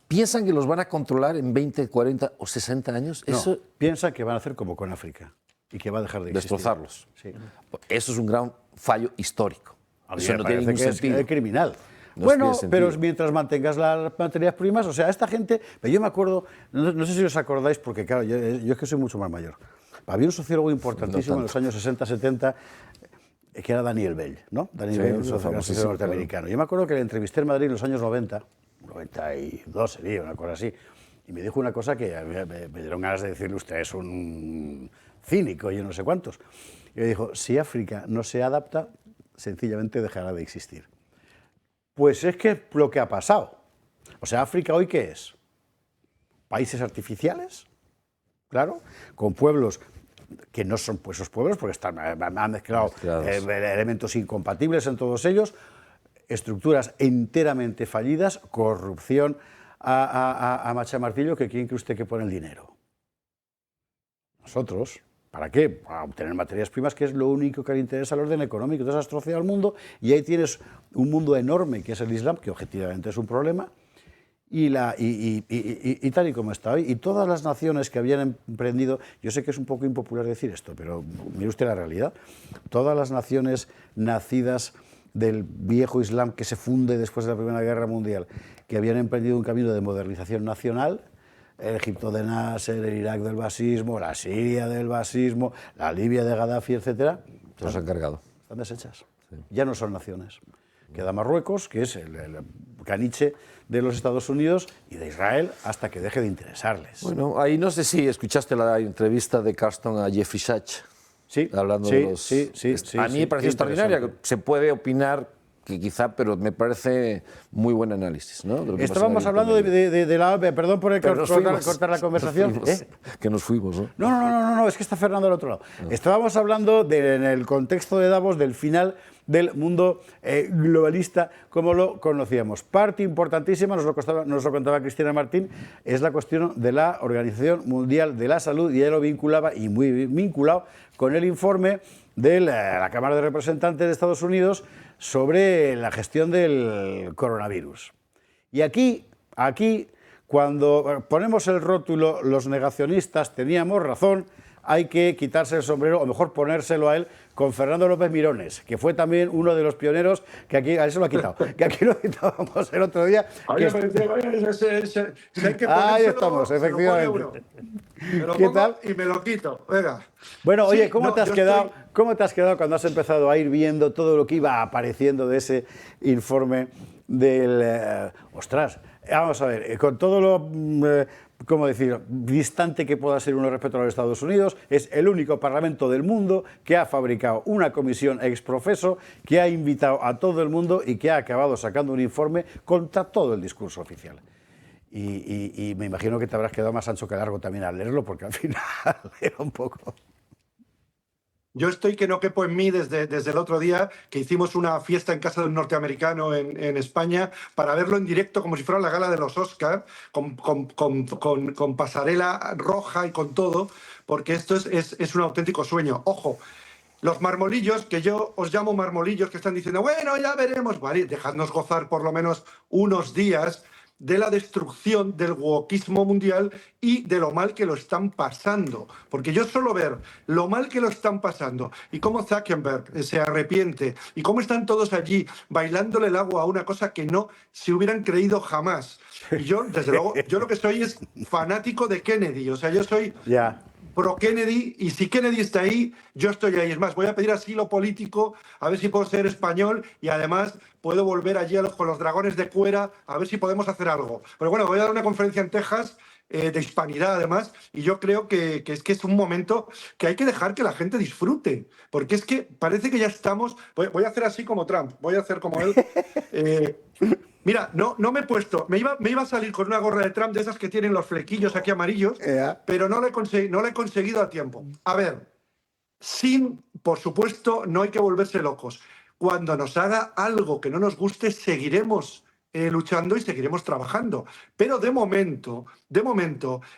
¿piensan que los van a controlar en 20, 40 o 60 años? No, eso... piensan que van a hacer como con África y que va a dejar de existir. Destrozarlos. Sí. Eso es un gran fallo histórico. A mí eso me no tiene ningún parece que sentido. es criminal. No bueno, tiene pero sentido. mientras mantengas las materias primas, o sea, esta gente, yo me acuerdo, no sé si os acordáis, porque claro, yo es que soy mucho más mayor. Había un sociólogo importantísimo en los años 60-70, que era Daniel Bell, ¿no? Daniel Bell, un sociólogo norteamericano. Yo me acuerdo que le entrevisté en Madrid en los años 90, 92 sería, una cosa así, y me dijo una cosa que me dieron ganas de decirle, usted es un cínico, yo no sé cuántos. Y me dijo, si África no se adapta, sencillamente dejará de existir. Pues es que es lo que ha pasado. O sea, África hoy, ¿qué es? Países artificiales, claro, con pueblos que no son pues esos pueblos, porque han mezclado elementos incompatibles en todos ellos, estructuras enteramente fallidas, corrupción a machamartillo, que ¿quién cree usted que pone el dinero? Nosotros. ¿Para qué? Para obtener materias primas, que es lo único que le interesa al orden económico. Entonces has troceado el mundo y ahí tienes un mundo enorme que es el Islam, que objetivamente es un problema, y tal y como está hoy. Y todas las naciones que habían emprendido, yo sé que es un poco impopular decir esto, pero mire usted la realidad, todas las naciones nacidas del viejo Islam que se funde después de la Primera Guerra Mundial, que habían emprendido un camino de modernización nacional, el Egipto de Nasser, el Irak del basismo, la Siria del basismo, la Libia de Gaddafi, etc. Se los han cargado. Están deshechas. Sí. Ya no son naciones. Queda Marruecos, que es el caniche de los Estados Unidos y de Israel, hasta que deje de interesarles. Bueno, ahí no sé si escuchaste la entrevista de Carston a Jeffrey Sachs. Sí, hablando de los... A mí me pareció extraordinaria, que se puede opinar que quizá, pero me parece muy buen análisis, ¿no? Estábamos hablando de la... Perdón por cortar la conversación. Que nos fuimos, ¿no? No, es que está Fernando al otro lado. No. Estábamos hablando, en el contexto de Davos, del final del mundo globalista como lo conocíamos. Parte importantísima, nos lo contaba Cristina Martín, es la cuestión de la Organización Mundial de la Salud, y ella lo vinculaba, y muy vinculado, con el informe de la Cámara de Representantes de Estados Unidos sobre la gestión del coronavirus. Y aquí, cuando ponemos el rótulo, los negacionistas teníamos razón, hay que quitarse el sombrero, o mejor ponérselo a él, con Fernando López Mirones, que fue también uno de los pioneros, que aquí, a él se lo ha quitado, que aquí lo citábamos el otro día. Ahí estamos, efectivamente. ¿Qué tal? Y me lo quito, venga. Bueno, oye, ¿cómo te has quedado cuando has empezado a ir viendo todo lo que iba apareciendo de ese informe del... ostras, vamos a ver, con todo lo... ¿cómo decir?, distante que pueda ser uno respecto a los Estados Unidos, es el único parlamento del mundo que ha fabricado una comisión ex profeso, que ha invitado a todo el mundo y que ha acabado sacando un informe contra todo el discurso oficial. Y me imagino que te habrás quedado más ancho que largo también al leerlo, porque al final era un poco... Yo estoy que no quepo en mí desde el otro día que hicimos una fiesta en casa de un norteamericano en España para verlo en directo como si fuera la gala de los Oscars, con pasarela roja y con todo, porque esto es un auténtico sueño. Ojo, los marmolillos, que yo os llamo marmolillos, que están diciendo, bueno, ya veremos, vale, dejadnos gozar por lo menos unos días de la destrucción del wokismo mundial y de lo mal que lo están pasando. Porque yo solo ver lo mal que lo están pasando y cómo Zuckerberg se arrepiente y cómo están todos allí bailándole el agua a una cosa que no se hubieran creído jamás. Y yo, desde luego, yo lo que soy es fanático de Kennedy. O sea, yo soy... pro Kennedy, y si Kennedy está ahí, yo estoy ahí. Es más, voy a pedir asilo político, a ver si puedo ser español, y además puedo volver allí con los dragones de Cuera, a ver si podemos hacer algo. Pero bueno, voy a dar una conferencia en Texas de hispanidad además, y yo creo que es un momento que hay que dejar que la gente disfrute, porque es que parece que ya estamos... Voy a hacer así como Trump, voy a hacer como él. Mira, no me he puesto, me iba a salir con una gorra de Trump de esas que tienen los flequillos aquí amarillos, pero no la he conseguido a tiempo. A ver, por supuesto, no hay que volverse locos. Cuando nos haga algo que no nos guste, seguiremos luchando y seguiremos trabajando. Pero de momento,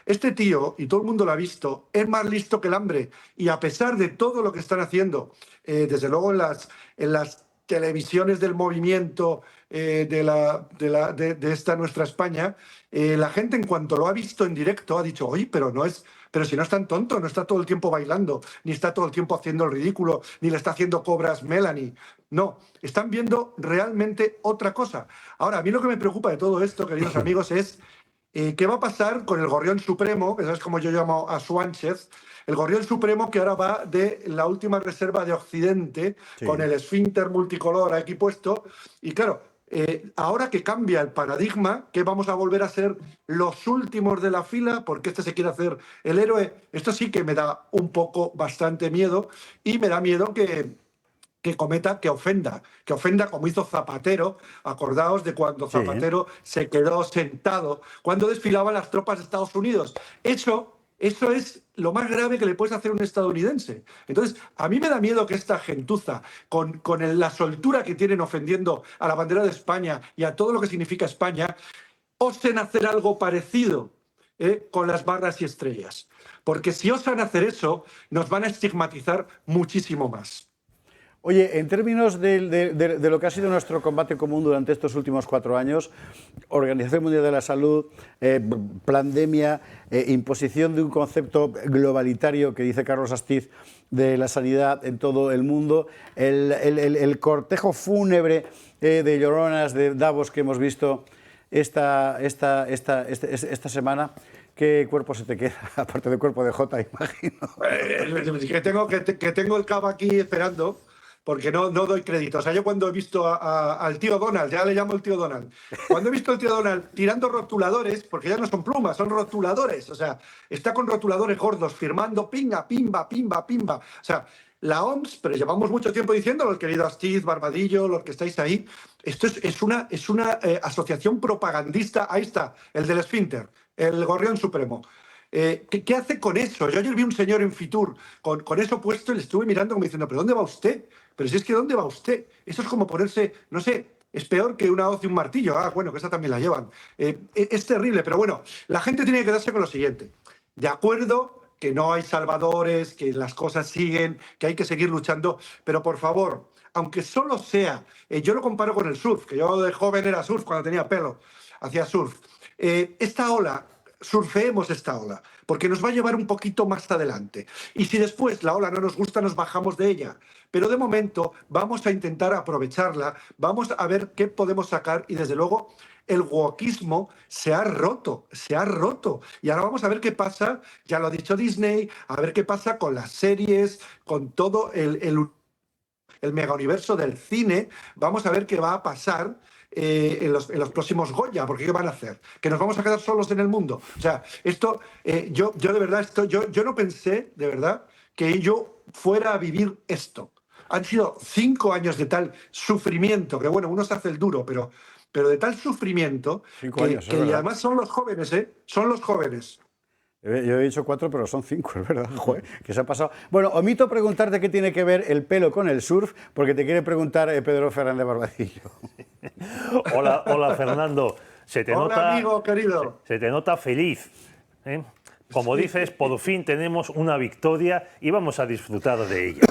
este tío, y todo el mundo lo ha visto, es más listo que el hambre. Y a pesar de todo lo que están haciendo, desde luego en las televisiones del movimiento de esta nuestra España, la gente en cuanto lo ha visto en directo ha dicho, oye, pero si no es tan tonto, no está todo el tiempo bailando, ni está todo el tiempo haciendo el ridículo, ni le está haciendo cobras Melanie. No, están viendo realmente otra cosa. Ahora, a mí lo que me preocupa de todo esto, queridos amigos, es qué va a pasar con el Gorrión Supremo, que sabes como yo llamo a Sánchez, el Gorrión Supremo que ahora va de la última reserva de Occidente, con el esfínter multicolor aquí puesto, y claro, ahora que cambia el paradigma, que vamos a volver a ser los últimos de la fila, porque este se quiere hacer el héroe, esto sí que me da bastante miedo, y me da miedo que ofenda como hizo Zapatero. Acordaos de cuando Zapatero se quedó sentado cuando desfilaban las tropas de Estados Unidos. Eso es lo más grave que le puedes hacer a un estadounidense. Entonces, a mí me da miedo que esta gentuza, con la soltura que tienen ofendiendo a la bandera de España y a todo lo que significa España, osen hacer algo parecido con las barras y estrellas. Porque si osan hacer eso, nos van a estigmatizar muchísimo más. Oye, en términos de lo que ha sido nuestro combate común durante estos últimos 4 años, Organización Mundial de la Salud, pandemia, imposición de un concepto globalitario que dice Carlos Astiz de la sanidad en todo el mundo, el cortejo fúnebre de lloronas de Davos que hemos visto esta semana. ¿Qué cuerpo se te queda? Aparte del cuerpo de Jota, imagino. Que tengo el cabo aquí esperando, porque no doy crédito. O sea, yo cuando he visto al tío Donald, ya le llamo el tío Donald, cuando he visto al tío Donald tirando rotuladores, porque ya no son plumas, son rotuladores, o sea, está con rotuladores gordos, firmando pinga, pimba, pimba, pimba. O sea, la OMS, pero llevamos mucho tiempo diciéndolo, el querido Astiz, Barbadillo, los que estáis ahí, esto es una asociación propagandista, ahí está, el del esfínter, el Gorrión Supremo. ¿Qué hace con eso? Yo ayer vi un señor en Fitur con eso puesto y le estuve mirando como diciendo, ¿pero dónde va usted? Pero si es que ¿dónde va usted? Eso es como ponerse, no sé, es peor que una hoz y un martillo. Ah, bueno, que esa también la llevan. Es terrible, pero bueno, la gente tiene que quedarse con lo siguiente. De acuerdo que no hay salvadores, que las cosas siguen, que hay que seguir luchando, pero por favor, aunque solo sea, yo lo comparo con el surf, que yo de joven era surf cuando tenía pelo, hacía surf. Esta ola, surfeemos esta ola, porque nos va a llevar un poquito más adelante. Y si después la ola no nos gusta, nos bajamos de ella. Pero de momento vamos a intentar aprovecharla, vamos a ver qué podemos sacar y desde luego el wokismo se ha roto. Y ahora vamos a ver qué pasa, ya lo ha dicho Disney, a ver qué pasa con las series, con todo el megauniverso del cine. Vamos a ver qué va a pasar en los próximos Goya, porque ¿qué van a hacer? ¿Que nos vamos a quedar solos en el mundo? O sea, esto, yo de verdad, yo no pensé, de verdad, que yo fuera a vivir esto. Han sido 5 años de tal sufrimiento, que bueno, uno se hace el duro, pero de tal sufrimiento, 5 años, que además son los jóvenes, son los jóvenes. Yo he dicho 4, pero son 5, es verdad, joder, que se ha pasado. Bueno, omito preguntarte qué tiene que ver el pelo con el surf, porque te quiere preguntar Pedro Fernández Barbadillo. Hola Fernando. Hola, amigo querido. Se te nota feliz, ¿eh? Como dices, por fin tenemos una victoria y vamos a disfrutar de ella.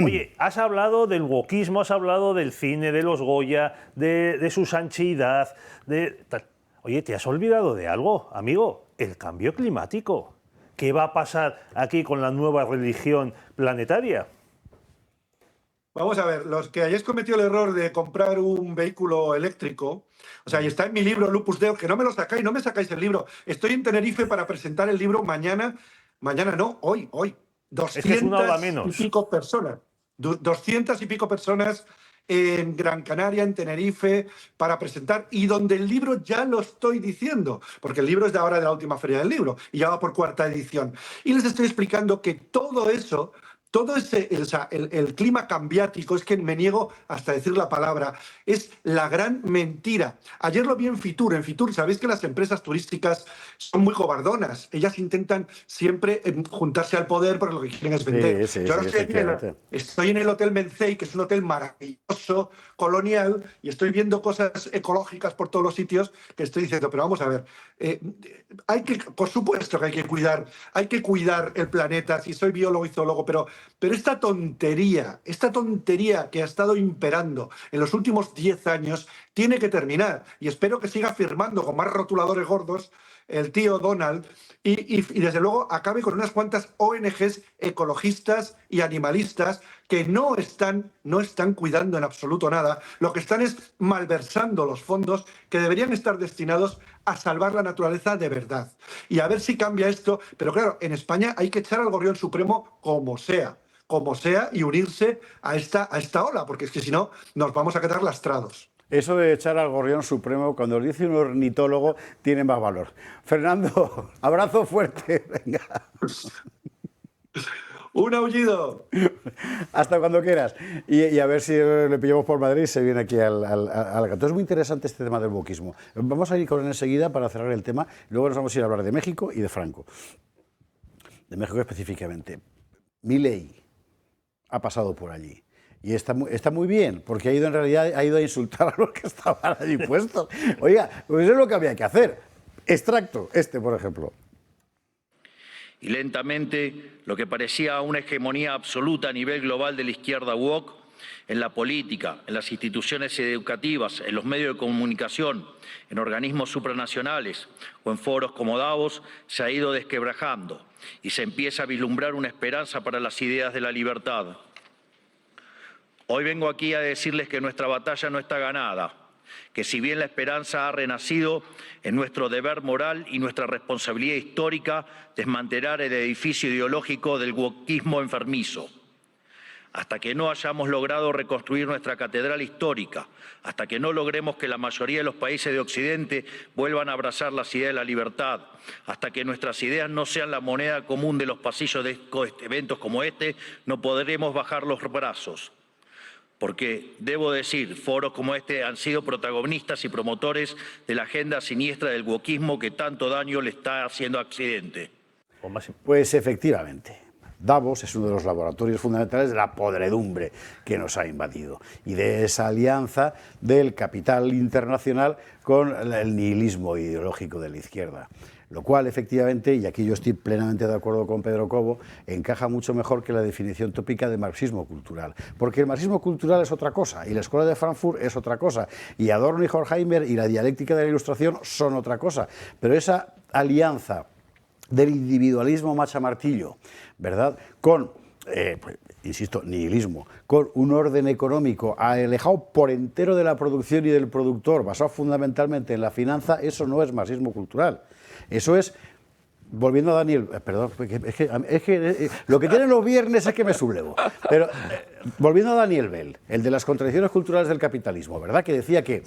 Oye, has hablado del wokismo, has hablado del cine, de los Goya, de su sanchidad, Oye, ¿te has olvidado de algo, amigo? El cambio climático. ¿Qué va a pasar aquí con la nueva religión planetaria? Vamos a ver, los que hayáis cometido el error de comprar un vehículo eléctrico, o sea, y está en mi libro Lupus Deo, que no me lo sacáis, no me sacáis el libro. Estoy en Tenerife para presentar el libro mañana no, hoy. 200 es una hora menos. Y pico personas. 200 y pico personas en Gran Canaria, en Tenerife, para presentar, y donde el libro ya lo estoy diciendo, porque el libro es de ahora, de la última feria del libro, y ya va por 4ª edición. Y les estoy explicando que todo eso, el clima cambiático, es que me niego hasta decir la palabra, es la gran mentira. Ayer lo vi en Fitur. En Fitur, sabéis que las empresas turísticas son muy cobardonas. Ellas intentan siempre juntarse al poder porque lo que quieren es vender. Yo ahora estoy en el Hotel Mencey, que es un hotel maravilloso, colonial, y estoy viendo cosas ecológicas por todos los sitios que estoy diciendo, pero vamos a ver, por supuesto que hay que cuidar el planeta, si soy biólogo y zoólogo, pero esta tontería que ha estado imperando en los últimos 10 años tiene que terminar, y espero que siga firmando con más rotuladores gordos el tío Donald y desde luego acabe con unas cuantas ONGs ecologistas y animalistas que no están cuidando en absoluto nada. Lo que están es malversando los fondos que deberían estar destinados a salvar la naturaleza de verdad. Y a ver si cambia esto. Pero claro, en España hay que echar al gorrión supremo como sea, y unirse a esta ola, porque es que si no nos vamos a quedar lastrados. Eso de echar al gorrión supremo, cuando lo dice un ornitólogo, tiene más valor. Fernando, abrazo fuerte. Venga. Un aullido. Hasta cuando quieras. Y a ver si le pillamos por Madrid y se viene aquí al gato. Es muy interesante este tema del wokismo. Vamos a ir con él enseguida para cerrar el tema. Luego nos vamos a ir a hablar de México y de Franco. De México específicamente. Milei ha pasado por allí. Y está muy bien, porque en realidad ha ido a insultar a los que estaban allí puestos. Oiga, pues eso es lo que había que hacer. Extracto, por ejemplo. Y lentamente, lo que parecía una hegemonía absoluta a nivel global de la izquierda woke, en la política, en las instituciones educativas, en los medios de comunicación, en organismos supranacionales o en foros como Davos, se ha ido desquebrajando y se empieza a vislumbrar una esperanza para las ideas de la libertad. Hoy vengo aquí a decirles que nuestra batalla no está ganada, que si bien la esperanza ha renacido, es nuestro deber moral y nuestra responsabilidad histórica desmantelar el edificio ideológico del wokismo enfermizo. Hasta que no hayamos logrado reconstruir nuestra catedral histórica, hasta que no logremos que la mayoría de los países de Occidente vuelvan a abrazar las ideas de la libertad, hasta que nuestras ideas no sean la moneda común de los pasillos de eventos como este, no podremos bajar los brazos. Porque, debo decir, foros como este han sido protagonistas y promotores de la agenda siniestra del wokismo que tanto daño le está haciendo a Occidente. Pues efectivamente, Davos es uno de los laboratorios fundamentales de la podredumbre que nos ha invadido y de esa alianza del capital internacional con el nihilismo ideológico de la izquierda. Lo cual, efectivamente, y aquí yo estoy plenamente de acuerdo con Pedro Cobo, encaja mucho mejor que la definición tópica de marxismo cultural. Porque el marxismo cultural es otra cosa, y la Escuela de Frankfurt es otra cosa, y Adorno y Horkheimer y la dialéctica de la Ilustración son otra cosa. Pero esa alianza del individualismo machamartillo, ¿verdad?, con, pues, insisto, nihilismo, con un orden económico alejado por entero de la producción y del productor, basado fundamentalmente en la finanza, eso no es marxismo cultural. Eso es, volviendo a Daniel, perdón, es que lo que tienen los viernes es que me sublevo, pero Volviendo a Daniel Bell, el de las contradicciones culturales del capitalismo, ¿verdad? Que decía que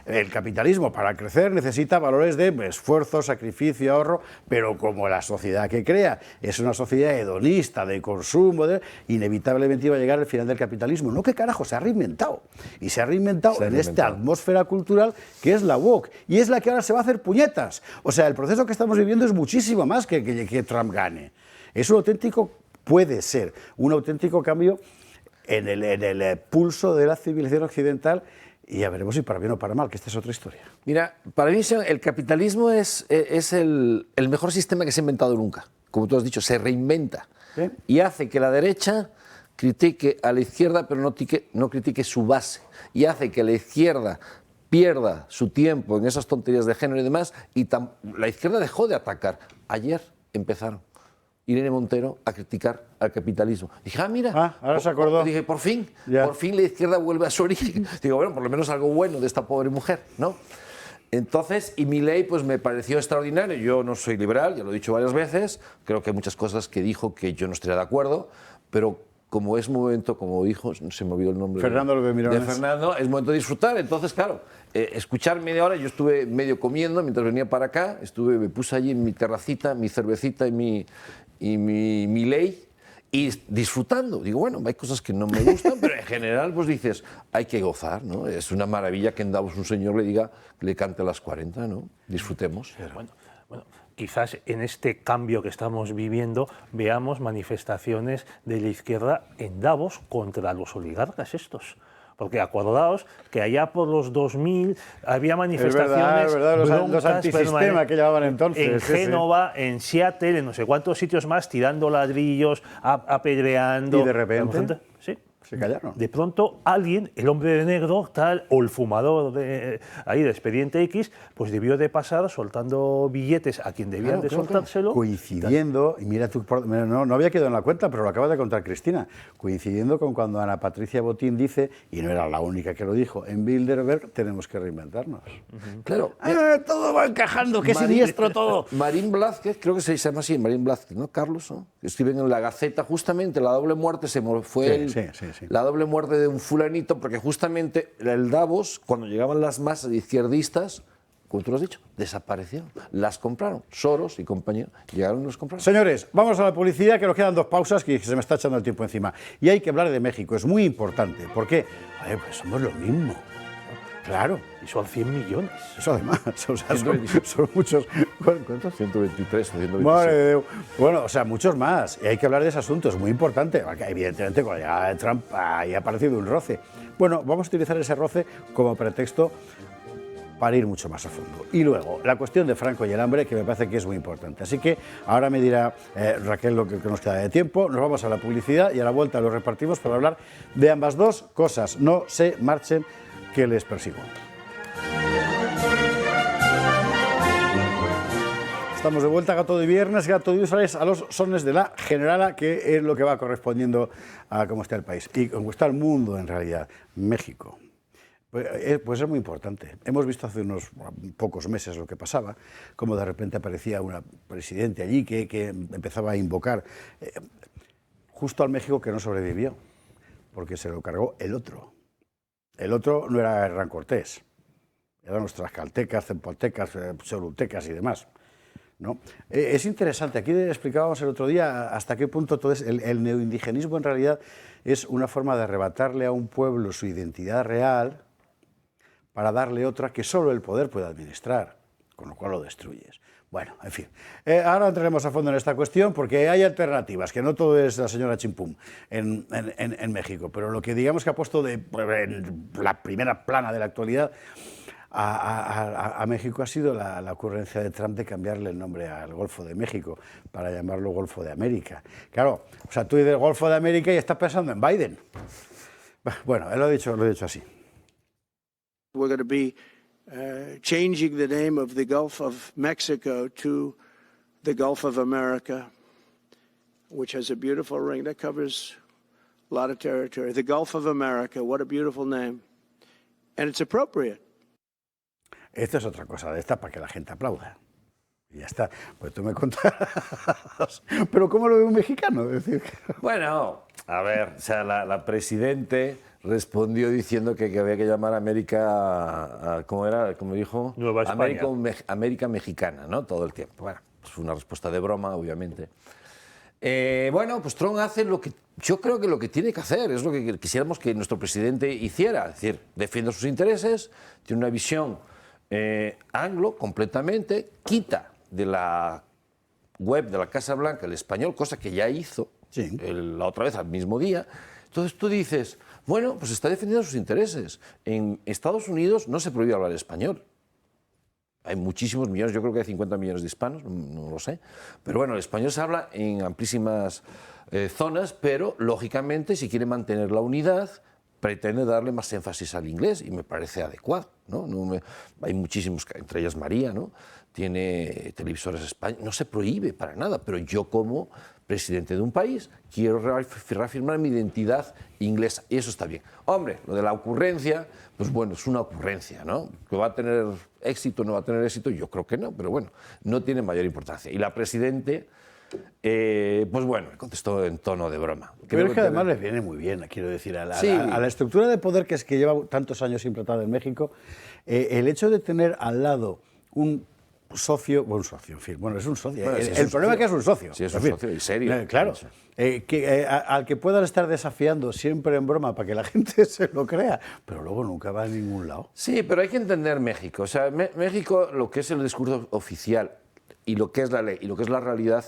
el capitalismo para crecer necesita valores de esfuerzo, sacrificio, ahorro, pero como la sociedad que crea es una sociedad hedonista, de consumo, inevitablemente iba a llegar al final del capitalismo. No, que carajo, se ha reinventado. Y se ha reinventado en esta atmósfera cultural que es la woke. Y es la que ahora se va a hacer puñetas. O sea, el proceso que estamos viviendo es muchísimo más que Trump gane. Es un auténtico, puede ser, un auténtico cambio en el pulso de la civilización occidental, y ya veremos si para bien o para mal, que esta es otra historia. Mira, para mí el capitalismo es el mejor sistema que se ha inventado nunca. Como tú has dicho, se reinventa y hace que la derecha critique a la izquierda, pero no critique su base, y hace que la izquierda pierda su tiempo en esas tonterías de género y demás, y la izquierda dejó de atacar. Ayer empezaron Irene Montero a criticar al capitalismo. Dije, mira, ahora se acordó. Dije, por fin la izquierda vuelve a su origen. Digo, bueno, por lo menos algo bueno de esta pobre mujer, ¿no? Entonces, y Milei pues me pareció extraordinario. Yo no soy liberal, ya lo he dicho varias veces, creo que hay muchas cosas que dijo que yo no estaría de acuerdo, pero como es momento, como dijo, se me olvidó el nombre de Fernando, es momento de disfrutar. Entonces, claro, escuchar media hora, yo estuve medio comiendo mientras venía para acá, me puse allí en mi terracita, mi cervecita y mi ley, y disfrutando. Digo, bueno, hay cosas que no me gustan, pero en general pues dices, hay que gozar, ¿no? Es una maravilla que en Davos un señor le diga, le cante a las 40, ¿no? Disfrutemos. Bueno, quizás en este cambio que estamos viviendo veamos manifestaciones de la izquierda en Davos contra los oligarcas estos. Porque acordaos que allá por los 2000 había manifestaciones los antisistema que llamaban entonces. En Génova, en Seattle, en no sé cuántos sitios más, tirando ladrillos, apedreando. Y de repente se callaron. De pronto alguien, el hombre de negro, tal, o el fumador de Expediente X, pues debió de pasar soltando billetes a quien debían de soltárselo. Coincidiendo, y mira tú, no había quedado en la cuenta, pero lo acaba de contar Cristina, coincidiendo con cuando Ana Patricia Botín dice, y no era la única que lo dijo, en Bilderberg tenemos que reinventarnos. Claro. Todo va encajando, qué siniestro todo. Marín Blázquez, creo que se llama así, Marín Blázquez, ¿no? Carlos, ¿no? Escriben en La Gaceta, justamente, la doble muerte fue la doble muerte de un fulanito, porque justamente el Davos, cuando llegaban las masas de izquierdistas, como tú lo has dicho, desaparecieron. Las compraron. Soros y compañía llegaron y los compraron. Señores, vamos a la publicidad, que nos quedan 2 pausas, que se me está echando el tiempo encima. Y hay que hablar de México, es muy importante. ¿Por qué? Pues somos lo mismo. Claro. Y son 100 millones. Eso además, o sea, son muchos. ¿Cuántos? 123 o 126. Madre de Dios. Bueno, o sea, muchos más. Y hay que hablar de ese asunto, es muy importante. Evidentemente, con la llegada de Trump ahí ha aparecido un roce. Bueno, vamos a utilizar ese roce como pretexto para ir mucho más a fondo. Y luego, la cuestión de Franco y el hambre, que me parece que es muy importante. Así que ahora me dirá Raquel lo que nos queda de tiempo. Nos vamos a la publicidad y a la vuelta lo repartimos para hablar de ambas dos cosas. No se marchen, que les persigo. Estamos de vuelta, Gato de Viernes, Gato de Usuales, a los sones de la Generala, que es lo que va correspondiendo a cómo está el país y cómo está el mundo en realidad. México. Pues es muy importante. Hemos visto hace unos pocos meses lo que pasaba, como de repente aparecía una presidente allí que empezaba a invocar justo al México que no sobrevivió, porque se lo cargó el otro. El otro no era Hernán Cortés, eran los tlaxcaltecas, cempaltecas, cholultecas y demás, ¿no? Es interesante, aquí explicábamos el otro día hasta qué punto todo el neoindigenismo en realidad es una forma de arrebatarle a un pueblo su identidad real para darle otra que solo el poder puede administrar, con lo cual lo destruyes. Bueno, en fin, ahora entraremos a fondo en esta cuestión porque hay alternativas, que no todo es la señora Chimpum en México, pero lo que digamos que ha puesto en la primera plana de la actualidad a México ha sido la ocurrencia de Trump de cambiarle el nombre al Golfo de México para llamarlo Golfo de América. Claro, o sea, tú dices Golfo de América y estás pensando en Biden. Bueno, él lo ha dicho así. We're going to be changing the name of the Gulf of Mexico to the Gulf of America, which has a beautiful ring that covers a lot of territory. The Gulf of America, what a beautiful name. And it's appropriate. Esto es otra cosa de esta para que la gente aplauda. Y ya está. Pues tú me contarás. Pero ¿cómo lo ve un mexicano? Es decir, bueno, a ver, o sea, la presidente respondió diciendo que había que llamar a América, ¿cómo era? Como dijo, Nueva España. América mexicana, ¿no? Todo el tiempo. Bueno, pues una respuesta de broma, obviamente. Bueno, pues Trump hace lo que yo creo que lo que tiene que hacer, es lo que quisiéramos que nuestro presidente hiciera, es decir, defiende sus intereses, tiene una visión anglo completamente, quita de la web de la Casa Blanca el español, cosa que ya hizo la otra vez al mismo día. Entonces tú dices, bueno, pues está defendiendo sus intereses. En Estados Unidos no se prohíbe hablar español. Hay muchísimos millones, yo creo que hay 50 millones de hispanos, no lo sé. Pero bueno, el español se habla en amplísimas zonas, pero lógicamente si quiere mantener la unidad, pretende darle más énfasis al inglés y me parece adecuado, ¿no? Hay muchísimos, entre ellas María, ¿no? Tiene televisores españoles, no se prohíbe para nada, pero yo como presidente de un país quiero reafirmar mi identidad inglesa y eso está bien. Hombre, lo de la ocurrencia, pues bueno, es una ocurrencia, ¿no? ¿Que va a tener éxito o no va a tener éxito? Yo creo que no, pero bueno, no tiene mayor importancia. Y la presidente, pues bueno, contestó en tono de broma. Pero es que además les viene muy bien, quiero decir, a la estructura de poder que lleva tantos años implantada en México, el hecho de tener al lado un socio, bueno, un socio, en fin, bueno, es un socio. Bueno, el problema es que es un socio. Sí, es un socio y serio. Claro, al que puedan estar desafiando siempre en broma para que la gente se lo crea, pero luego nunca va a ningún lado. Sí, pero hay que entender México. O sea, México, lo que es el discurso oficial y lo que es la ley y lo que es la realidad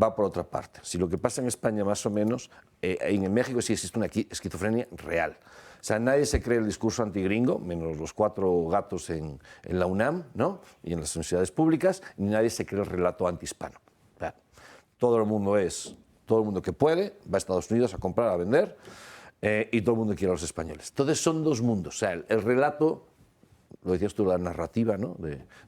va por otra parte. Si lo que pasa en España más o menos, en México sí existe una esquizofrenia real. O sea, nadie se cree el discurso antigringo, menos los 4 gatos en la UNAM, ¿no? Y en las universidades públicas, ni nadie se cree el relato antihispano. O sea, todo el mundo que puede va a Estados Unidos a comprar, a vender, y todo el mundo quiere a los españoles. Entonces son dos mundos. O sea, el relato, lo decías tú, la narrativa, ¿no?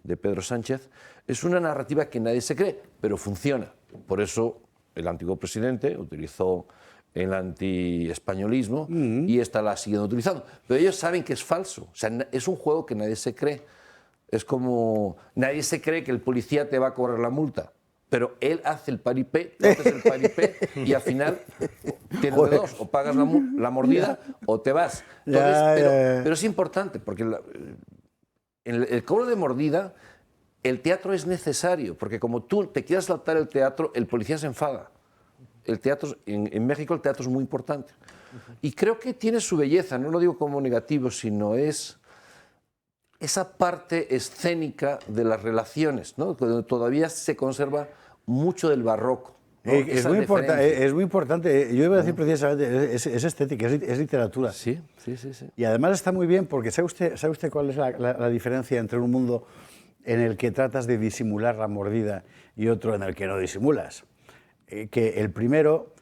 de Pedro Sánchez, es una narrativa que nadie se cree, pero funciona. Por eso el antiguo presidente utilizó el anti-españolismo y esta la siguen utilizando. Pero ellos saben que es falso. O sea, es un juego que nadie se cree. Es como nadie se cree que el policía te va a cobrar la multa, pero él hace el paripé, tú haces el paripé y al final tienes de dos, o pagas la mordida o te vas. Entonces, pero es importante porque en el cobro de mordida el teatro es necesario, porque como tú te quieras saltar el teatro, el policía se enfada. El teatro, en México el teatro es muy importante. Y creo que tiene su belleza, no lo digo como negativo, sino es esa parte escénica de las relaciones, ¿no? Donde todavía se conserva mucho del barroco, ¿no? Es muy importante. Yo iba a decir precisamente, es estética, es literatura. Sí. Y además está muy bien porque ¿sabe usted cuál es la diferencia entre un mundo en el que tratas de disimular la mordida y otro en el que no disimulas? Que el primero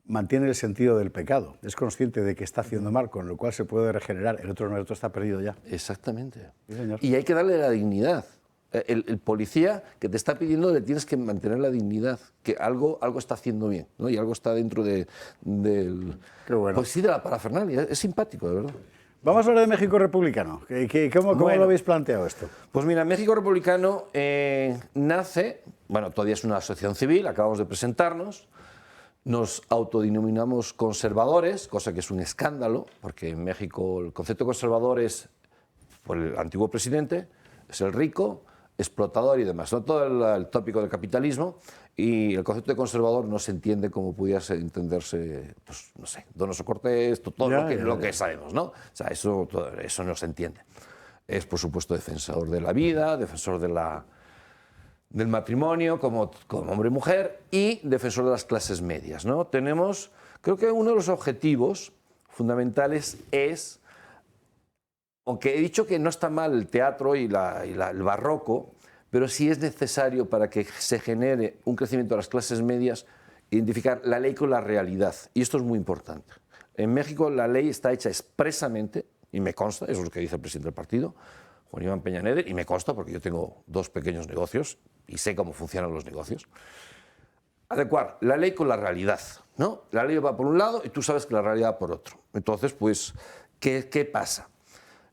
mantiene el sentido del pecado, es consciente de que está haciendo mal, con lo cual se puede regenerar, el otro no, el otro está perdido ya. Exactamente. Sí, señor. Y hay que darle la dignidad. El policía que te está pidiendo, le tienes que mantener la dignidad, que algo está haciendo bien, ¿no? Y algo está dentro del... Qué bueno. Pues sí, de la parafernalia. Es simpático, de verdad. Vamos a hablar de México republicano. ¿Cómo lo habéis planteado esto? Pues mira, México republicano nace, bueno, todavía es una asociación civil, acabamos de presentarnos, nos autodenominamos conservadores, cosa que es un escándalo, porque en México el concepto de conservador es, por el antiguo presidente, es el rico, explotador y demás, ¿no? Todo el tópico del capitalismo, y el concepto de conservador no se entiende como pudiese entenderse, pues no sé, Donoso Cortés, todo lo que sabemos, ¿no? O sea, eso no se entiende. Es, por supuesto, defensor de la vida, defensor del matrimonio como hombre y mujer y defensor de las clases medias, ¿no? Creo que uno de los objetivos fundamentales es, aunque he dicho que no está mal el teatro y el barroco, pero sí es necesario para que se genere un crecimiento de las clases medias, identificar la ley con la realidad. Y esto es muy importante. En México la ley está hecha expresamente, y me consta, eso es lo que dice el presidente del partido, Juan Iván Peña Nieto, y me consta porque yo tengo 2 pequeños negocios y sé cómo funcionan los negocios. Adecuar la ley con la realidad, ¿no? La ley va por un lado y tú sabes que la realidad va por otro. Entonces, pues, ¿qué pasa?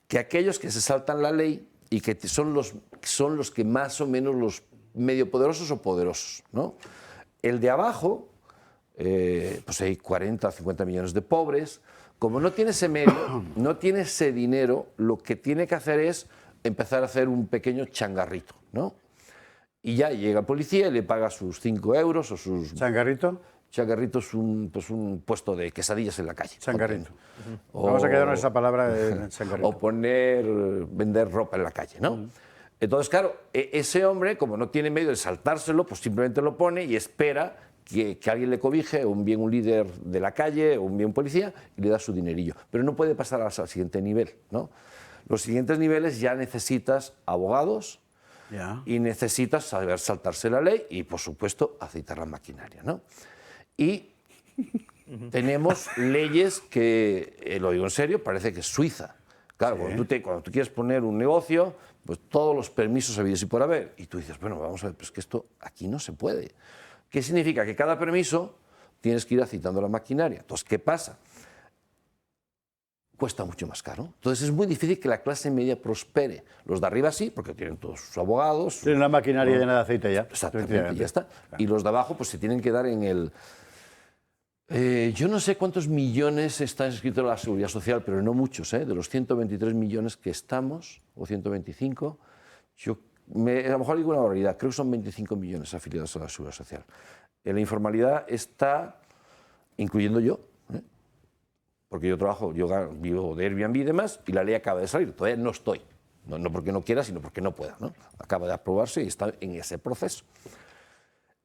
Que aquellos que se saltan la ley y que son los que más o menos medio poderosos o poderosos, ¿no? El de abajo, pues hay 40 o 50 millones de pobres. Como no tiene ese medio, no tiene ese dinero, lo que tiene que hacer es empezar a hacer un pequeño changarrito, ¿no? Y ya llega el policía y le paga sus 5 euros o sus... ¿Changarrito? Changarrito es un puesto de quesadillas en la calle. Changarrito. Vamos a quedarnos esa palabra de changarrito. O vender ropa en la calle, ¿no? Entonces, claro, ese hombre, como no tiene medio de saltárselo, pues simplemente lo pone y espera que alguien le cobije, o un líder de la calle, o un policía, y le da su dinerillo. Pero no puede pasar al siguiente nivel, ¿no? Los siguientes niveles ya necesitas abogados y necesitas saber saltarse la ley y, por supuesto, aceitar la maquinaria, ¿no? Y tenemos leyes que, lo digo en serio, parece que es Suiza. Claro, cuando tú quieres poner un negocio, pues todos los permisos habidos y por haber. Y tú dices, bueno, vamos a ver, pues que esto aquí no se puede. ¿Qué significa? Que cada permiso tienes que ir aceitando la maquinaria. Entonces, ¿qué pasa? Cuesta mucho más caro. Entonces, es muy difícil que la clase media prospere. Los de arriba sí, porque tienen todos sus abogados. Tienen la maquinaria llena de aceite ya. Exactamente, ya está. Y los de abajo pues se tienen que dar en el... yo no sé cuántos millones está inscrito en la Seguridad Social, pero no muchos, ¿eh? De los 123 millones que estamos, o 125, a lo mejor digo una barbaridad, creo que son 25 millones afiliados a la Seguridad Social. En la informalidad está, incluyendo yo, porque yo vivo de Airbnb y demás, y la ley acaba de salir, todavía no estoy. No porque no quiera, sino porque no pueda, ¿no? Acaba de aprobarse y está en ese proceso.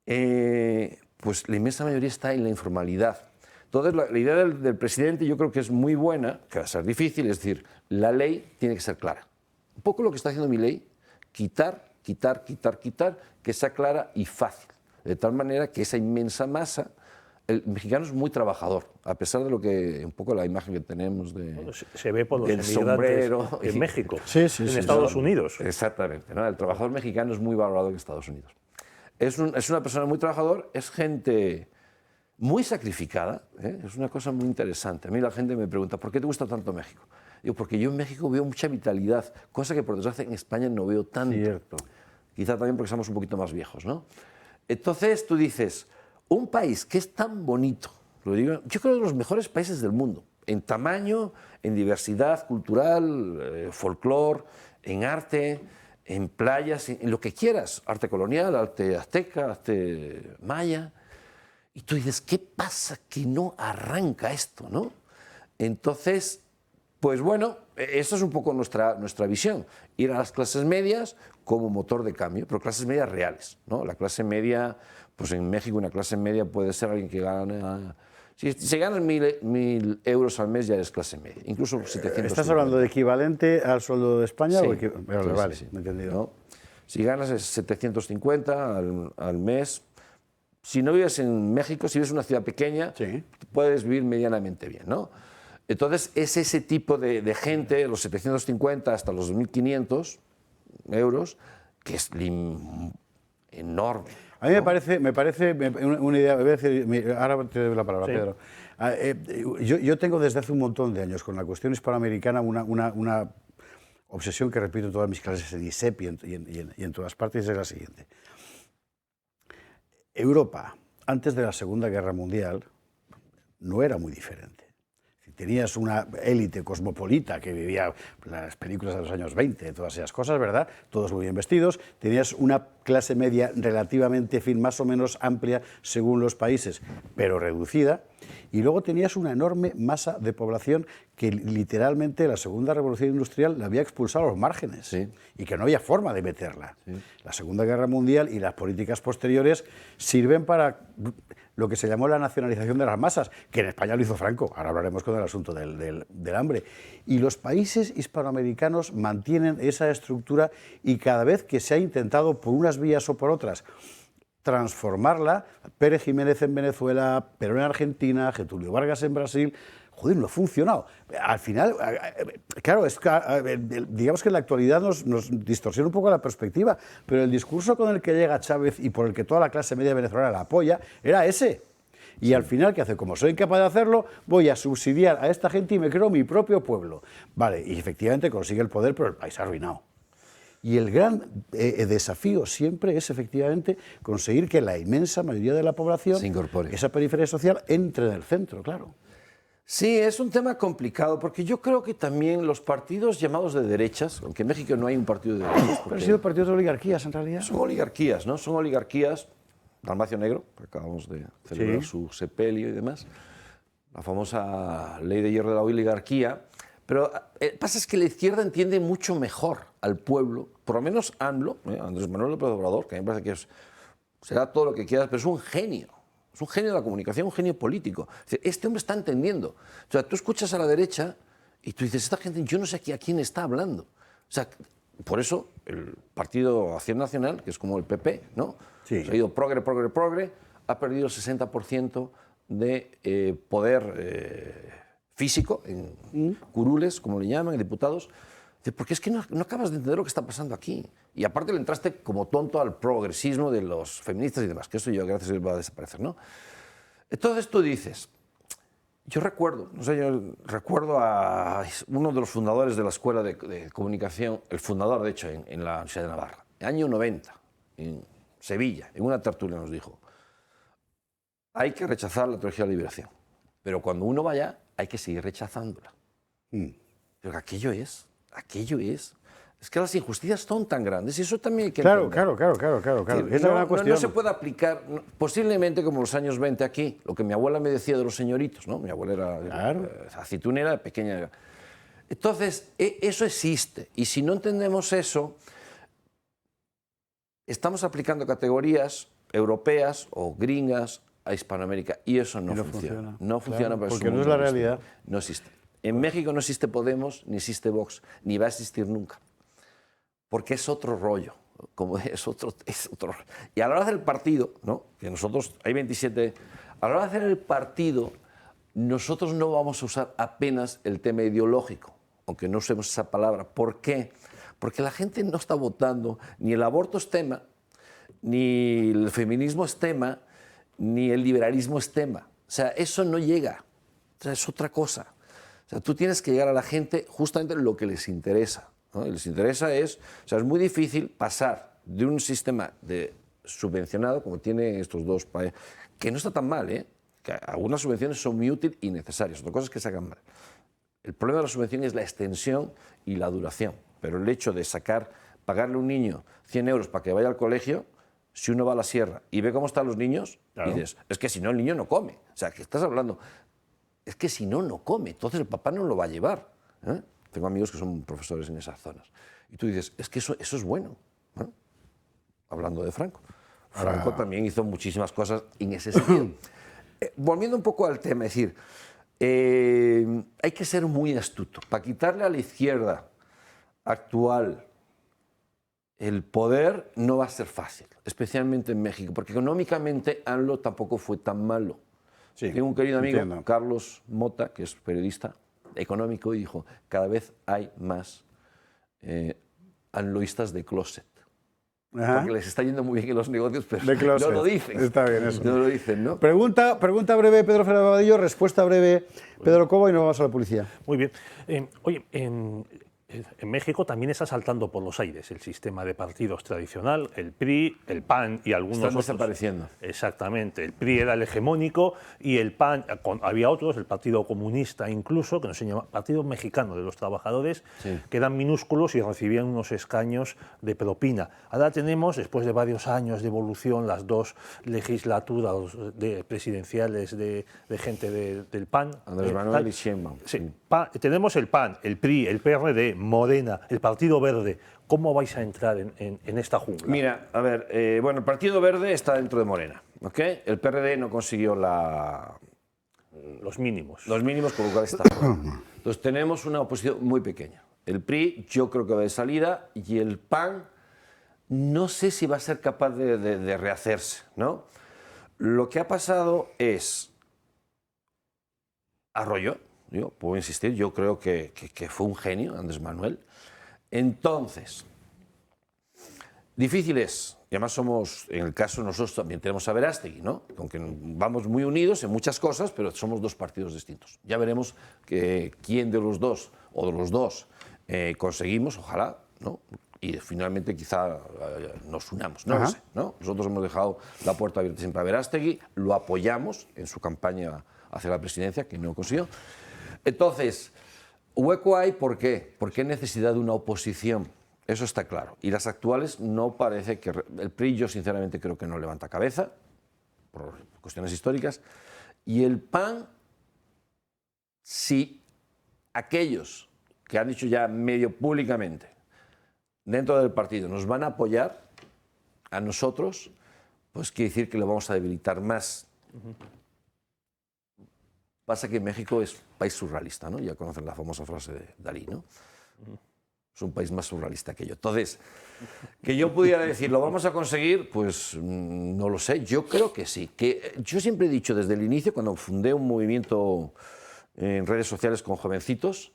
Pues la inmensa mayoría está en la informalidad. Entonces, la idea del presidente yo creo que es muy buena, que va a ser difícil, es decir, la ley tiene que ser clara. Un poco lo que está haciendo mi ley, quitar, que sea clara y fácil, de tal manera que esa inmensa masa... El mexicano es muy trabajador, a pesar de lo que un poco la imagen que tenemos de se ve por los del sombrero en México, en Estados Unidos. Exactamente, ¿no? El trabajador mexicano es muy valorado en Estados Unidos. Es una persona muy trabajador, es gente muy sacrificada, ¿eh? Es una cosa muy interesante. A mí la gente me pregunta, ¿por qué te gusta tanto México? Digo, porque yo en México veo mucha vitalidad, cosa que por desgracia en España no veo tanto. Cierto. Quizá también porque somos un poquito más viejos, ¿no? Entonces tú dices... Un país que es tan bonito, lo digo, yo creo que de los mejores países del mundo, en tamaño, en diversidad cultural, folclore, en arte, en playas, en lo que quieras, arte colonial, arte azteca, arte maya. Y tú dices, ¿qué pasa que no arranca esto, no? Entonces, pues bueno, esta es un poco nuestra visión, ir a las clases medias como motor de cambio, pero clases medias reales, ¿no? La clase media... Pues en México una clase media puede ser alguien que gana... Si ganas 1.000 euros al mes ya eres clase media, incluso 700. ¿Estás hablando de equivalente al sueldo de España? Sí, o vale, sí. me he entendido. ¿No? Si ganas 750 al mes, si no vives en México, si vives en una ciudad pequeña, puedes vivir medianamente bien, ¿no? Entonces es ese tipo de gente, los 750 hasta los 2.500 euros, que es enorme. A mí me parece una idea, voy a decir, ahora te doy la palabra, Pedro. Yo tengo desde hace un montón de años con la cuestión hispanoamericana una obsesión que repito en todas mis clases en ISEP y en todas partes, es la siguiente. Europa, antes de la Segunda Guerra Mundial, no era muy diferente. Tenías una élite cosmopolita que vivía las películas de los años 20, todas esas cosas, ¿verdad? Todos muy bien vestidos. Tenías una clase media relativamente más o menos amplia según los países, pero reducida. Y luego tenías una enorme masa de población que literalmente la Segunda Revolución Industrial la había expulsado a los márgenes y que no había forma de meterla. La Segunda Guerra Mundial y las políticas posteriores sirven para lo que se llamó la nacionalización de las masas, que en España lo hizo Franco. Ahora hablaremos con el asunto del hambre. Y los países hispanoamericanos mantienen esa estructura y cada vez que se ha intentado por unas vías o por otras transformarla, Pérez Jiménez en Venezuela, Perón en Argentina, Getúlio Vargas en Brasil, joder, no ha funcionado. Al final, claro, digamos que en la actualidad nos distorsiona un poco la perspectiva, pero el discurso con el que llega Chávez y por el que toda la clase media venezolana la apoya, era ese. Y al final, ¿qué hace? Como soy incapaz de hacerlo, voy a subsidiar a esta gente y me creo mi propio pueblo. Vale, y efectivamente consigue el poder, pero el país arruinado. Y el gran desafío siempre es efectivamente conseguir que la inmensa mayoría de la población, se incorpore, esa periferia social, entre en el centro, claro. Sí, es un tema complicado, porque yo creo que también los partidos llamados de derechas, aunque en México no hay un partido de derechas... Pero han sido partidos de oligarquías, en realidad. Son oligarquías, ¿no? Son oligarquías. Dalmacio Negro, que acabamos de celebrar su sepelio y demás, la famosa ley de hierro de la oligarquía. Pero pasa es que la izquierda entiende mucho mejor al pueblo, por lo menos AMLO, Andrés Manuel López Obrador, que a mí me parece que será todo lo que quieras, pero es un genio. Es un genio de la comunicación, un genio político. Este hombre está entendiendo. O sea, tú escuchas a la derecha y tú dices, esta gente, yo no sé a quién está hablando. O sea, por eso el Partido Acción Nacional, que es como el PP, ¿no? Sí. Ha ido progre, ha perdido el 60% de poder físico en curules, como le llaman, en diputados. Porque es que no acabas de entender lo que está pasando aquí. Y aparte le entraste como tonto al progresismo de los feministas y demás, que eso yo, gracias a Dios, va a desaparecer, ¿no? Entonces tú dices, yo recuerdo a uno de los fundadores de la Escuela de Comunicación, el fundador, de hecho, en la Universidad de Navarra, en el año 90, en Sevilla, en una tertulia nos dijo, hay que rechazar la teología de la liberación, pero cuando uno vaya hay que seguir rechazándola. Pero aquello es que las injusticias son tan grandes y eso también hay que entender. Claro. Es la gran cuestión. No se puede aplicar, posiblemente como los años 20 aquí, lo que mi abuela me decía de los señoritos, ¿no? Mi abuela era aceitunera, pequeña. Entonces, eso existe y si no entendemos eso, estamos aplicando categorías europeas o gringas a Hispanoamérica y eso no funciona. No funciona porque no es la realidad. No existe. En México no existe Podemos, ni existe Vox, ni va a existir nunca. Porque es otro rollo. Es otro. Y a la hora de hacer el partido, ¿no? Que nosotros, hay 27, a la hora de hacer el partido, nosotros no vamos a usar apenas el tema ideológico, aunque no usemos esa palabra. ¿Por qué? Porque la gente no está votando, ni el aborto es tema, ni el feminismo es tema, ni el liberalismo es tema. O sea, eso no llega. O sea, es otra cosa. O sea, tú tienes que llegar a la gente justamente lo que les interesa, ¿no? Y les interesa es muy difícil pasar de un sistema subvencionado, como tienen estos dos países, que no está tan mal, que algunas subvenciones son muy útiles y necesarias, otra cosa es que se hagan mal. El problema de la subvención es la extensión y la duración, pero el hecho de pagarle a un niño 100 euros para que vaya al colegio, si uno va a la sierra y ve cómo están los niños, dices, es que si no el niño no come. O sea, que estás hablando... Es que si no come, entonces el papá no lo va a llevar. Tengo amigos que son profesores en esas zonas. Y tú dices, es que eso es bueno. Hablando de Franco. Franco también hizo muchísimas cosas en ese sentido. Volviendo un poco al tema, es decir, hay que ser muy astuto. Para quitarle a la izquierda actual el poder no va a ser fácil, especialmente en México, porque económicamente AMLO tampoco fue tan malo. Sí, tengo un querido amigo, Carlos Mota, que es periodista económico, y dijo, cada vez hay más anloístas de closet. Porque les está yendo muy bien en los negocios, pero no lo dicen. Está bien eso. No lo dicen, ¿no? Pregunta breve, Pedro Fernández Vadillo, respuesta breve, Pedro Cobo, y nos vamos a la publicidad. Muy bien. Oye, en México también está saltando por los aires el sistema de partidos tradicional, el PRI, el PAN y algunos otros. Están desapareciendo. Exactamente. El PRI era el hegemónico y el PAN, había otros, el Partido Comunista incluso, que no se llama Partido Mexicano de los Trabajadores, que eran minúsculos y recibían unos escaños de propina. Ahora tenemos, después de varios años de evolución, las dos legislaturas presidenciales de gente del PAN. Andrés Manuel y Sheinbaum. Sí. Tenemos el PAN, el PRI, el PRD, Morena, el Partido Verde. ¿Cómo vais a entrar en esta jungla? Mira, a ver, bueno, el Partido Verde está dentro de Morena, ¿ok? El PRD no consiguió los mínimos. Los mínimos, por lo cual está fuera. Entonces tenemos una oposición muy pequeña. El PRI yo creo que va de salida y el PAN no sé si va a ser capaz de rehacerse, ¿no? Lo que ha pasado es Arroyo. Yo puedo insistir, yo creo que fue un genio, Andrés Manuel. Entonces, difícil es, y además somos, en el caso nosotros también tenemos a Verástegui, ¿no? Aunque vamos muy unidos en muchas cosas, pero somos dos partidos distintos. Ya veremos quién de los dos, o de los dos, conseguimos, ojalá, ¿no? y finalmente quizá nos unamos, no lo sé, ¿no? Nosotros hemos dejado la puerta abierta siempre a Verástegui, lo apoyamos en su campaña hacia la presidencia, que no consiguió. Entonces, hueco hay, ¿por qué? Porque hay necesidad de una oposición, eso está claro. Y las actuales no parece que... El PRI, yo sinceramente creo que no levanta cabeza, por cuestiones históricas, y el PAN, si aquellos que han dicho ya medio públicamente dentro del partido nos van a apoyar a nosotros, pues quiere decir que lo vamos a debilitar más. Pasa que México es un país surrealista, ¿no? Ya conocen la famosa frase de Dalí, ¿no? Es un país más surrealista que yo. Entonces, que yo pudiera decir, ¿lo vamos a conseguir? Pues no lo sé, yo creo que sí. Que yo siempre he dicho desde el inicio, cuando fundé un movimiento en redes sociales con jovencitos,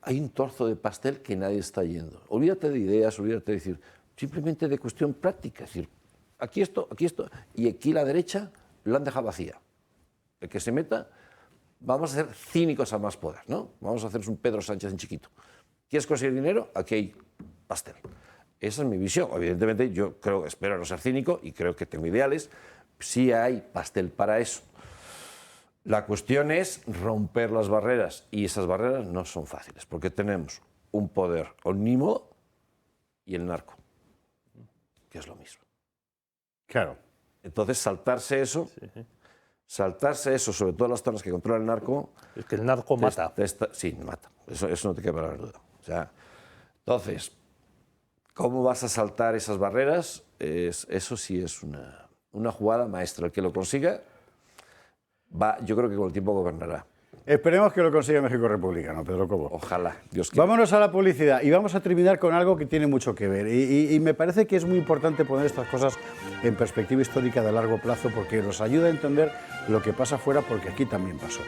hay un trozo de pastel que nadie está yendo. Olvídate de ideas, olvídate de decir, simplemente de cuestión práctica. Es decir, aquí esto, y aquí la derecha la han dejado vacía. El que se meta, vamos a ser cínicos a más poder, ¿no? Vamos a hacer un Pedro Sánchez en chiquito. ¿Quieres conseguir dinero? Aquí hay pastel. Esa es mi visión. Evidentemente, yo creo, espero no ser cínico y creo que tengo ideales. Sí hay pastel para eso. La cuestión es romper las barreras, y esas barreras no son fáciles, porque tenemos un poder omnímodo y el narco, que es lo mismo. Claro. Entonces, saltarse eso, sobre todo en las zonas que controla el narco... Es que el narco mata. Sí, mata. Eso no te queda para la duda. O sea, entonces, ¿cómo vas a saltar esas barreras? Eso sí es una jugada maestra. El que lo consiga... yo creo que con el tiempo gobernará. Esperemos que lo consiga México republicano, Pedro Cobo. Ojalá, Dios quiera. Vámonos a la publicidad y vamos a terminar con algo que tiene mucho que ver. Y me parece que es muy importante poner estas cosas en perspectiva histórica de largo plazo, porque nos ayuda a entender lo que pasa fuera, porque aquí también pasó.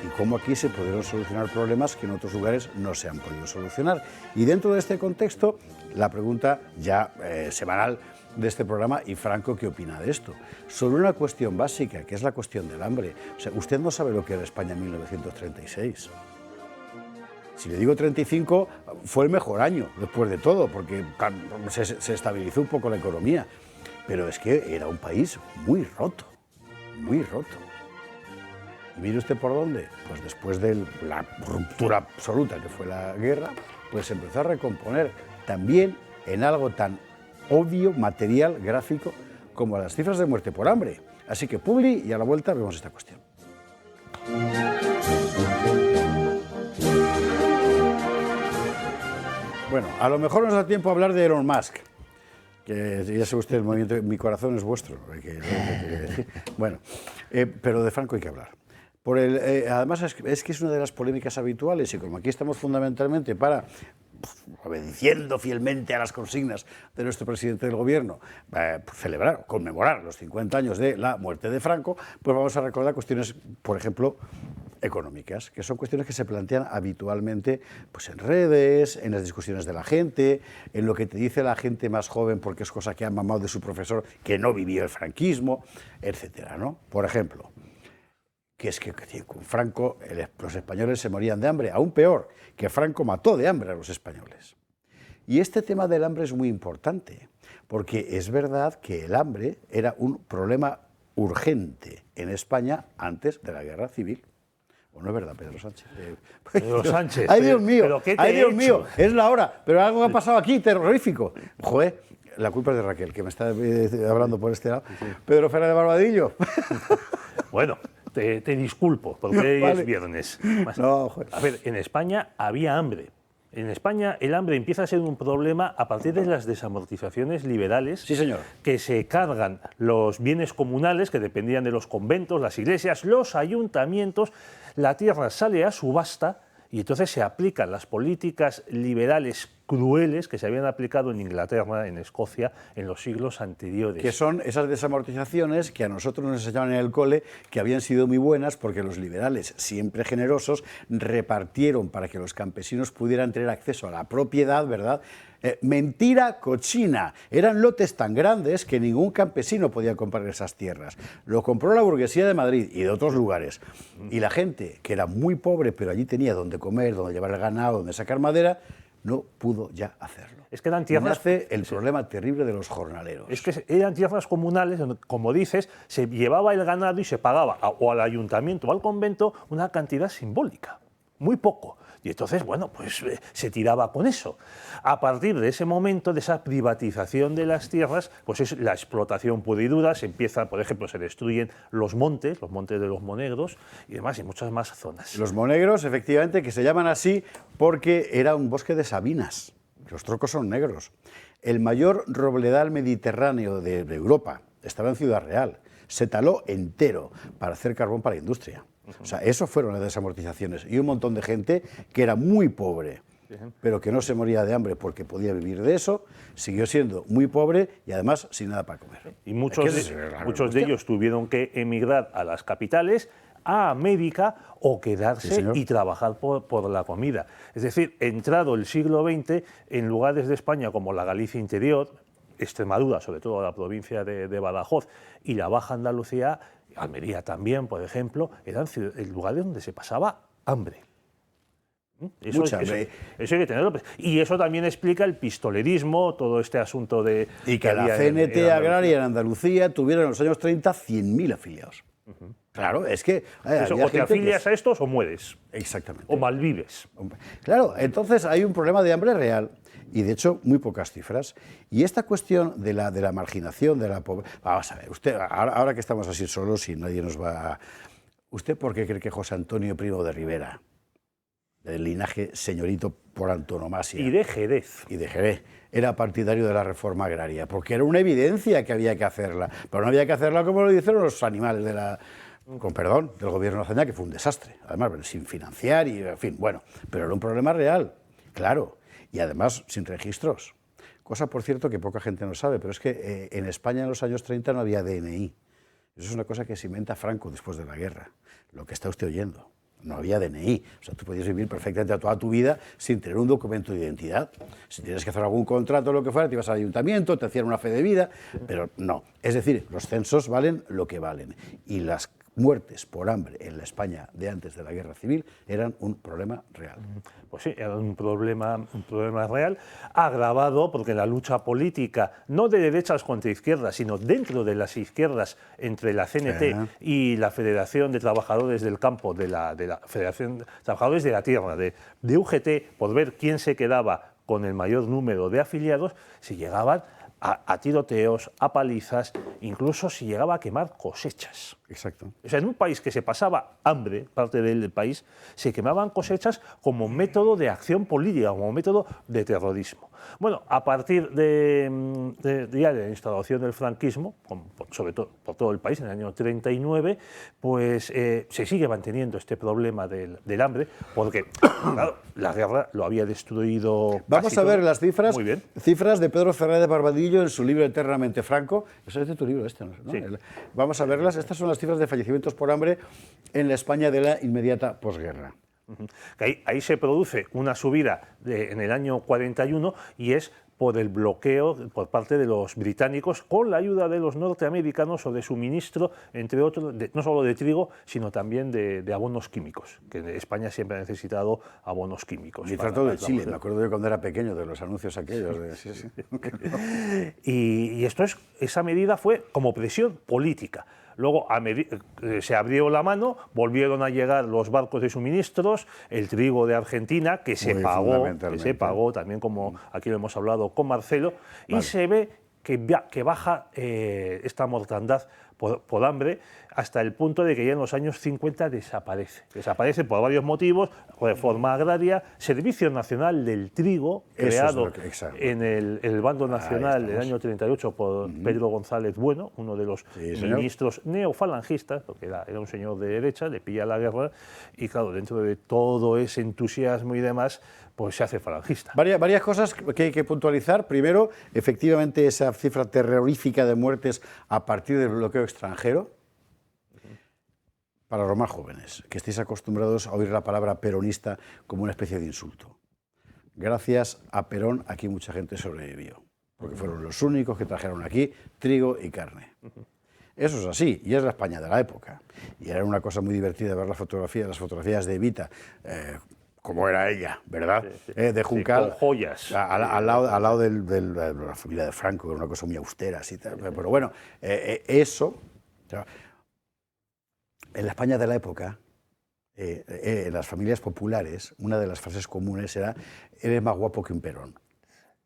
Y cómo aquí se pudieron solucionar problemas que en otros lugares no se han podido solucionar. Y dentro de este contexto, la pregunta ya semanal de este programa, y Franco, ¿qué opina de esto? Sobre una cuestión básica, que es la cuestión del hambre. O sea, usted no sabe lo que era España en 1936. Si le digo 35, fue el mejor año, después de todo, porque se estabilizó un poco la economía. Pero es que era un país muy roto, muy roto. ¿Y mire usted por dónde? Pues después de la ruptura absoluta que fue la guerra, pues se empezó a recomponer también en algo tan obvio, material, gráfico, como las cifras de muerte por hambre. Así que publi, y a la vuelta vemos esta cuestión. Bueno, a lo mejor nos da tiempo a hablar de Elon Musk, que ya sabe usted, el movimiento Mi corazón es vuestro. Bueno, pero de Franco hay que hablar. Además, es que es una de las polémicas habituales, y como aquí estamos fundamentalmente para, obedeciendo fielmente a las consignas de nuestro presidente del gobierno, celebrar, conmemorar los 50 años de la muerte de Franco, pues vamos a recordar cuestiones, por ejemplo, económicas, que son cuestiones que se plantean habitualmente pues en redes, en las discusiones de la gente, en lo que te dice la gente más joven, porque es cosa que ha mamado de su profesor que no vivió el franquismo, etcétera, ¿no? Por ejemplo, que es que con Franco los españoles se morían de hambre, aún peor, que Franco mató de hambre a los españoles. Y este tema del hambre es muy importante, porque es verdad que el hambre era un problema urgente en España antes de la guerra civil. ¿O no es verdad, Pedro Sánchez? Pedro Sánchez. ¡Ay, Dios mío! ¿Pero qué te ¡Ay, he Dios hecho? mío! Es la hora, pero algo ha pasado aquí terrorífico. Joder, la culpa es de Raquel, que me está hablando por este lado. Pedro Fernández Barbadillo. Bueno, te disculpo, porque hoy Vale. es viernes. No, joder. A ver, en España había hambre. En España el hambre empieza a ser un problema a partir de las desamortizaciones liberales, Sí, señor. que se cargan los bienes comunales que dependían de los conventos, las iglesias, los ayuntamientos, la tierra sale a subasta y entonces se aplican las políticas liberales crueles que se habían aplicado en Inglaterra, en Escocia, en los siglos anteriores. Que son esas desamortizaciones que a nosotros nos enseñaban en el cole, que habían sido muy buenas porque los liberales, siempre generosos, repartieron para que los campesinos pudieran tener acceso a la propiedad, ¿verdad? Mentira cochina. Eran lotes tan grandes que ningún campesino podía comprar esas tierras. Lo compró la burguesía de Madrid y de otros lugares. Y la gente, que era muy pobre, pero allí tenía donde comer, donde llevar el ganado, donde sacar madera, no pudo ya hacerlo. Es que eran tierras... Nace el problema terrible de los jornaleros. Es que eran tierras comunales, donde, como dices, se llevaba el ganado y se pagaba o al ayuntamiento o al convento una cantidad simbólica, muy poco. Y entonces, bueno, pues se tiraba con eso. A partir de ese momento, de esa privatización de las tierras, pues es la explotación pura y dura. Se empieza, por ejemplo, se destruyen los montes de los monegros y demás, y muchas más zonas. Los monegros, efectivamente, que se llaman así porque era un bosque de sabinas. Los troncos son negros. El mayor robledal mediterráneo de Europa estaba en Ciudad Real. Se taló entero para hacer carbón para la industria. O sea, eso fueron las desamortizaciones. Y un montón de gente que era muy pobre, pero que no se moría de hambre porque podía vivir de eso, siguió siendo muy pobre y además sin nada para comer. Y muchos de ellos tuvieron que emigrar a las capitales, a América, o quedarse y trabajar por la comida. Es decir, entrado el siglo XX, en lugares de España como la Galicia interior, Extremadura, sobre todo la provincia de Badajoz, y la Baja Andalucía, Almería también, por ejemplo, eran lugares donde se pasaba hambre. Eso hay que tenerlo. Y eso también explica el pistolerismo, todo este asunto de... Y que la CNT agraria en Andalucía tuviera en los años 30 100.000 afiliados. Claro, es que... o te afilias a estos o mueres. Exactamente. O malvives. Claro, entonces hay un problema de hambre real. Y de hecho, muy pocas cifras. Y esta cuestión de la marginación, de la pobreza... Vamos a ver, usted, ahora que estamos así solos y nadie nos va a... ¿Usted por qué cree que José Antonio Primo de Rivera, del linaje señorito por antonomasia... Y de Jerez. Y de Jerez, era partidario de la reforma agraria? Porque era una evidencia que había que hacerla. Pero no había que hacerla como lo dijeron los animales de la... Con perdón, del gobierno nacional, que fue un desastre. Además, sin financiar y, en fin, bueno. Pero era un problema real, claro. Y además sin registros. Cosa, por cierto, que poca gente no sabe, pero es que en España en los años 30 no había DNI. Eso es una cosa que se inventa Franco después de la guerra, lo que está usted oyendo. No había DNI. O sea, tú podías vivir perfectamente toda tu vida sin tener un documento de identidad. Si tienes que hacer algún contrato o lo que fuera, te ibas al ayuntamiento, te hacían una fe de vida, pero no. Es decir, los censos valen lo que valen. Y las muertes por hambre en la España de antes de la Guerra Civil eran un problema real. Pues sí, era un problema real, agravado porque la lucha política, no de derechas contra izquierdas, sino dentro de las izquierdas, entre la CNT y la Federación de Trabajadores del Campo, de la Federación de Trabajadores de la Tierra, de UGT, por ver quién se quedaba con el mayor número de afiliados, se llegaban a tiroteos, a palizas, incluso se llegaba a quemar cosechas. Exacto. O sea, en un país que se pasaba hambre, parte del país, se quemaban cosechas como método de acción política, como método de terrorismo. Bueno, a partir de la instauración del franquismo, sobre todo por todo el país, en el año 39, pues se sigue manteniendo este problema del hambre, porque claro, la guerra lo había destruido. Vamos a ver las cifras. Muy bien. Cifras de Pedro Fernández Barbadillo en su libro Eternamente Franco. Eso es de tu libro este, ¿no? Sí. Vamos a verlas. Estas son las cifras de fallecimientos por hambre en la España de la inmediata posguerra. Ahí se produce una subida en el año 41 y es por el bloqueo por parte de los británicos con la ayuda de los norteamericanos o de suministro, entre otros, no solo de trigo, sino también de abonos químicos, que España siempre ha necesitado abonos químicos. Y trato de Chile, me acuerdo yo cuando era pequeño de los anuncios aquellos. Sí. Y esa medida fue como presión política. Luego se abrió la mano, volvieron a llegar los barcos de suministros, el trigo de Argentina, que se pagó también, como aquí lo hemos hablado con Marcelo, y se ve que baja esta mortandad por hambre hasta el punto de que ya en los años 50 desaparece. Desaparece por varios motivos: reforma agraria, Servicio Nacional del Trigo, creado en el Bando Nacional del año 38 por Pedro González Bueno, uno de los ministros neofalangistas, porque era un señor de derecha, le pilla la guerra, y claro, dentro de todo ese entusiasmo y demás, pues se hace falangista. Varias cosas que hay que puntualizar. Primero, efectivamente, esa cifra terrorífica de muertes a partir del bloqueo extranjero. Para los más jóvenes, que estéis acostumbrados a oír la palabra peronista como una especie de insulto. Gracias a Perón, aquí mucha gente sobrevivió, porque fueron los únicos que trajeron aquí trigo y carne. Eso es así, y es la España de la época. Y era una cosa muy divertida ver las fotografías de Evita como era ella, ¿verdad? Sí. De Juncal. Sí, con joyas. Al lado de la familia de Franco, que era una cosa muy austera, así, pero bueno, eso. En la España de la época, en las familias populares, una de las frases comunes era: eres más guapo que un Perón.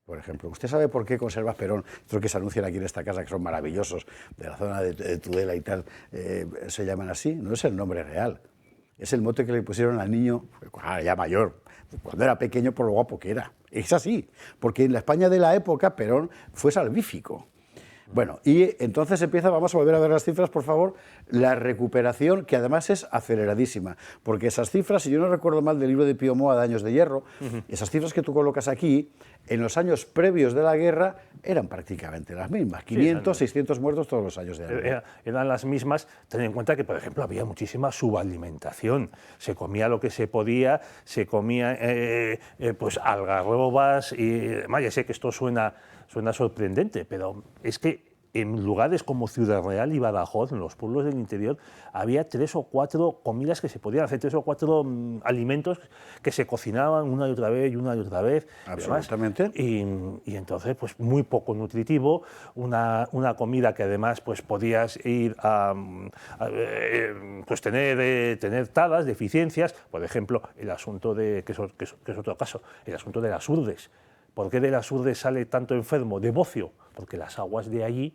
Por ejemplo, ¿usted sabe por qué conservas Perón? Estos que se anuncian aquí en esta casa, que son maravillosos, de la zona de Tudela y tal, se llaman así. No es el nombre real, es el mote que le pusieron al niño, ya mayor, cuando era pequeño, por lo guapo que era. Es así, porque en la España de la época Perón fue salvífico. Bueno, y entonces vamos a volver a ver las cifras, por favor, la recuperación, que además es aceleradísima, porque esas cifras, si yo no recuerdo mal del libro de Pío Moa de Años de Hierro, esas cifras que tú colocas aquí, en los años previos de la guerra, eran prácticamente las mismas, 500, 600 muertos todos los años de la guerra. Eran las mismas, ten en cuenta que, por ejemplo, había muchísima subalimentación, se comía lo que se podía, se comía pues algarrobas, y además, ya sé que esto suena sorprendente, pero es que en lugares como Ciudad Real y Badajoz, en los pueblos del interior, había 3 o 4 comidas que se podían hacer, 3 o 4 alimentos que se cocinaban una y otra vez y una y otra vez. Absolutamente. Y entonces, pues muy poco nutritivo, una comida que además pues podías ir pues tener taras, deficiencias, por ejemplo, el asunto que es otro caso, el asunto de las urdes. ¿Por qué de las urdes sale tanto enfermo de bocio? Porque las aguas de allí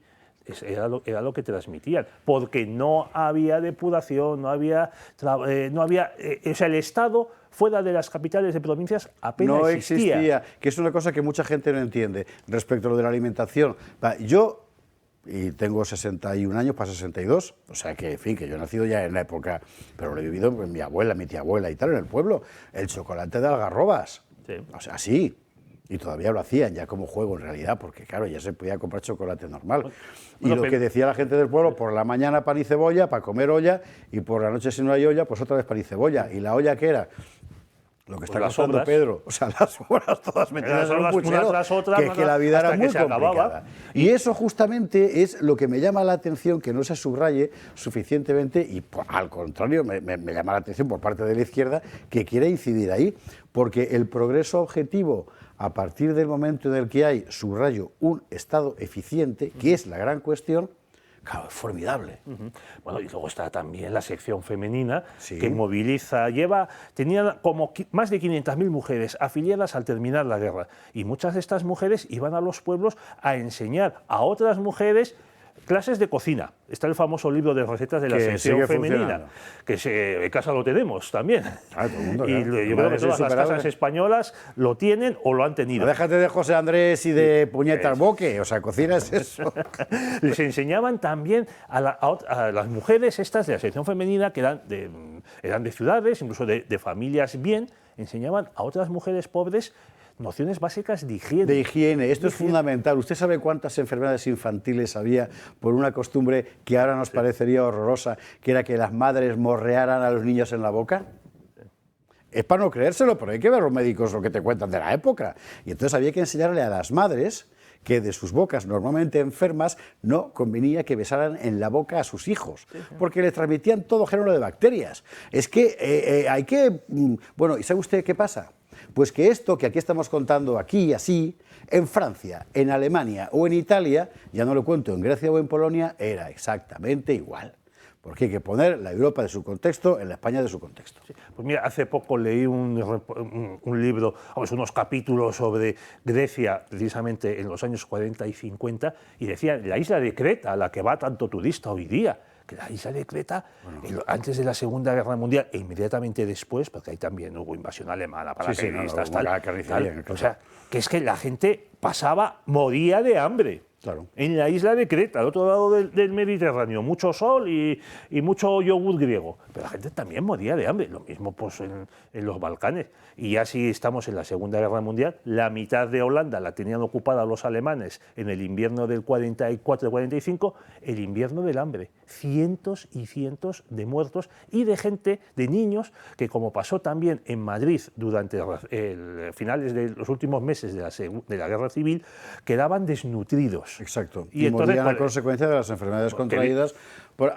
era lo que transmitían, porque no había depuración, no había o sea, el Estado fuera de las capitales de provincias apenas existía, que es una cosa que mucha gente no entiende respecto a lo de la alimentación. Yo, y tengo 61 años para 62, o sea que, en fin, que yo he nacido ya en la época, pero lo he vivido con mi abuela, mi tía abuela y tal, en el pueblo, el chocolate de algarrobas, o sea, sí. Y todavía lo hacían ya como juego en realidad, porque claro, ya se podía comprar chocolate normal. Y lo que decía la gente del pueblo, por la mañana pan y cebolla, para comer olla, y por la noche si no hay olla, pues otra vez pan y cebolla. ¿Y la olla qué era? Lo que está contando Pedro, o sea, las obras todas metidas en un puchero, que la vida era muy complicada. Y eso justamente es lo que me llama la atención, que no se subraye suficientemente, y al contrario, me llama la atención por parte de la izquierda, que quiera incidir ahí, porque el progreso objetivo, a partir del momento en el que hay, subrayo, un Estado eficiente, que es la gran cuestión, claro, es formidable. Bueno, y luego está también la sección femenina, que moviliza, tenía como más de 500.000 mujeres afiliadas al terminar la guerra, y muchas de estas mujeres iban a los pueblos a enseñar a otras mujeres clases de cocina. Está el famoso libro de recetas de la sección femenina, que en casa lo tenemos también. Todo el mundo, y yo creo que todas las casas españolas lo tienen o lo han tenido. No, déjate de José Andrés y de Puñetas Boque, o sea, cocina es eso. Les enseñaban también a las mujeres estas de la sección femenina, que eran de ciudades, incluso de familias bien, enseñaban a otras mujeres pobres nociones básicas de higiene. De higiene, esto es fundamental. ¿Usted sabe cuántas enfermedades infantiles había por una costumbre que ahora nos parecería horrorosa, que era que las madres morrearan a los niños en la boca? Es para no creérselo, pero hay que ver los médicos lo que te cuentan de la época. Y entonces había que enseñarle a las madres que de sus bocas normalmente enfermas no convenía que besaran en la boca a sus hijos, porque les transmitían todo género de bacterias. Es que hay que... Bueno, ¿y sabe usted qué pasa? Pues que esto que aquí estamos contando, aquí, así, en Francia, en Alemania o en Italia, ya no lo cuento en Grecia o en Polonia, era exactamente igual. Porque hay que poner la Europa de su contexto en la España de su contexto. Pues mira, hace poco leí un libro, unos capítulos sobre Grecia, precisamente en los años 40 y 50, y decía, la isla de Creta, a la que va tanto turista hoy día, que la isla de Creta, antes de la Segunda Guerra Mundial e inmediatamente después, porque ahí también hubo invasión alemana, paracaidistas, o sea, que es que la gente moría de hambre. Claro. En la isla de Creta, al otro lado del Mediterráneo, mucho sol y mucho yogur griego. Pero la gente también moría de hambre, lo mismo pues, en los Balcanes. Y ya si estamos en la Segunda Guerra Mundial, la mitad de Holanda la tenían ocupada los alemanes en el invierno del 44-45, el invierno del hambre. Cientos y cientos de muertos y de gente, de niños, que como pasó también en Madrid durante finales de los últimos meses de la Guerra Civil, quedaban desnutridos. Exacto. Y morían a consecuencia de las enfermedades contraídas.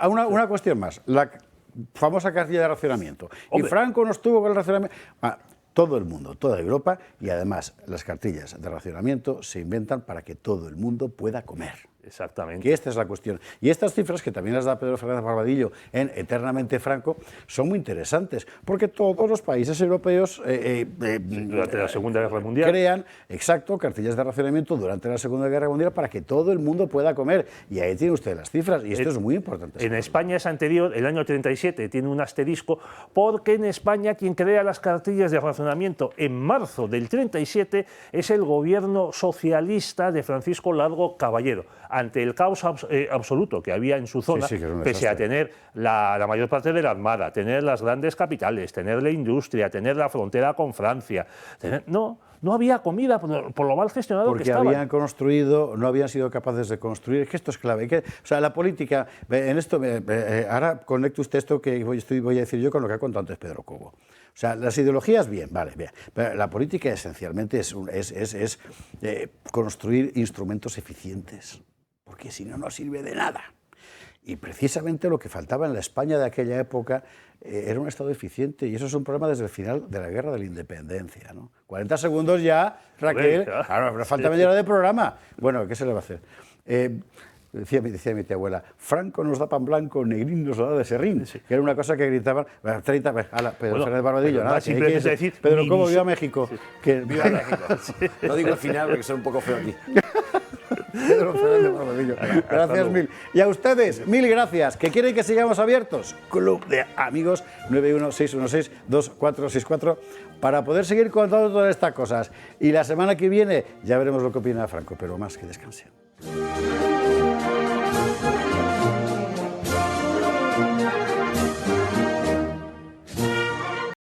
Una cuestión más, la famosa cartilla de racionamiento. Hombre. Y Franco nos tuvo con el racionamiento. Todo el mundo, toda Europa, y además las cartillas de racionamiento se inventan para que todo el mundo pueda comer. Exactamente. Que esta es la cuestión. Y estas cifras, que también las da Pedro Fernández Barbadillo en Eternamente Franco, son muy interesantes, porque todos los países europeos durante la Segunda Guerra Mundial crean, exacto, cartillas de racionamiento durante la Segunda Guerra Mundial para que todo el mundo pueda comer. Y ahí tiene usted las cifras, y esto es muy importante. En España es anterior, el año 37, tiene un asterisco, porque en España quien crea las cartillas de racionamiento en marzo del 37 es el gobierno socialista de Francisco Largo Caballero, ante el caos absoluto que había en su zona, pese a tener la mayor parte de la armada, tener las grandes capitales, tener la industria, tener la frontera con Francia. No había comida por lo mal gestionado porque que estaban. Habían construido, no habían sido capaces de construir. Es que esto es clave. O sea, la política, en esto, ahora conecte usted esto que voy a decir yo con lo que ha contado antes Pedro Cobo. O sea, las ideologías, bien, vale, bien. Pero la política esencialmente es construir instrumentos eficientes, porque si no, no sirve de nada. Y precisamente lo que faltaba en la España de aquella época era un Estado eficiente, y eso es un problema desde el final de la Guerra de la Independencia, ¿no? 40 segundos ya, Raquel, ahora falta media hora de programa. Bueno, ¿qué se le va a hacer? Decía mi tía abuela, Franco nos da pan blanco, Negrín nos da de serrín, que era una cosa que gritaban, 30, Pedro Fernández Barbadillo, nada, simplemente decir, Pedro, ¿cómo viva México? Viva México. No digo el final porque soy un poco feo aquí. Pedro Fernández Barbadillo. Gracias mil. Y a ustedes, mil gracias. ¿Que quieren que sigamos abiertos? Club de Amigos 916162464 para poder seguir contando todas estas cosas. Y la semana que viene ya veremos lo que opina Franco, pero más que descansen.